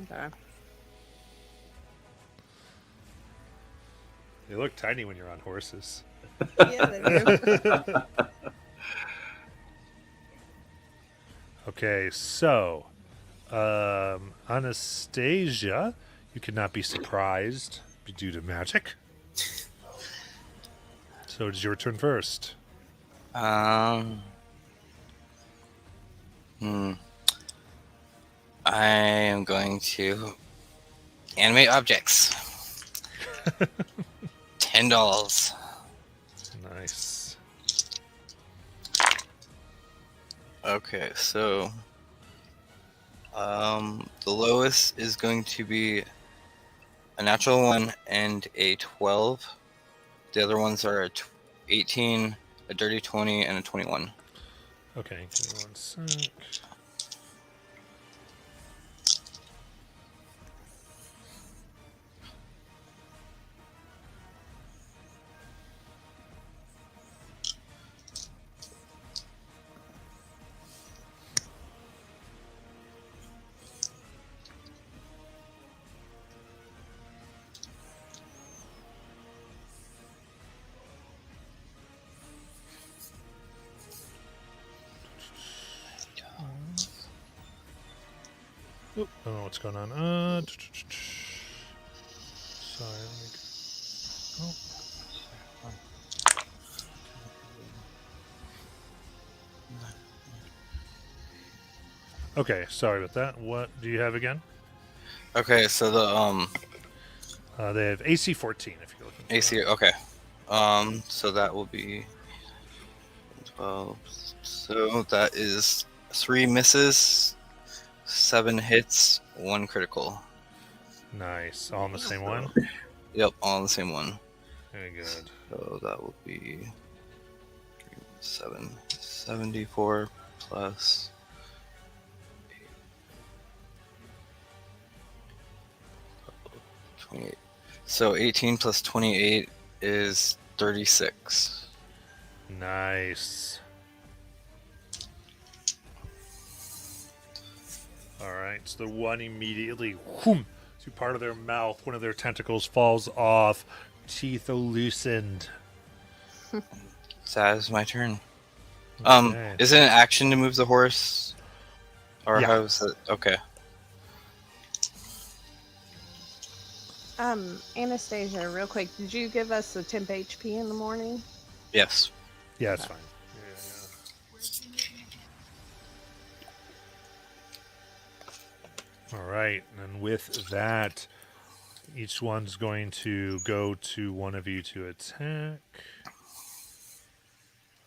Okay. They look tiny when you're on horses. Yeah, they do. Okay, so Anastasia, you cannot be surprised due to magic. So it's your turn first. I am going to animate objects. $10. Nice. Okay, so the lowest is going to be a natural 1 and a 12. The other ones are a 18, a dirty 20, and a 21. Okay, give me one sec. Oop, I don't know what's going on. Sorry. Oh. Okay, sorry about that. What do you have again? Okay, so the They have AC 14. If you're looking for AC. that. Okay, so that will be 12. So that is 3 misses, 7 hits, 1 critical. Nice. All on the same one. Yep, all on the same one. Very good. So that will be 74 plus 28. So 18 plus 28 is 36. Nice. All right. So the one immediately, whoom, to part of their mouth, one of their tentacles falls off, teeth loosened. So that is my turn. Okay. Is it an action to move the horse? Or Yeah. how's it? Okay. Anastasia, real quick, did you give us the temp HP in the morning? Yes. Yeah, it's fine. Yeah. All right, and with that, each one's going to go to one of you to attack.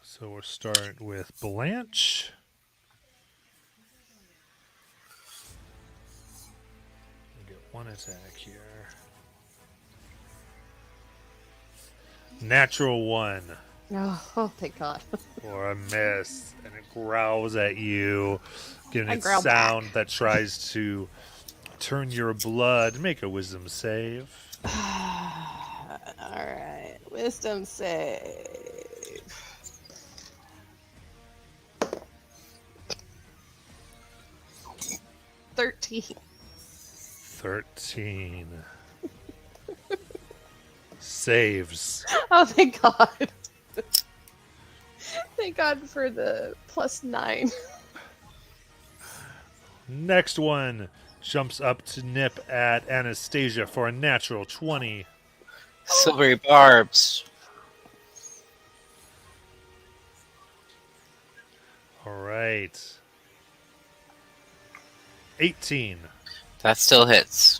So we'll start with Blanche. We'll get one attack here. Natural 1 Oh, thank God. for a miss, and it growls at you, giving I its growl sound back. that tries to turn your blood. Make a wisdom save. Alright, wisdom save. $13. 13. Saves. Oh, thank God. Thank God for the +9. Next one jumps up to nip at Anastasia for a natural 20. Silvery barbs. All right. 18. That still hits.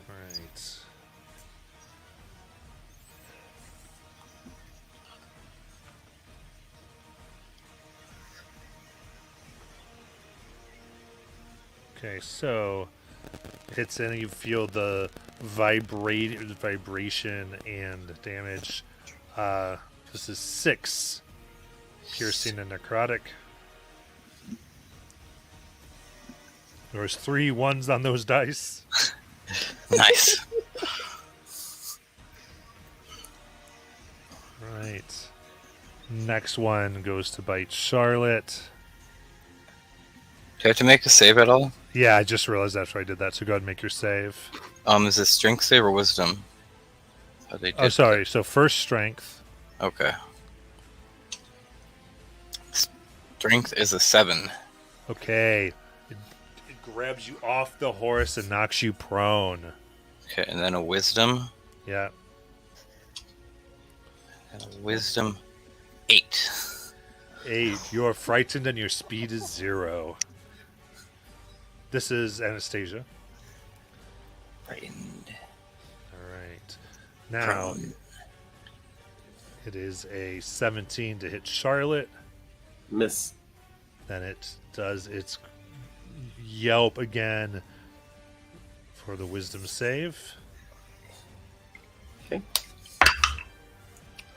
All right. Okay, so hits in, you feel the vibration and damage. This is 6 piercing and necrotic. There's 3 ones on those dice. Nice. Right. Next one goes to bite Charlotte. Do you have to make a save at all? Yeah, I just realized after I did that, so go ahead and make your save. Is it strength save or wisdom? Oh, they Oh, did. sorry. So first strength. Okay. Strength is a 7. Okay. It grabs you off the horse and knocks you prone. Okay, and then a wisdom. Yeah. And a wisdom 8. 8. You are frightened and your speed is 0. This is Anastasia. Frightened. All right. Now, it is a 17 to hit Charlotte. Miss. Then it does its yelp again for the wisdom save. Okay.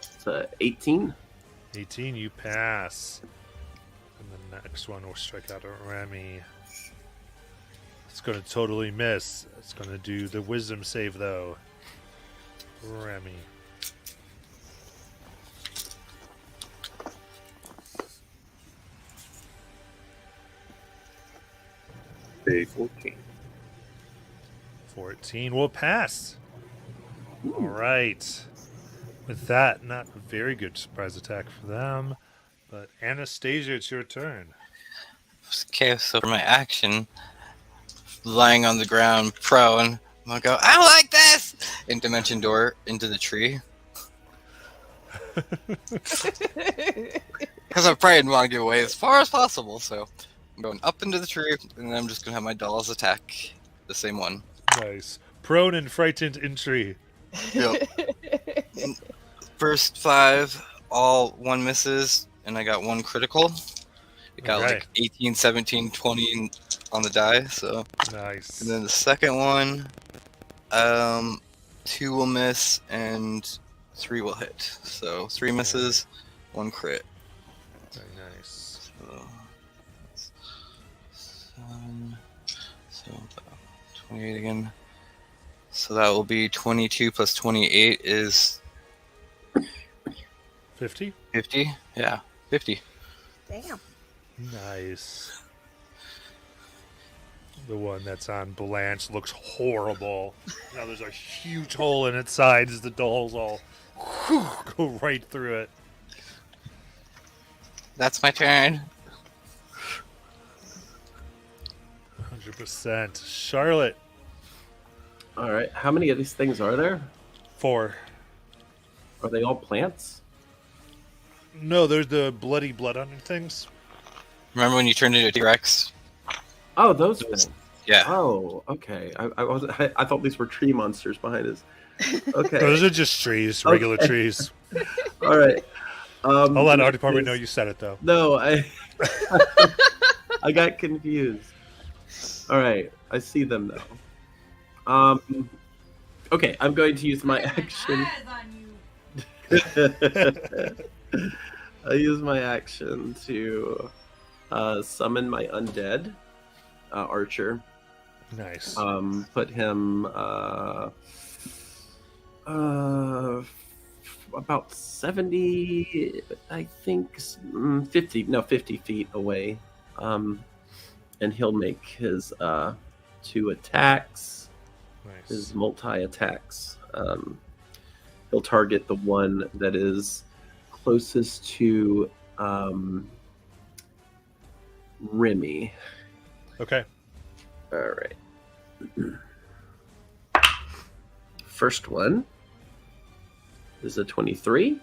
It's 18. 18, you pass. And the next one will strike out at Remy. It's going to totally miss. It's going to do the wisdom save, though. Remy. A 14. 14 will pass. All right. With that, not a very good surprise attack for them. But Anastasia, it's your turn. Okay, so for my action, lying on the ground, prone, I'm gonna go, I don't like this! And dimension door into the tree. Because I probably want to get away as far as possible, so I'm going up into the tree, and then I'm just gonna have my dolls attack the same one. Nice. Prone and frightened in tree. Yep. First 5, all 1 misses, and I got 1 critical. It got Okay. like 18, 17, 20 on the die, so. Nice. And then the second one, 2 will miss, and 3 will hit. So 3 misses, 1 crit. Very nice. So, that's 7, so 28 again. So that will be 22 plus 28 is 50? 50? Yeah, 50. Damn. Nice. The one that's on Blanche looks horrible. Now there's a huge hole in its side as the dolls all go right through it. That's my turn. 100%. Charlotte, All right. How many of these things are there? 4. Are they all plants? No, there's the bloody blood on things. Remember when you turned into a T-Rex? Oh, those things. Yeah. Oh, okay. I wasn't. I thought these were tree monsters behind us. Okay. Those are just trees, regular Okay. trees. All right. I'll let our next department is- know you said it, though. No, I I got confused. All right, I see them now. Okay, I'm going to use my action. I use my action to summon my undead archer. Nice. Put him about 70, I think, 50 feet away. And he'll make his 2 attacks, his Nice. multi-attacks. He'll target the one that is closest to Remy. Okay. All right. First one is a 23.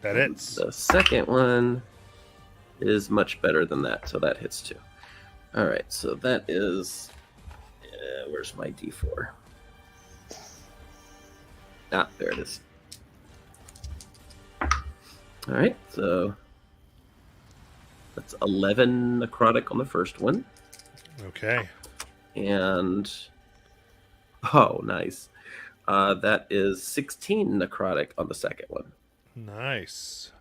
That hits. The second one is much better than that, so that hits too. All right, so that is. Where's my D4? Ah, there it is. All right, so that's 11 necrotic on the first one, Okay. and oh, nice. That is 16 necrotic on the second one. Nice.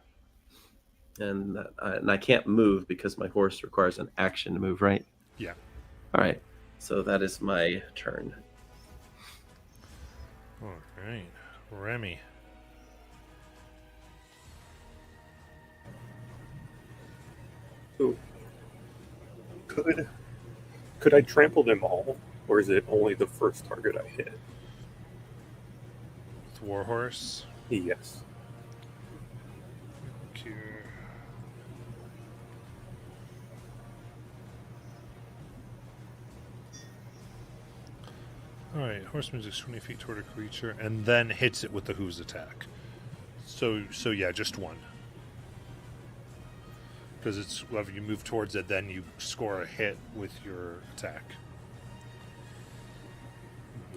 And I can't move because my horse requires an action to move, right? Yeah. All right. So that is my turn. All right. Remy. So, could I trample them all, or is it only the first target I hit? With Warhorse. Yes. Cure. Alright, horse moves 20 feet toward a creature and then hits it with the hooves attack. So yeah, just one. Because it's whenever you move towards it, then you score a hit with your attack.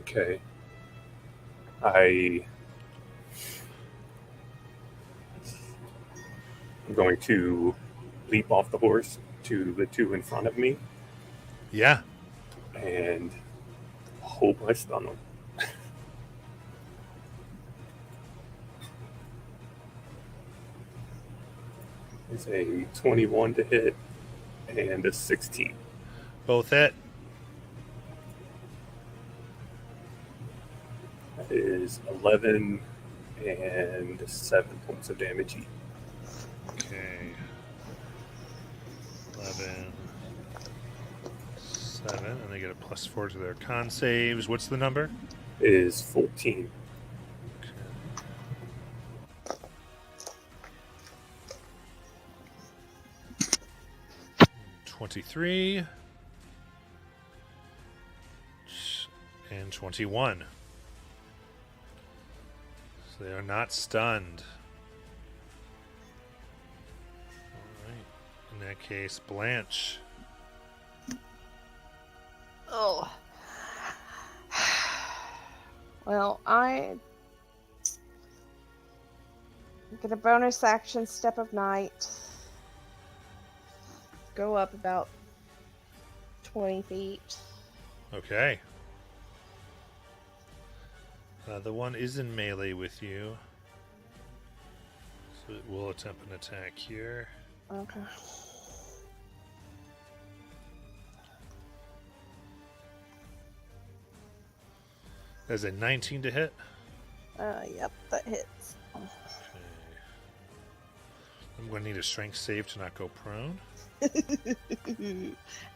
Okay. I'm going to leap off the horse to the two in front of me Yeah. and hope I stun them. It's a 21 to hit and a 16. Both hit. That is 11 and 7 points of damage each. Okay. 11, 7, and they get a +4 to their con saves. What's the number? Is 14. 23 and 21. So they are not stunned. All right. In that case, Blanche. Oh. Well, I get a bonus action step of night. Go up about 20 feet. Okay. The one is in melee with you. So it will attempt an attack here. Okay. There's a 19 to hit. Yep, that hits. Okay. I'm going to need a strength save to not go prone.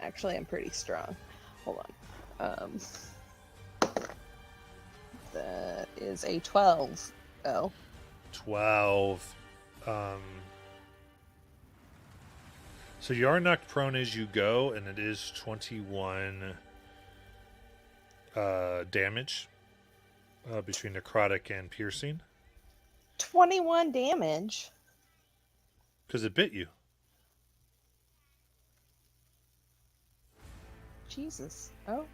Actually, I'm pretty strong. Hold on. That is a 12. Oh. 12. So you are knocked prone as you go, and it is 21 damage between necrotic and piercing. 21 damage? Because it bit you. Jesus. Oh.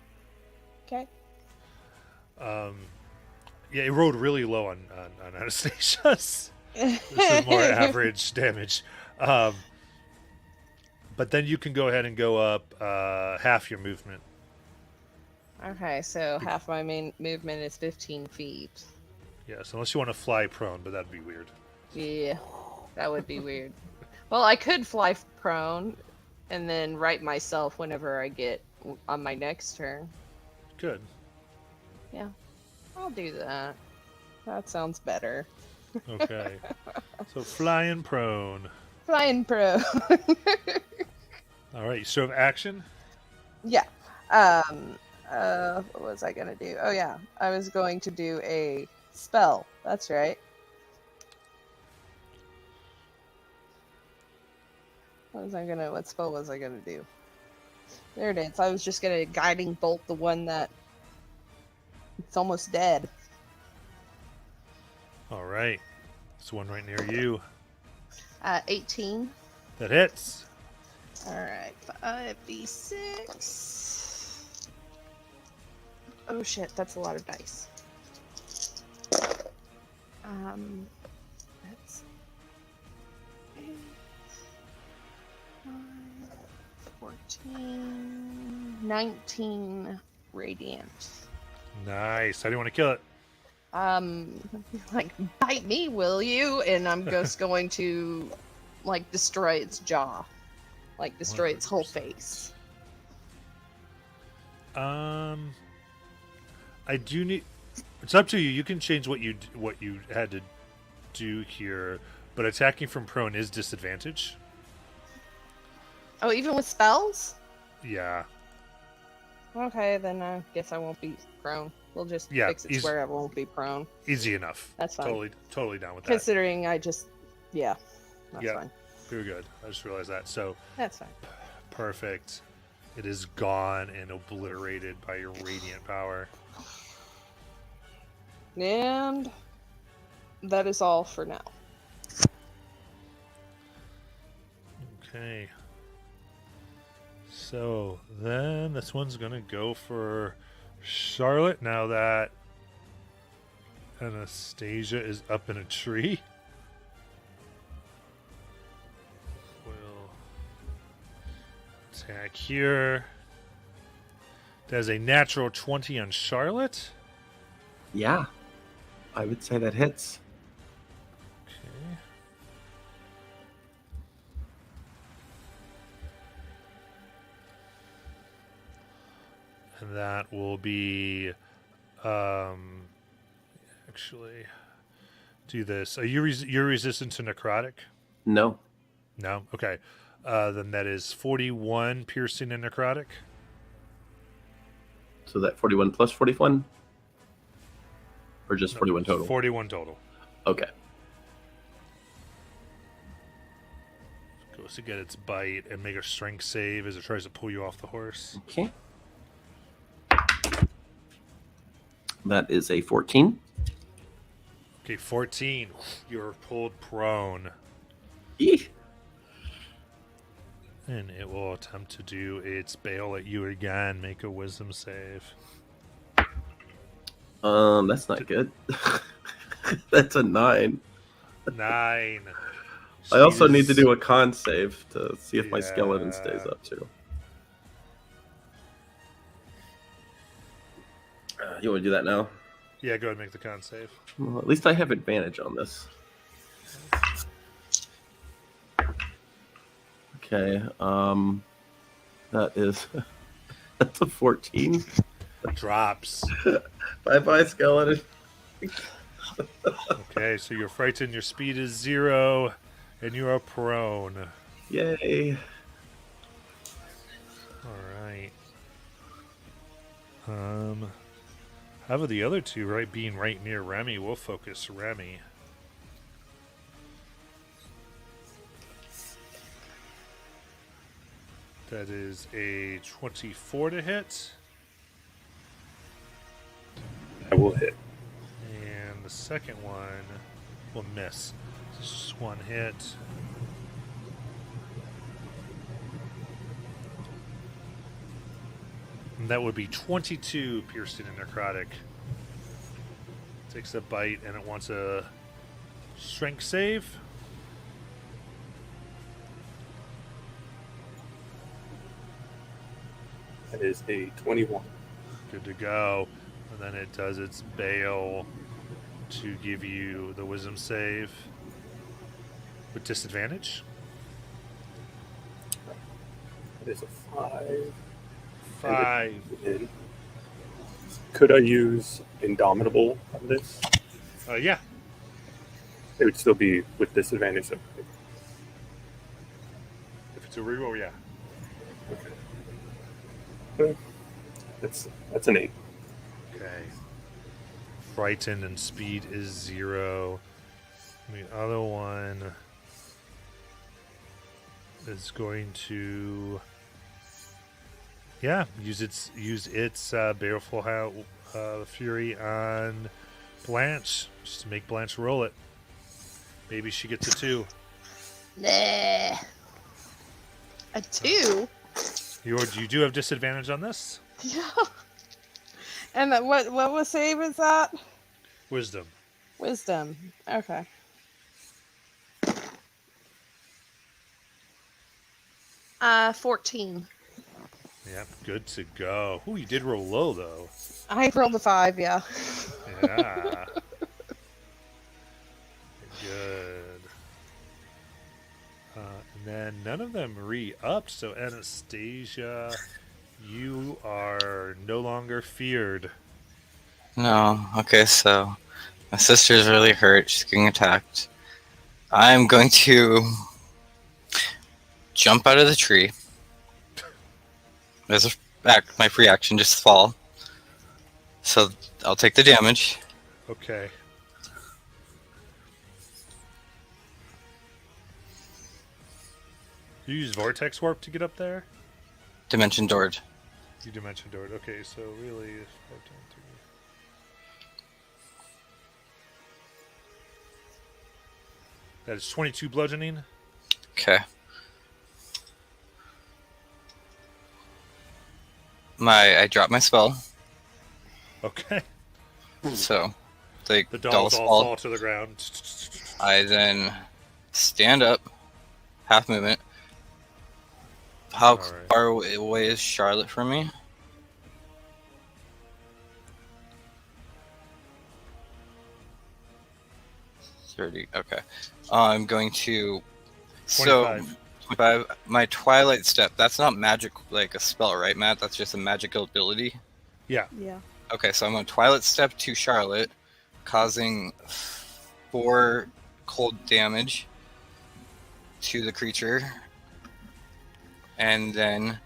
Okay. Yeah, it rolled really low on Anastasia's. This is more average damage. But then you can go ahead and go up half your movement. Okay, so half my main movement is 15 feet. Yes, unless you want to fly prone, but that'd be weird. Yeah, that would be weird. Well, I could fly prone and then right myself whenever I get on my next turn. Good. Yeah, I'll do that. That sounds better. Okay. So flying prone. Flying prone. All right, you still have action? Yeah. What was I gonna do? Oh yeah, I was going to do a spell. That's right. What spell was I gonna do? There it is. I was just gonna guiding bolt the one that it's almost dead. All right. There's one right near you. 18. That hits. Alright, 5d6. Oh shit, that's a lot of dice. That's 8, 9, 14, 19 radiant. Nice. How do you want to kill it? Like, bite me, will you? And I'm just going to, like, destroy its jaw. Like, destroy its whole 100%. face. I do need. It's up to you. You can change what you had to do here, but attacking from prone is disadvantage. Oh, even with spells? Yeah. Okay, then I guess I won't be prone. We'll just fix it to where I won't be prone. Easy enough. That's fine. Totally down with that. Considering that's fine. Very good. I just realized that. So That's fine. perfect. It is gone and obliterated by your radiant power. And that is all for now. Okay. So then this one's gonna go for Charlotte now that Anastasia is up in a tree. Will attack here. Does a natural 20 on Charlotte. Yeah, I would say that hits. Okay. And that will be actually do this. Are you're resistant to necrotic? No. No? Okay. Then that is 41 piercing and necrotic. So that 41 plus 41? Or just No, 41 total? 41 total. Okay. Goes to get its bite and make a strength save as it tries to pull you off the horse. Okay. That is a 14. Okay, 14. You're pulled prone. Eeh. And it will attempt to do its bail at you again. Make a wisdom save. That's not good. That's a 9. 9. I also need to She's- do a con save to see if my skeleton Yeah. stays up too. You want to do that now? Yeah, go ahead and make the con save. Well, at least I have advantage on this. Okay, that is that's a 14. Drops. Bye, skeleton. Okay, so you're frightened, your speed is 0, and you are prone. Yay! Alright. How about the other two, right? Being right near Remy, we'll focus Remy. That is a 24 to hit. I will hit. And the second one will miss. Just one hit. And that would be 22 piercing and necrotic. Takes a bite and it wants a strength save. That is a 21. Good to go. And then it does its bail to give you the wisdom save with disadvantage. That is a 5. 5. And could I use Indomitable on this? Yeah. It would still be with disadvantage. If it's a reroll, yeah. Okay. That's an 8. Okay. Frightened and speed is 0. The other one is going to, use its baleful fury on Blanche, just to make Blanche roll it. Maybe she gets a 2. Nah. A 2? You do have disadvantage on this. Yeah. And what was save is that? Wisdom. Wisdom. Okay. Uh, 14. Yep, good to go. Ooh, you did roll low though. I rolled a 5, yeah. Yeah. Good. And then none of them re-upped, so Anastasia, you are no longer feared. No. Okay, so my sister's really hurt. She's getting attacked. I'm going to jump out of the tree. As my free action, just fall. So I'll take the damage. Okay. You use Vortex Warp to get up there? Dimension doored. You dimension door it. Okay, so really, 5, 10, 3. That is 22 bludgeoning. Okay. I dropped my spell, Okay. so The The dolls all fall. fall to the ground. I then stand up, half movement. How All right. far away is Charlotte from me? $30. Okay. I'm going to. 25. So, 25. My Twilight Step. That's not magic, like a spell, right, Matt? That's just a magical ability. Yeah. Yeah. Okay, so I'm going to Twilight Step to Charlotte, causing 4 cold damage to the creature. And then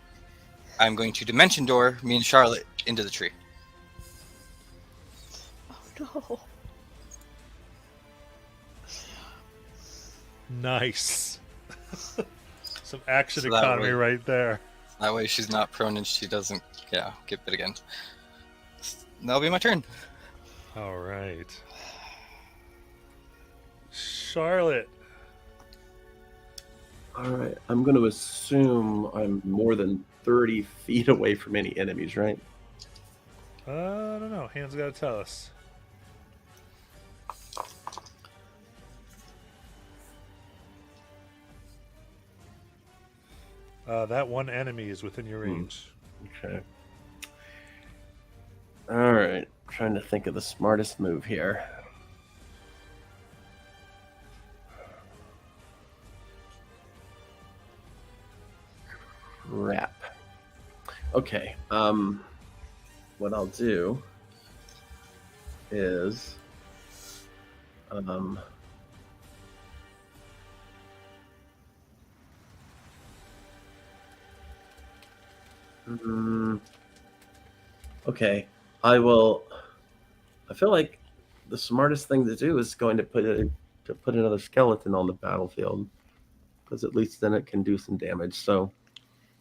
I'm going to Dimension Door me and Charlotte into the tree. Oh no. Nice. Some action So that economy way- right there. That way she's not prone and she doesn't, get bit again. That'll be my turn. All right. Charlotte. All right. I'm going to assume I'm more than 30 feet away from any enemies, right? I don't know. Hands got to tell us. That one enemy is within your range. Okay. All right. Trying to think of the smartest move here. Crap. Okay. What I'll do is okay. I feel like the smartest thing to do is going to put another skeleton on the battlefield, because at least then it can do some damage. So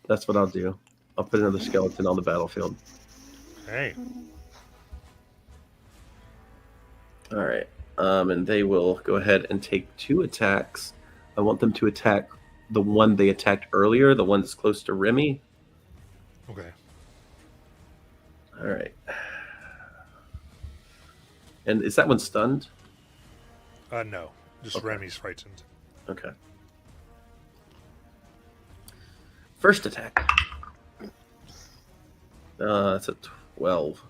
that's what I'll do. I'll put another skeleton on the battlefield. Hey. All right. And they will go ahead and take 2 attacks. I want them to attack the one they attacked earlier, the one that's close to Remy. Okay. All right. And is that one stunned? No. Just Okay. Remy's frightened. Okay. First attack. That's a 12.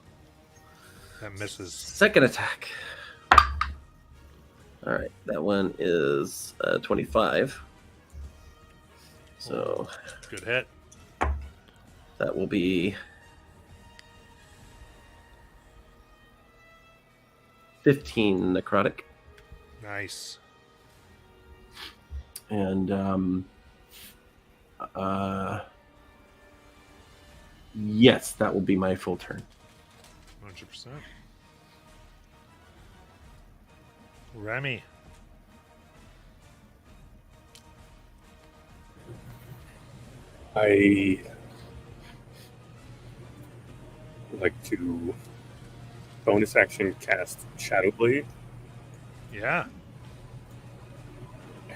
That misses. Second attack. All right, that one is 25. So Good hit. that will be 15 necrotic. Nice. And yes, that will be my full turn. 100%. Remy. I would like to bonus action cast Shadow Blade, Yeah.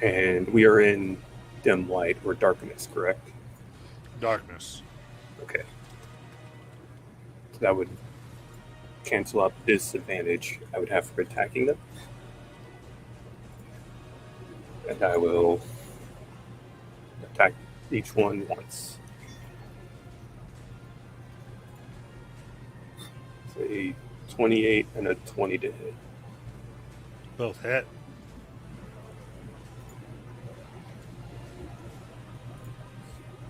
and we are in dim light or darkness, correct? Darkness. Okay. So that would cancel out the disadvantage I would have for attacking them. And I will attack each one once. Say 28 and a 20 to hit. Both hit.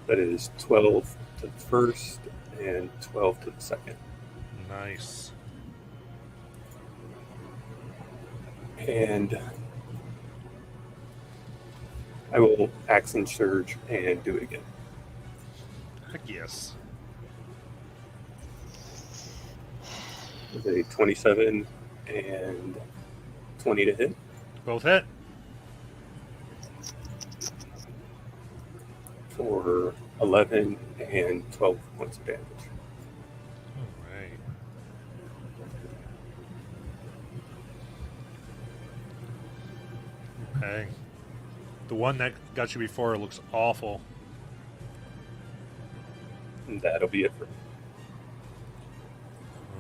That is 12 to the first and 12 to the second. Nice. And I will action surge and do it again. Heck yes. With a 27 and 20 to hit. Both hit. For 11 and 12 points of damage. All right. Okay. The one that got you before looks awful. And that'll be it for me.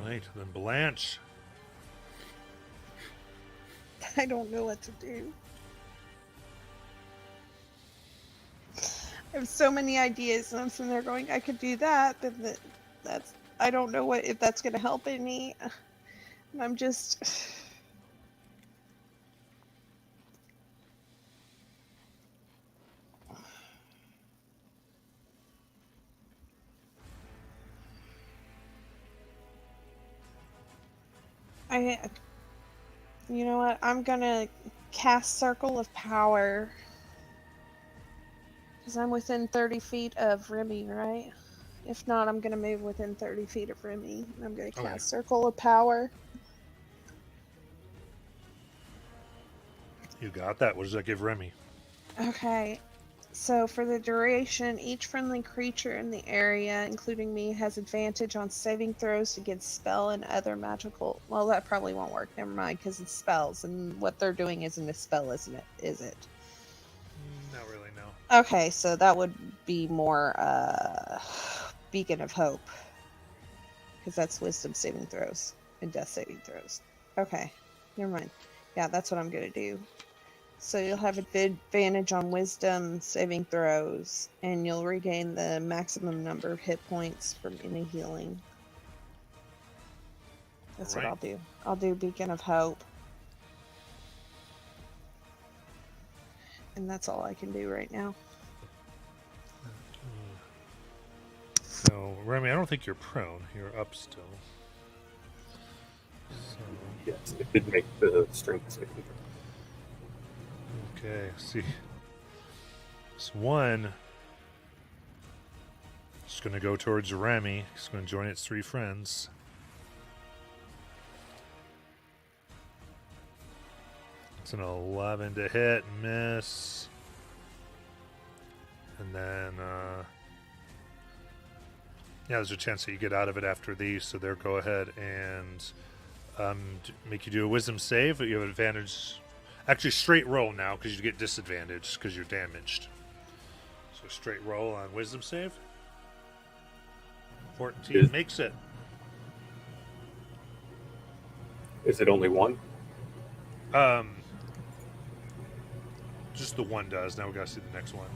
All right. Then Blanche. I don't know what to do. I have so many ideas, and I'm sitting there going, I could do that, but that's I don't know if that's going to help any. And I'm just. You know what? I'm gonna cast Circle of Power. Because I'm within 30 feet of Remy, right? If not, I'm gonna move within 30 feet of Remy. And I'm gonna cast Okay. Circle of Power. You got that. What does that give Remy? Okay. So for the duration, each friendly creature in the area, including me, has advantage on saving throws against spell and other magical. Well, that probably won't work. Never mind, because it's spells, and what they're doing isn't a spell, isn't it? Is it? Not really, no. Okay, so that would be more Beacon of Hope, because that's Wisdom saving throws and Death saving throws. Okay, never mind. Yeah, that's what I'm gonna do. So you'll have advantage on Wisdom saving throws, and you'll regain the maximum number of hit points from any healing. That's what I'll do. I'll do Beacon of Hope. And that's all I can do right now. So, Remy, I don't think you're prone. You're up still. So, Yes, it did make the strength saving throw. okay, see. This one is going to go towards Remy. It's going to join its 3 friends. It's an 11 to hit, miss. And then, yeah, there's a chance that you get out of it after these, so they'll go ahead and make you do a wisdom save. But you have advantage. Actually, straight roll now because you get disadvantage because you're damaged. So straight roll on wisdom save. 14 makes it. Is it only one? Just the one does. Now we gotta see the next one.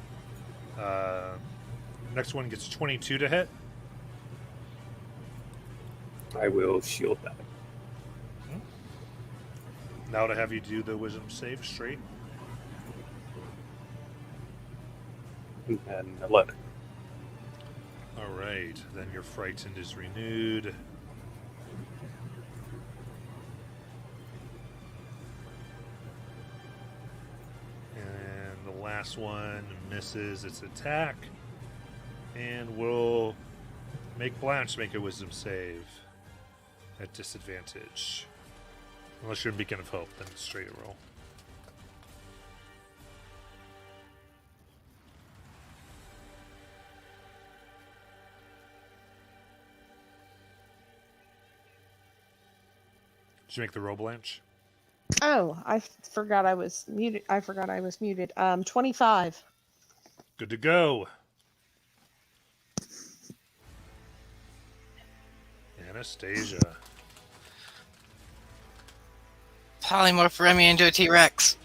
Next one gets 22 to hit. I will shield that. Now to have you do the wisdom save straight. And then 11. All right, then your frightened is renewed. And the last one misses its attack, and will make Blanche make a wisdom save at disadvantage. Unless you're in Beacon of Hope, then it's straight roll. Did you make the roll, Blanche? Oh, I forgot I was muted. 25. Good to go. Anastasia. Polymorph Remy into a T-Rex.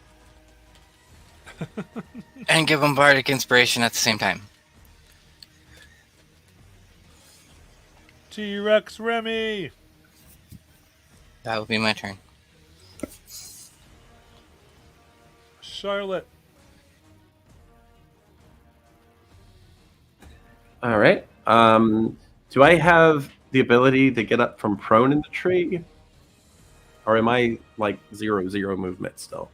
And give him bardic inspiration at the same time. T-Rex Remy. That will be my turn. Charlotte. All right. Do I have the ability to get up from prone in the tree? Or am I like 0-0 movement still?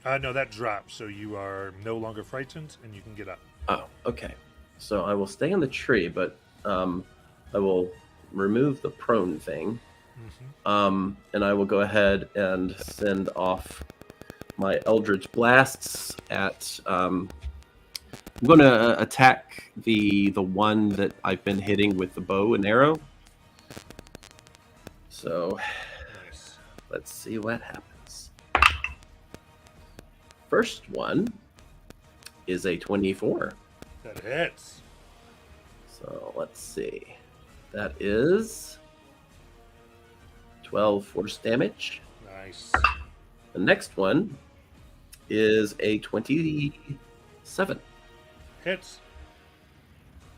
No, that drops, so you are no longer frightened, and you can get up. Oh, okay. So I will stay in the tree, but I will remove the prone thing. Mm-hmm. And I will go ahead and send off my Eldritch Blasts at... I'm going to attack the one that I've been hitting with the bow and arrow. So Nice. let's see what happens. First one is a 24. That hits. So let's see. That is 12 force damage. Nice. The next one is a 27. Hits.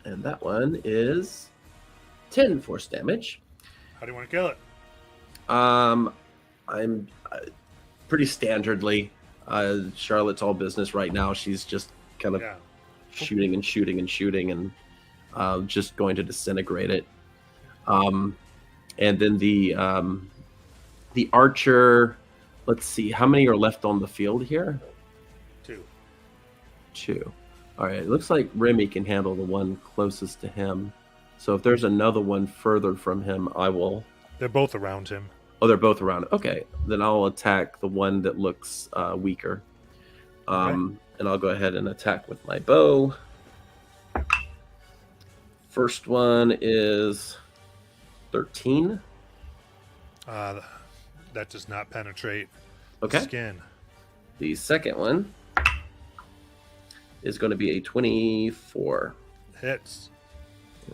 And that one is 10 force damage. How do you want to kill it? I'm pretty standardly. Charlotte's all business right now. She's just kind of Yeah. shooting and shooting and shooting and just going to disintegrate it. And then the archer, let's see, how many are left on the field here? 2. 2. All right, it looks like Remy can handle the one closest to him. So if there's another one further from him, I will... They're both around him. Oh, they're both around. Okay, then I'll attack the one that looks weaker. And I'll go ahead and attack with my bow. First one is 13. That does not penetrate Okay. skin. The second one is going to be a 24. Hits.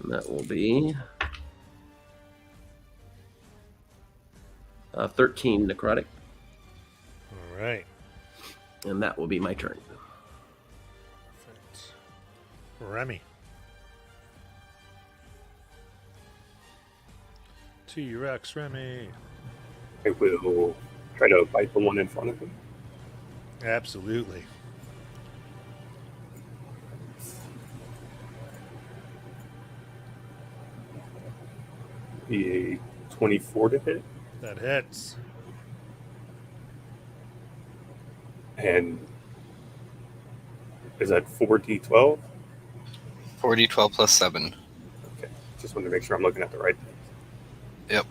And that will be 13 necrotic. All right. And that will be my turn. Perfect. Remy. T-Rex Remy. I will try to bite the one in front of him. Absolutely. Be a 24 to hit. That hits. And is that 4d12? 4d12 plus 7. Okay. Just want to make sure I'm looking at the right thing. Yep.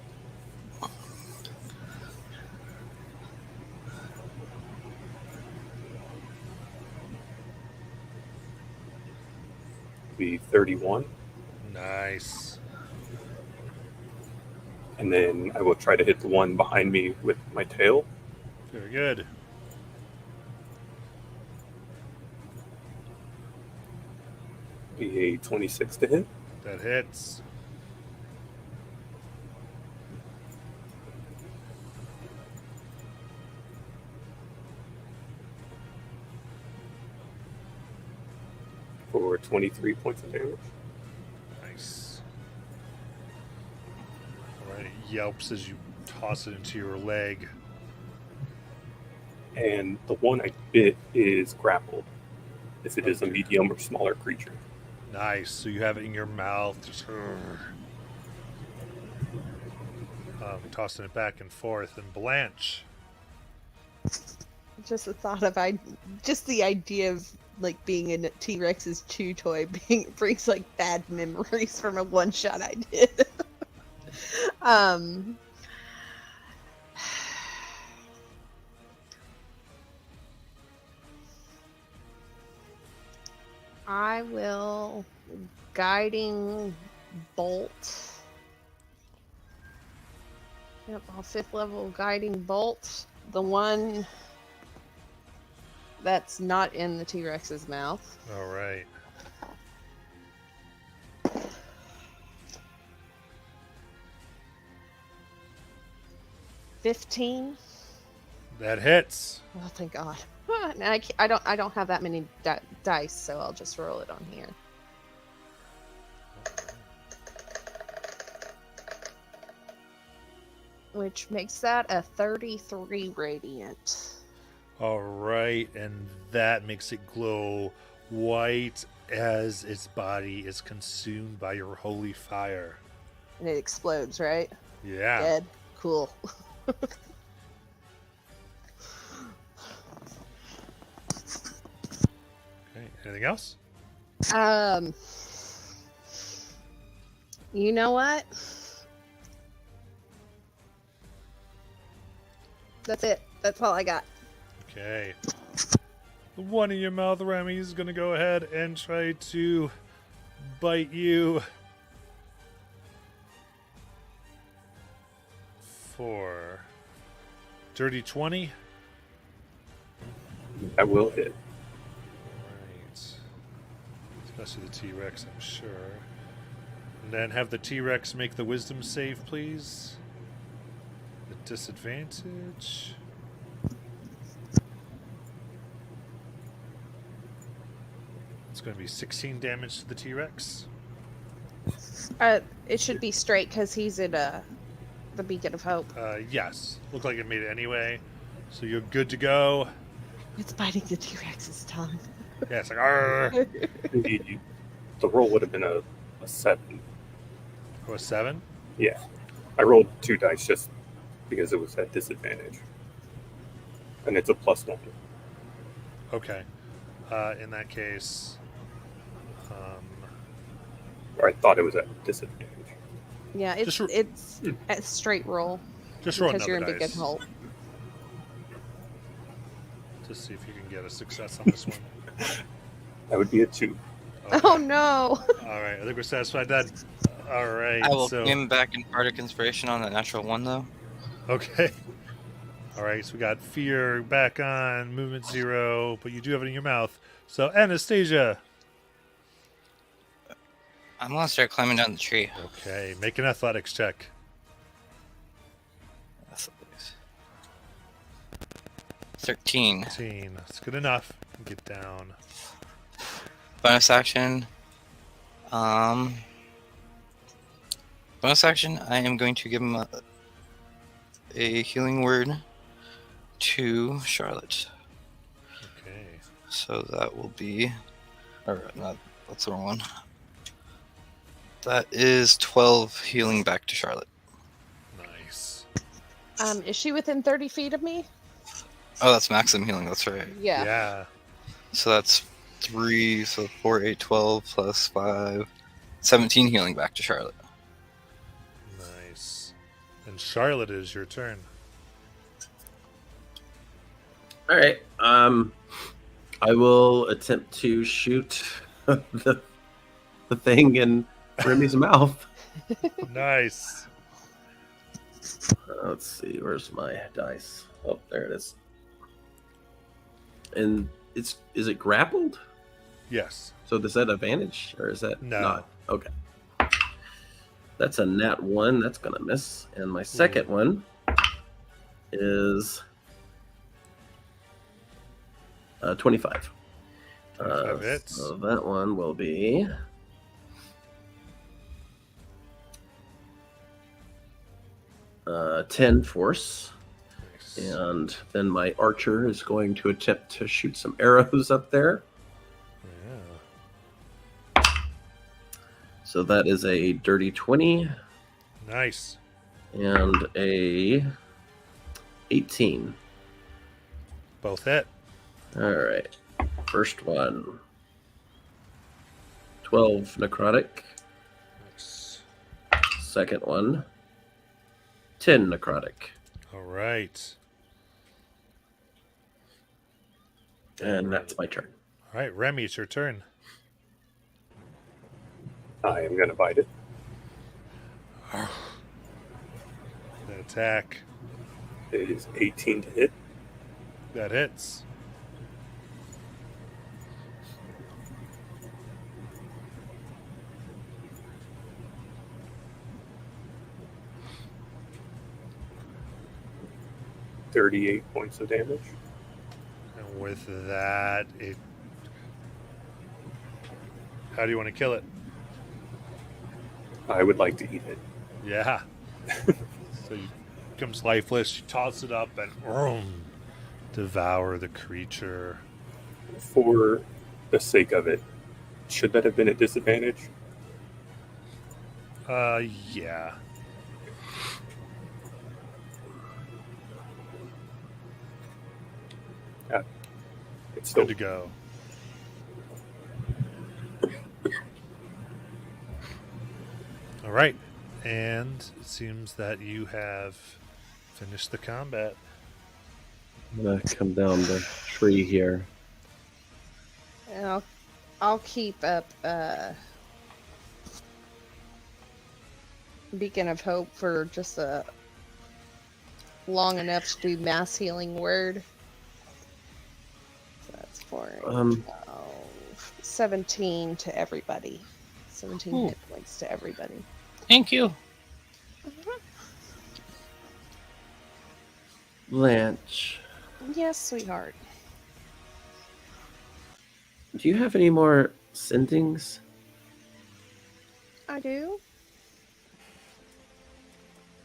Be 31. Nice. And then I will try to hit the one behind me with my tail. Very good. Be a 26 to hit. That hits. For 23 points of damage. Nice. All right, it yelps as you toss it into your leg. And the one I bit is grappled. If it is a Okay. medium or smaller creature. Nice. So you have it in your mouth, just tossing it back and forth. And Blanche. Just the thought of just the idea of like being in T-Rex's chew toy brings like bad memories from a one shot I did. I will guiding bolt. Yep, I'll 5th level guiding bolt. The one that's not in the T-Rex's mouth. All right. $15. That hits. Oh, thank God. And I don't have that many dice, so I'll just roll it on here. Which makes that a 33 radiant. All right, and that makes it glow white as its body is consumed by your holy fire. And it explodes, right? Yeah. Dead. Cool. Okay. Anything else? You know what? That's it. That's all I got. Okay. The one in your mouth, Remy, is going to go ahead and try to bite you. For dirty 20. That will hit. Right. Especially the T-Rex, I'm sure. And then have the T-Rex make the wisdom save, please. The disadvantage. It's going to be 16 damage to the T-Rex. It should be straight because he's at the Beacon of Hope. Yes. Looked like it made it anyway. So you're good to go. It's biting the T-Rex's tongue. Yeah, it's like, arr. Indeed, the roll would have been a 7. Oh, a 7? Yeah. I rolled 2 dice just because it was at disadvantage. And it's a +9. Okay. In that case, Or I thought it was at disadvantage. Yeah, it's Just it's a straight roll just roll because you're in another Beacon dice Hope. to see if you can get a success on this one. That would be a 2. Okay. Oh no! All right, I think we're satisfied that. All right, I will so give him back in Bardic Inspiration on that natural 1, though. okay. All right, so we got fear back on, movement 0, but you do have it in your mouth. So Anastasia. I'm gonna start climbing down the tree. Okay, make an athletics check. 13. 13. That's good enough. Get down. Bonus action. Bonus action. I am going to give him a healing word to Charlotte. Okay. So that will be, or not. That's the wrong one. That is 12 healing back to Charlotte. Nice. Is she within 30 feet of me? Oh, that's maximum healing. That's right. Yeah. Yeah. So that's 3, so 4, 8, 12 plus 5, 17 healing back to Charlotte. Nice. And Charlotte, is your turn. All right. I will attempt to shoot the thing in Remy's mouth. Nice. Let's see. Where's my dice? Oh, there it is. And is it grappled? Yes. So does that advantage, or is that No. not? Okay. That's a nat 1. That's gonna miss. And my second one is 25. 25 hits. So that one will be 10 force. Nice. And then my archer is going to attempt to shoot some arrows up there. Yeah. So that is a dirty 20 Nice. and a 18. Both hit. All right. First one. 12 necrotic. Nice. Second one. 10 necrotic. All right. And that's my turn. All right, Remy, it's your turn. I am going to bite it. The attack. It is 18 to hit. That hits. $38 points of damage. And with that, it. How do you want to kill it? I would like to eat it. Yeah. So it becomes lifeless. You toss it up and devour the creature. For the sake of it, should that have been a disadvantage? Yeah. It's still Good to go. All right. And it seems that you have finished the combat. I'm going to come down the tree here. And I'll keep up Beacon of Hope for just a long enough to do mass healing word. So that's 4, 12, 17 to everybody. 17 Ooh. hit points to everybody. Thank you. Blanche, Yes, sweetheart. do you have any more Sendings? I do.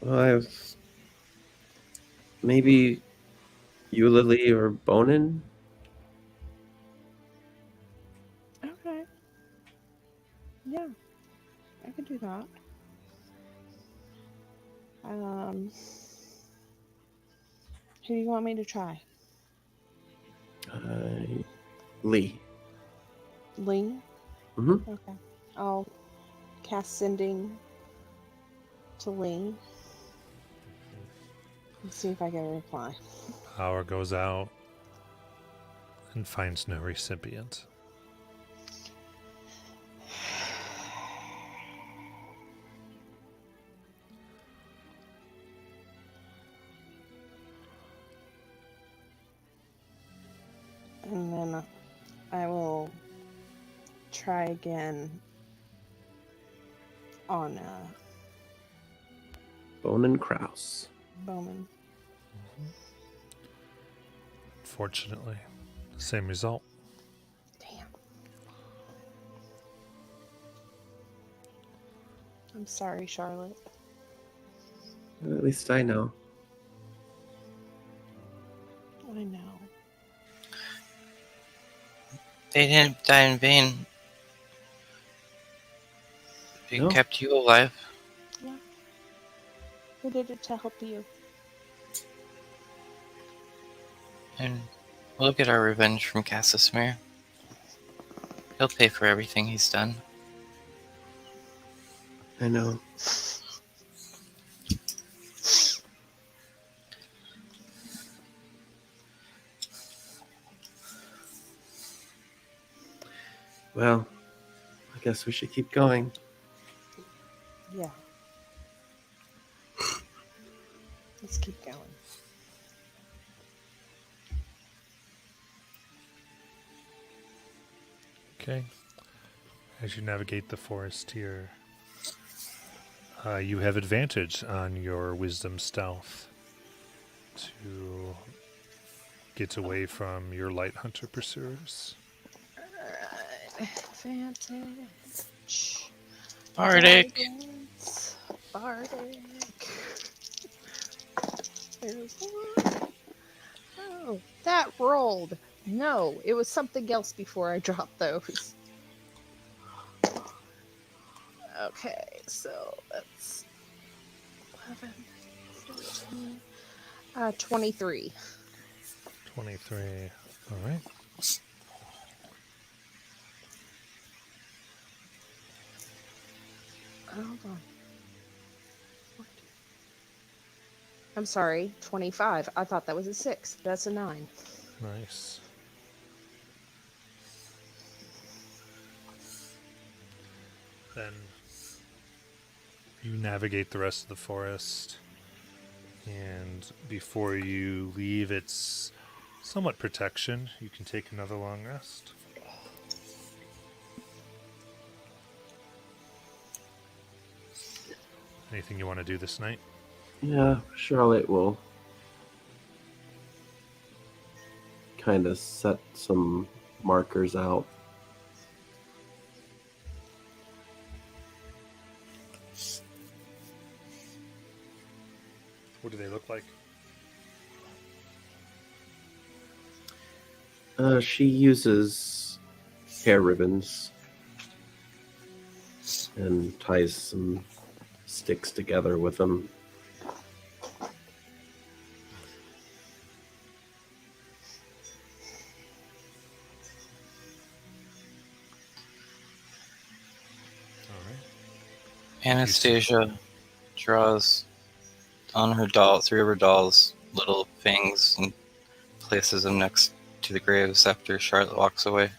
Well, I was maybe Eulalie or Bonin. Okay. Yeah, I could do that. Who do you want me to try? Lee. Ling? Mm-hmm. Okay. I'll cast sending to Ling and see if I get a reply. Power goes out and finds no recipient. And then I will try again on Bonin Kraus. Bowman. Fortunately, same result. Damn. I'm sorry, Charlotte. At least I know. I know. They didn't die in vain. They No. kept you alive. Yeah. We did it to help you. And we'll get our revenge from Cassismere. He'll pay for everything he's done. I know. Well, I guess we should keep going. Yeah. Let's keep going. Okay. As you navigate the forest here, you have advantage on your wisdom stealth to get away from your light hunter pursuers. Alright. Advantage. Bardic! Guidance. Bardic. There's one. Oh, that rolled. No, it was something else before I dropped those. Okay, so that's 11, 13, 23. 23. All right. Hold on. I'm sorry, 25. I thought that was a 6. That's a 9. Nice. Then you navigate the rest of the forest, and before you leave its somewhat protection, you can take another long rest. Anything you want to do this night? Yeah, Charlotte will kind of set some markers out. What do they look like? She uses hair ribbons and ties some sticks together with them. All right. Anastasia draws on her doll, 3 of her dolls, little things, and places them next to the graves after Charlotte walks away.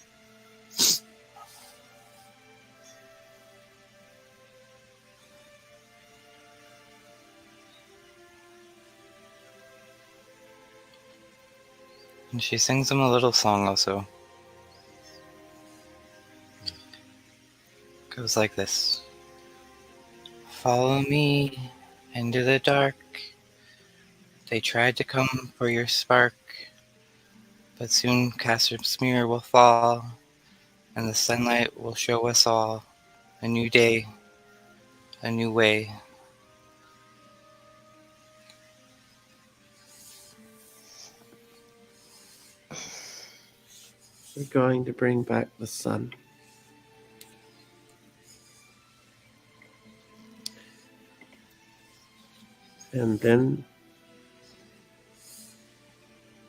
And she sings them a little song also. Goes like this. Follow me into the dark. They tried to come for your spark, but soon Cassismere will fall. and the sunlight will show us all a new day, a new way. We're going to bring back the sun. And then,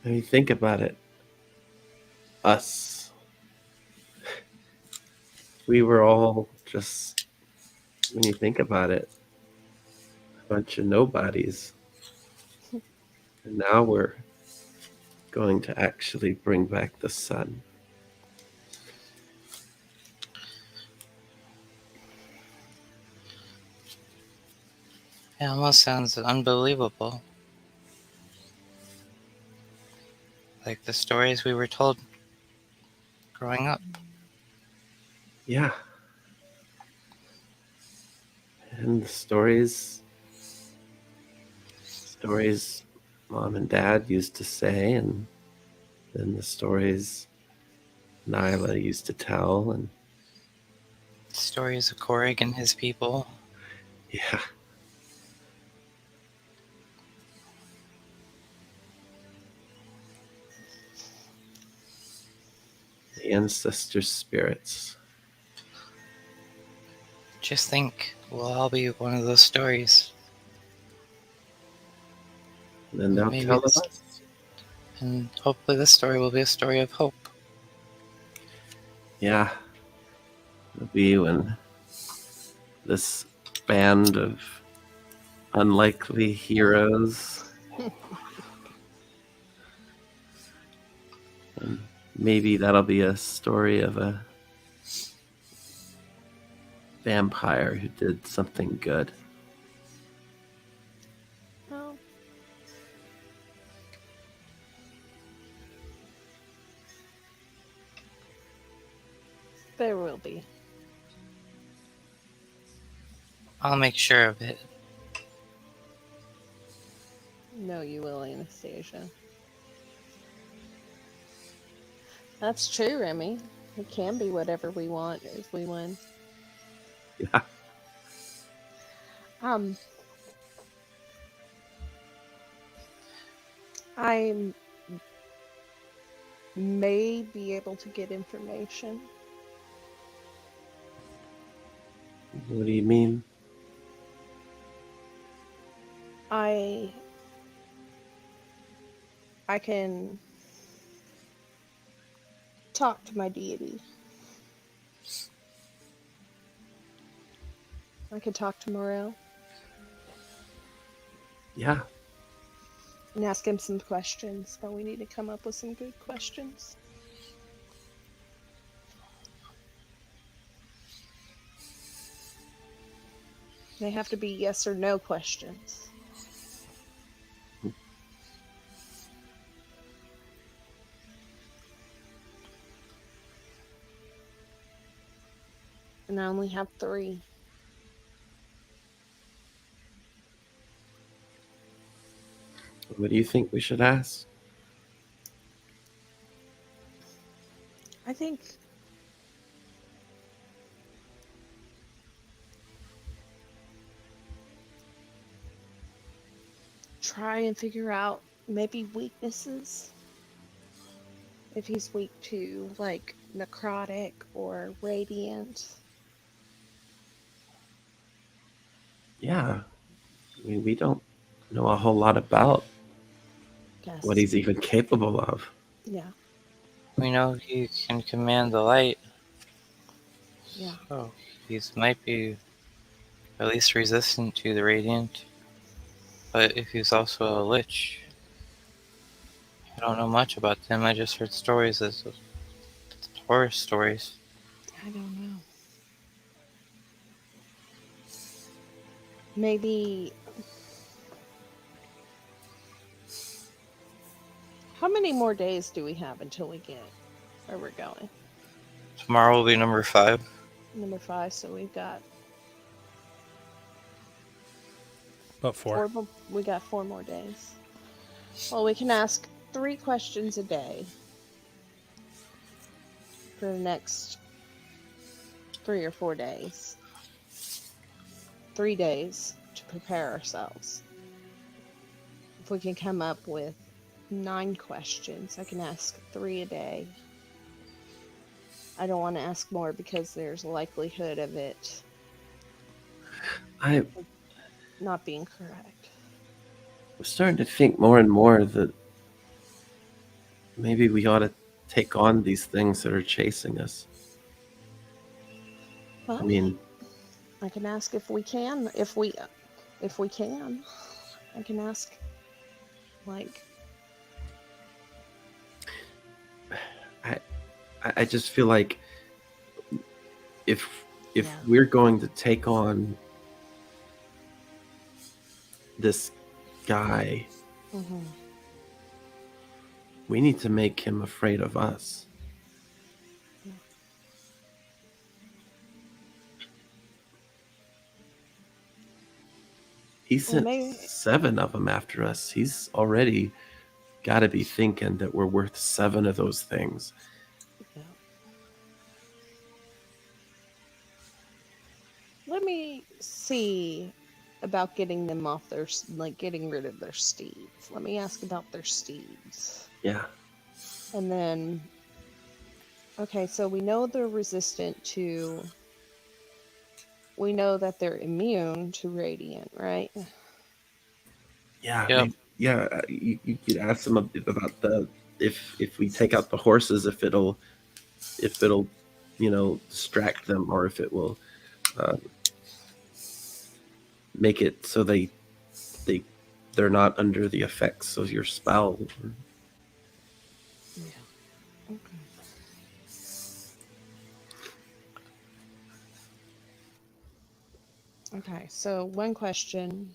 when you think about it, us, we were all just, when you think about it, a bunch of nobodies. And now we're going to actually bring back the sun. It almost sounds unbelievable. Like the stories we were told growing up. Yeah. And the stories Mom and Dad used to say, and then the stories Nyla used to tell, and Stories of Korrig and his people. yeah. The ancestor spirits. Just think, we'll all be one of those stories. And then they'll Maybe tell it's- us. And hopefully this story will be a story of hope. Yeah. It'll be when this band of unlikely heroes and maybe that'll be a story of a vampire who did something good. Oh. There will be. I'll make sure of it. No, you will, Anastasia. That's true, Remy. It can be whatever we want if we win. Yeah. I may be able to get information. What do you mean? I can talk to my deity. I can talk to Morel Yeah. and ask him some questions, but we need to come up with some good questions. They have to be yes or no questions. And I only have 3. What do you think we should ask? I think try and figure out maybe weaknesses. If he's weak to like necrotic or radiant. Yeah. I mean, we don't know a whole lot about Yes. what he's even capable of. Yeah. We know he can command the light. Yeah. So he might be at least resistant to the radiant. But if he's also a lich, I don't know much about them. I just heard stories as horror stories. I don't know. Maybe. How many more days do we have until we get where we're going? Tomorrow will be number 5. Number 5, so we've got About 4. we got 4 more days. Well, we can ask 3 questions a day for the next 3 or 4 days. 3 days to prepare ourselves. If we can come up with 9 questions, I can ask 3 a day. I don't want to ask more because there's a likelihood of it I not being correct. was starting to think more and more that maybe we ought to take on these things that are chasing us. Well, I mean, I can ask if we can. If we can, I can ask. Like, I just feel like if Yeah. we're going to take on this guy, mhm. we need to make him afraid of us. Yeah. He Well, sent maybe 7 of them after us. He's already got to be thinking that we're worth 7 of those things. yeah. Let me see about getting them off their getting rid of their steeds. Let me ask about their steeds. Yeah. And then, okay, so we know they're resistant to. We know that they're immune to radiant, right? Yeah. Yep. You could ask them about the if we take out the horses, if it'll distract them, or if it will make it so they're not under the effects of your spell. Yeah. Okay. Okay, so one question.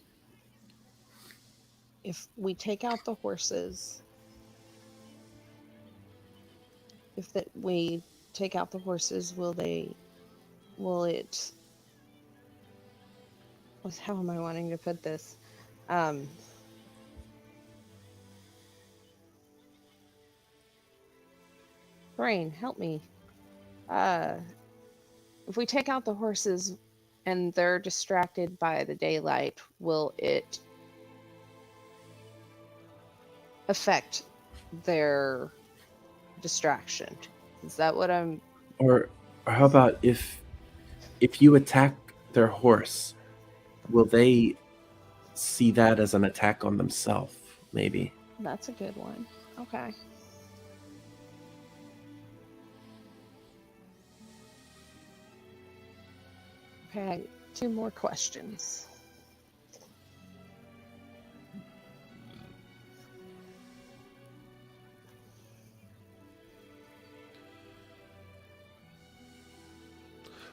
If we take out the horses, we take out the horses, will it, how am I wanting to put this? Brain, help me. If we take out the horses and they're distracted by the daylight, will it affect their distraction? Is that what I'm... Or how about if you attack their horse, will they see that as an attack on themselves? Maybe. That's a good one. Okay. Okay, 2 more questions.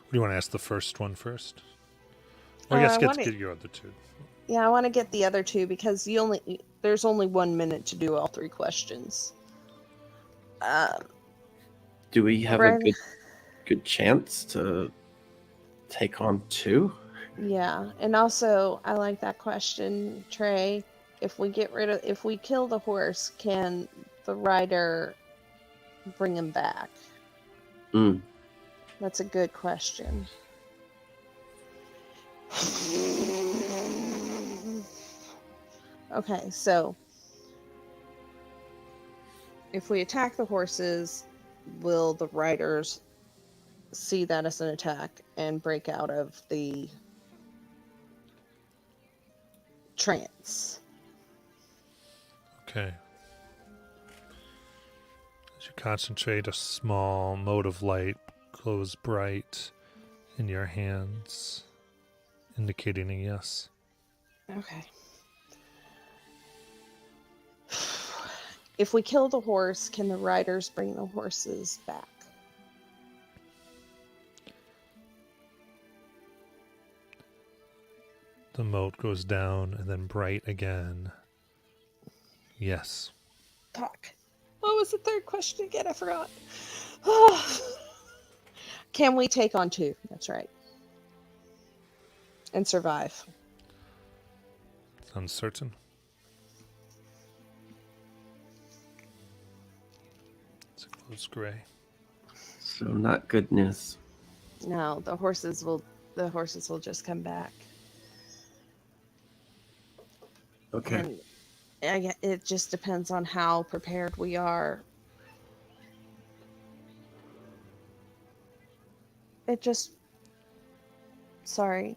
What do you want to ask the first one first? Or I guess I wanna- get your other 2. Yeah, I want to get the other 2 because there's only 1 minute to do all 3 questions. Do we have Brad- a good chance to take on 2? Yeah, and also I like that question, Trey. If we kill the horse, can the rider bring him back? Mm. That's a good question. Okay, so if we attack the horses, will the riders see that as an attack and break out of the trance? Okay. As you concentrate, a small mote of light glows bright in your hands, indicating a yes. Okay. If we kill the horse, can the riders bring the horses back? The mote goes down and then bright again. Yes. Talk. What was the third question again? I forgot. Can we take on 2? That's right. And survive. It's uncertain. It's a close gray. So not good news. No, the horses will just come back. Okay. And it just depends on how prepared we are. It just sorry.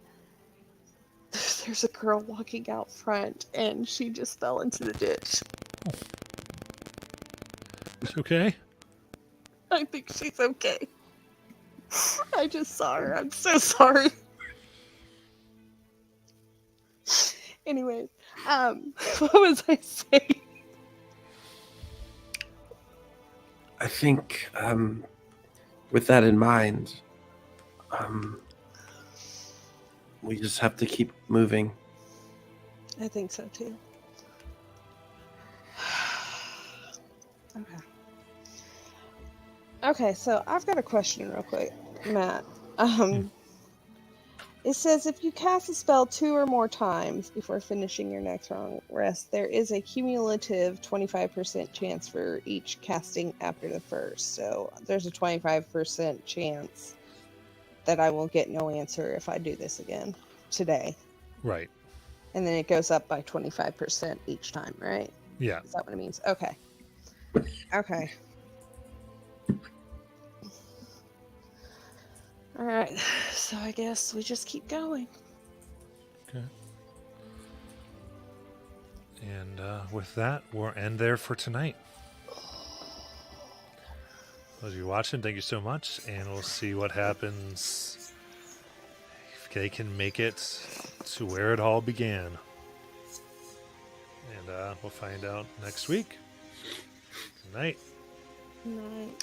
There's a girl walking out front and she just fell into the ditch. It's okay. I think she's okay. I just saw her. I'm so sorry. Anyways, what was I saying? I think with that in mind, we just have to keep moving. I think so too. Okay. Okay, so I've got a question real quick, Matt. It says if you cast a spell 2 or more times before finishing your next long rest, there is a cumulative 25% chance for each casting after the first. So there's a 25% chance that I will get no answer if I do this again today. Right. And then it goes up by 25% each time, right? Yeah. Is that what it means? Okay. Okay. All right. So I guess we just keep going. Okay. And with that, we'll end there for tonight. Those of you watching, thank you so much, and we'll see what happens if they can make it to where it all began. And we'll find out next week. Good night. Night.